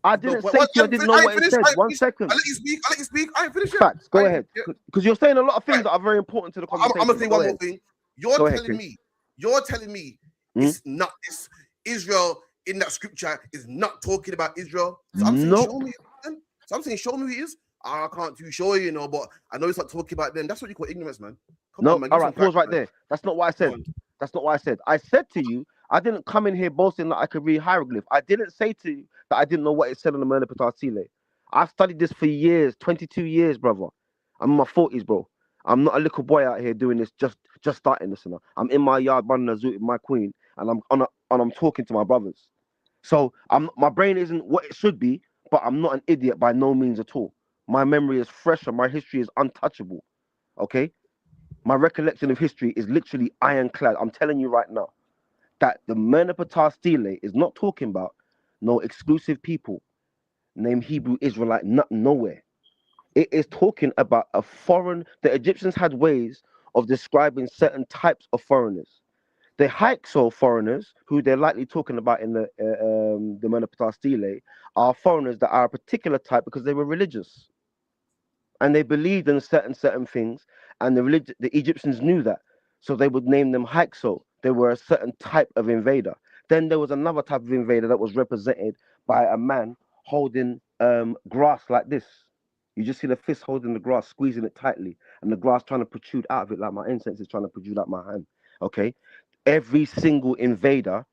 I didn't say to you I didn't know what it said. 1 second. I'll let you speak. I ain't finished yet. Facts. Go ahead. Because you're saying a lot of things that are very important to the conversation. I'm gonna say one more thing. You're telling me it's not this Israel in that scripture is not talking about Israel. So I'm saying, show me. So I'm saying, show me who it is. I can't too sure, you know, but I know it's not talking about them. That's what you call ignorance, man. Come on, man. All right, pause right there. That's not what I said. That's not what I said. I said to you, I didn't come in here boasting that I could read hieroglyph. I didn't say to you that I didn't know what it said on the Merna Patar. I've studied this for years, 22 years, brother. I'm in my 40s, bro. I'm not a little boy out here doing this, just starting this. I'm in my yard running a zoo with my queen, and I'm talking to my brothers. So my brain isn't what it should be, but I'm not an idiot by no means at all. My memory is fresh and my history is untouchable. Okay? My recollection of history is literally ironclad. I'm telling you right now that the Merna Patar Stele is not talking about no exclusive people named Hebrew Israelite nowhere. It is talking about a foreign. The Egyptians had ways of describing certain types of foreigners. The Hyksos foreigners, who they're likely talking about in the Merna Patar Stele, are foreigners that are a particular type because they were religious. And they believed in certain things, and the Egyptians knew that. So they would name them Hyksos. They were a certain type of invader. Then there was another type of invader that was represented by a man holding grass like this. You just see the fist holding the grass, squeezing it tightly, and the grass trying to protrude out of it like my incense is trying to protrude out my hand. Okay? Every single invader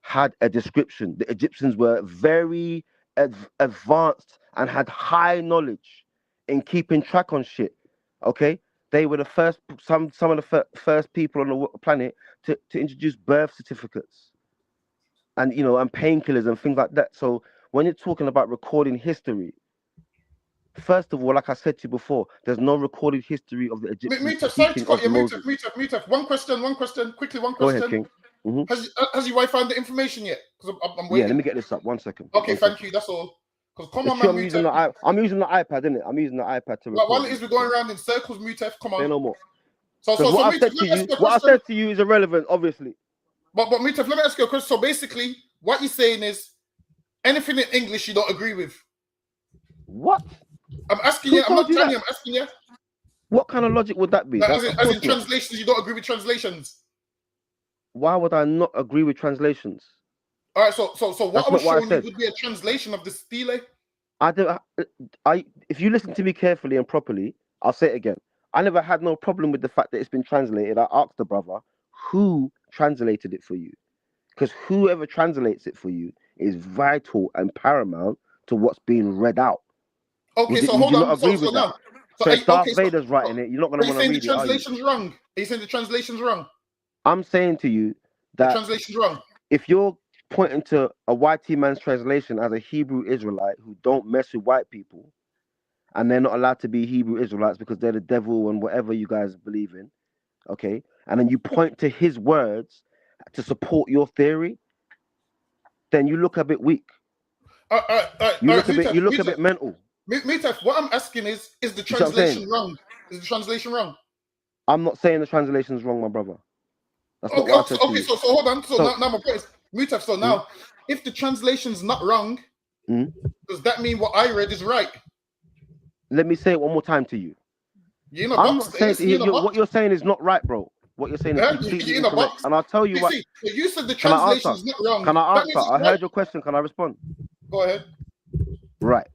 had a description. The Egyptians were very advanced and had high knowledge in keeping track on shit. Okay, they were the first, some of the first people on the planet to introduce birth certificates, and and painkillers and things like that. So when you're talking about recording history, first of all, like I said to you before, there's no recorded history of the Egyptians speaking of Moses. One question, quickly. One Go ahead, question. King. Has your wife found the information yet? Because I'm waiting. Yeah, let me get this up. 1 second. Okay, thank you. That's all. Because come on, man. I'm using the iPad, innit? I'm using the iPad to record. While it is, we're going around in circles, Mutef. Come on. Say no more. So what I said to you is irrelevant, obviously. But Mutef, let me ask you a question. So basically, what you're saying is anything in English you don't agree with. What? I'm asking you. I'm not telling you. I'm asking you. What kind of logic would that be? As in translations, you don't agree with translations. Why would I not agree with translations? All right. So what I was showing you would be a translation of the stele. If you listen to me carefully and properly, I'll say it again. I never had no problem with the fact that it's been translated. I asked the brother who translated it for you, because whoever translates it for you is vital and paramount to what's being read out. Okay, so hold on. So now, if Darth Vader's writing it, you're not going to want to read it. Are you saying the translation's wrong? Are you saying the translation's wrong? I'm saying to you that the translation's wrong. If you're pointing to a YT man's translation as a Hebrew Israelite who don't mess with white people, and they're not allowed to be Hebrew Israelites because they're the devil and whatever you guys believe in, okay? And then you point to his words to support your theory, then you look a bit weak. You look a bit mental. Mutef, what I'm asking is the translation wrong? Is the translation wrong? I'm not saying the translation's wrong, my brother. That's not what I said to you. So hold on. So now my point is, Mutef, so now, if the translation's not wrong, does that mean what I read is right? Let me say it one more time to you. I'm not saying what you're saying is not right, bro. What you're saying is completely incorrect. And I'll tell you what. So you said the translation's not wrong. Can I answer? I heard your question. Can I respond? Go ahead. Right.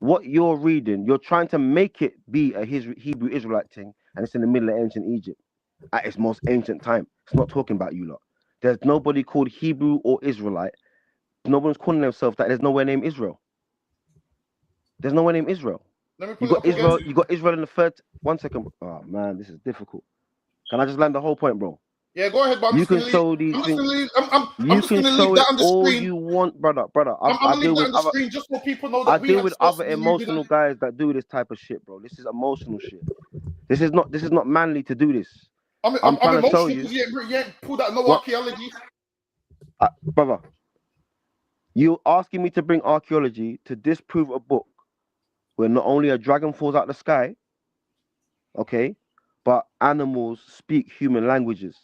What you're reading, you're trying to make it be a Hebrew Israelite thing, and it's in the middle of ancient Egypt at its most ancient time. It's not talking about you lot. There's nobody called Hebrew or Israelite. No one's calling themselves that. There's nowhere named Israel. There's nowhere named Israel. You got Israel. You got Israel in the third. 1 second. Oh man, this is difficult. Can I just land the whole point, bro? Yeah, go ahead. But you can show these things. You can show it all you want, brother. I deal with other. Just so people know that I deal with other emotional guys that do this type of shit, bro. This is emotional shit. This is not manly to do this. I'm trying to show you. You ain't pulled out no archaeology. Brother, you asking me to bring archaeology to disprove a book where not only a dragon falls out the sky, okay, but animals speak human languages.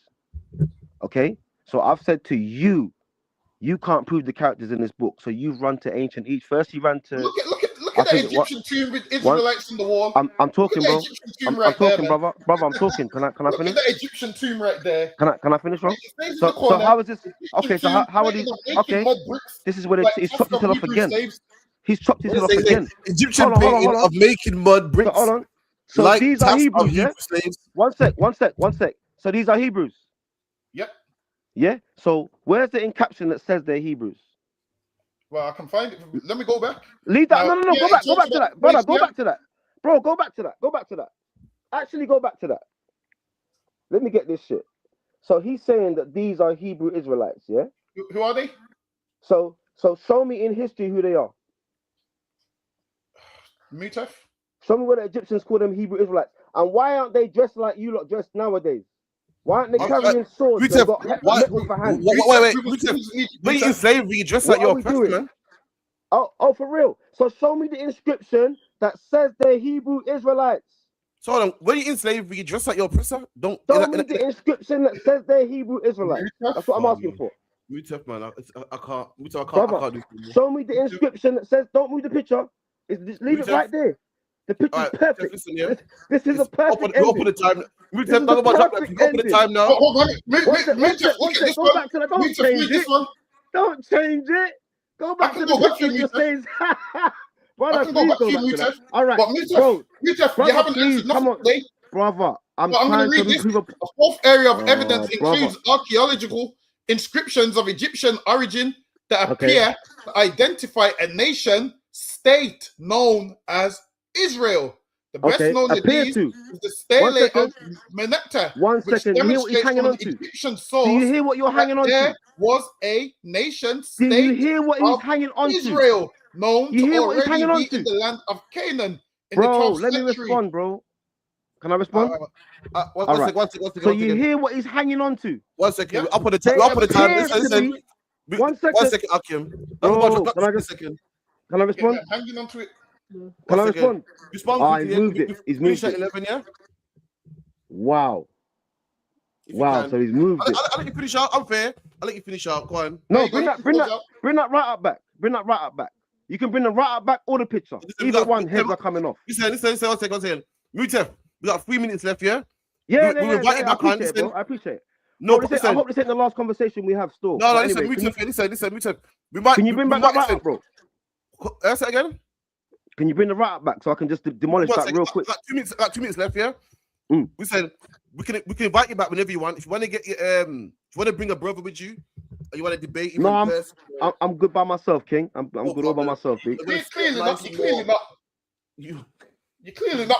Okay, so I've said to you, you can't prove the characters in this book, so you've run to ancient Egypt. First, you ran to look at the Egyptian tomb with Israelites on the wall. I'm talking, bro. I'm talking, brother. I'm talking. Can I finish? Look at the Egyptian tomb right there. Can I finish, bro? So how is this? Okay, so how are these? Okay, this is where he's chopped his head off again. He's chopped his head off again. Egyptian painting of making mud bricks. Hold on. So these are Hebrews, yeah? One sec. So these are Hebrews. Yep. Yeah. So where's the caption that says they're Hebrews? Well, I can find it. Let me go back. Leave that. No. Go back to that, brother. Go back to that, bro. Go back to that. Actually, go back to that. Let me get this shit. So he's saying that these are Hebrew Israelites, yeah? Who are they? So show me in history who they are. Mutef. Show me where the Egyptians call them Hebrew Israelites. And why aren't they dressed like you lot dressed nowadays? Why aren't they carrying swords? Wait. When you in slavery, you dress like your oppressor, man. Oh, for real. So show me the inscription that says they're Hebrew Israelites. So hold on. When you in slavery, you dress like your oppressor. Show me the inscription that says they're Hebrew Israelites. That's what I'm asking for. Mutef, man. I can't. I can't do this. Show me the inscription that says. Don't move the picture. Leave it right there. The picture's perfect. Listen, yeah. This is a perfect ending. Open the time. Mutef, talk about that. Open the time now. Go back to that. Don't change it. Don't change it. Go back to the picture you're saying. Brother, please go back to that. All right, bro. Mutef, you haven't answered nothing today. Brother, I'm trying to read the fourth area of evidence includes archaeological inscriptions of Egyptian origin that appear to identify a nation state known as Israel. The best known hadith is the stele of Meneptah. Which demonstrates from the Egyptian source. Do you hear what you're hanging on there to? was a nation state. Do you hear what he's hanging on to? Israel, known You to hear what he's already hanging on be in to? the land of Canaan in Bro, the 12th let me century. respond, bro. Can I respond? One second. So you hear what he's hanging on to? 1 second. Up on the time. Up on the time. Listen. 1 second. 1 second, Akim. Bro, can I just second? Can I respond? Hanging on to it. Can I respond? Respond. He's moved it. He's moved it. 11, yeah. Wow. Wow. So he's moved it. I'll let you finish out. I'm fair. I'll let you finish out. Go on. No, bring that right up back. Bring that right up back. You can bring the right up back or the picture. Either one, heads are coming off. Listen. 1 second. Mutef, we got 3 minutes left, yeah? Yeah, we'll invite you back on. I appreciate it. No, I hope this ain't the last conversation we have still. No, listen, Mutef. Can you bring back that right up, bro? Say again? Can you bring the right up back so I can just demolish that real quick? Got 2 minutes left, yeah? We said we can invite you back whenever you want. If you want to get if you want to bring a brother with you, or you want to debate. No, I'm good by myself, King. I'm good all by myself, B. You're clearly not. You're clearly not.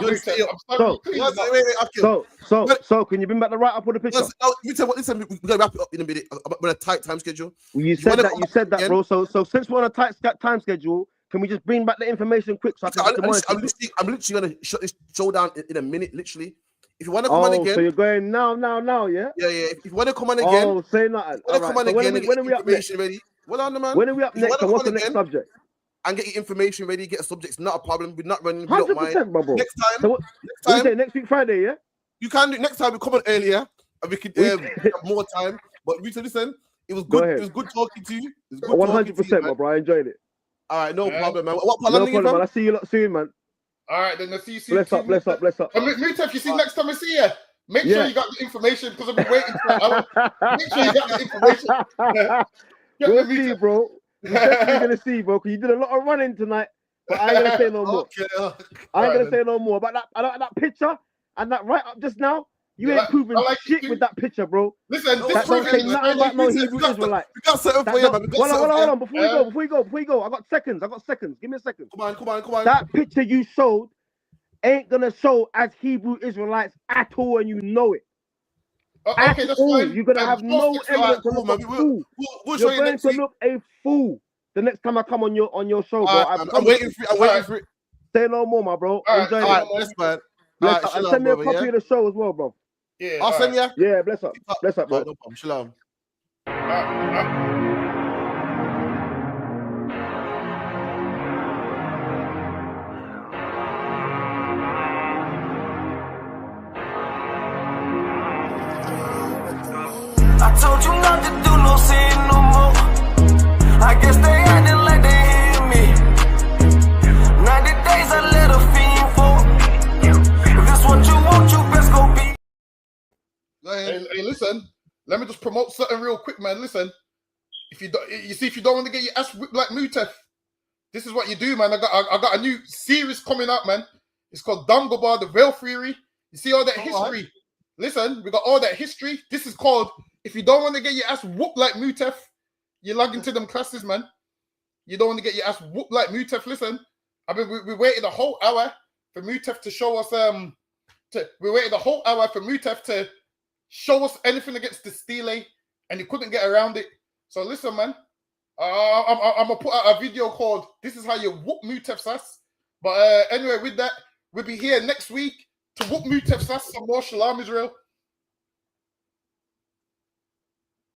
So can you bring back the right up or the picture? Listen, we're gonna wrap it up in a minute. I'm on a tight time schedule. You said that, bro. So since we're on a tight time schedule, can we just bring back the information quick so I can I'm literally gonna shut this show down in a minute, literally. If you want to come on again, so you're going now, yeah? Yeah. If you want to come on again, say nothing. When are we up next? Ready? Well on the man. When are we up next? And what's the next subject? And get your information ready. Get a subject. It's not a problem. We're not running. 100%, bro. Next time. So next time. Next week Friday, yeah. You can do next time. We come on earlier, and we could have more time. But listen, it was good. It was good talking to you. 100%, my bro. I enjoyed it. All right, no problem, man. What no problem, man. I'll see you lot soon, man. All right, then I'll see you soon. Bless up. Mutef, you see next time I see you. Make sure you got the information because I've been waiting for an hour. Make sure you got the information. We'll see, bro. We're definitely gonna see, bro. Because you did a lot of running tonight, but I ain't gonna say no more. I ain't gonna say no more about that picture and that right up just now. You ain't proving shit with that picture, bro. Listen, that don't say nothing about no Hebrew Israelite. We got something for you, man. Hold on. Before we go. I got seconds. Give me a second. Come on. That picture you showed ain't gonna show as Hebrew Israelites at all, and you know it. Okay, that's fine. You're gonna have no evidence to look a fool. You're going to look a fool the next time I come on your show, bro. I'm waiting for it. Say no more, my bro. Enjoy it. Yes, man. And send me a copy of the show as well, bro. Yeah, I'll send you. Yeah, bless up, bro. No problem. Shalom. I told you not to do no sin no more. I guess they acting like they hear me. 90 days I let a fiend for. If this what you want, you best go be. Hey, listen. Let me just promote something real quick, man. Listen, if you don't want to get your ass whipped like Mutef, this is what you do, man. I got a new series coming out, man. It's called Dangobar, the Veil Theory. You see all that history. Listen, we got all that history. This is called, if you don't want to get your ass whooped like Mutef, you log into them classes, man. You don't want to get your ass whooped like Mutef. Listen, we waited a whole hour for Mutef to show us, we waited a whole hour for Mutef to show us anything against the stele, and he couldn't get around it. So listen, man, I'm going to put out a video called, This is How You Whoop Mutef's Ass. But anyway, with that, we'll be here next week to whoop Mutef's ass some more. Shalom, Israel.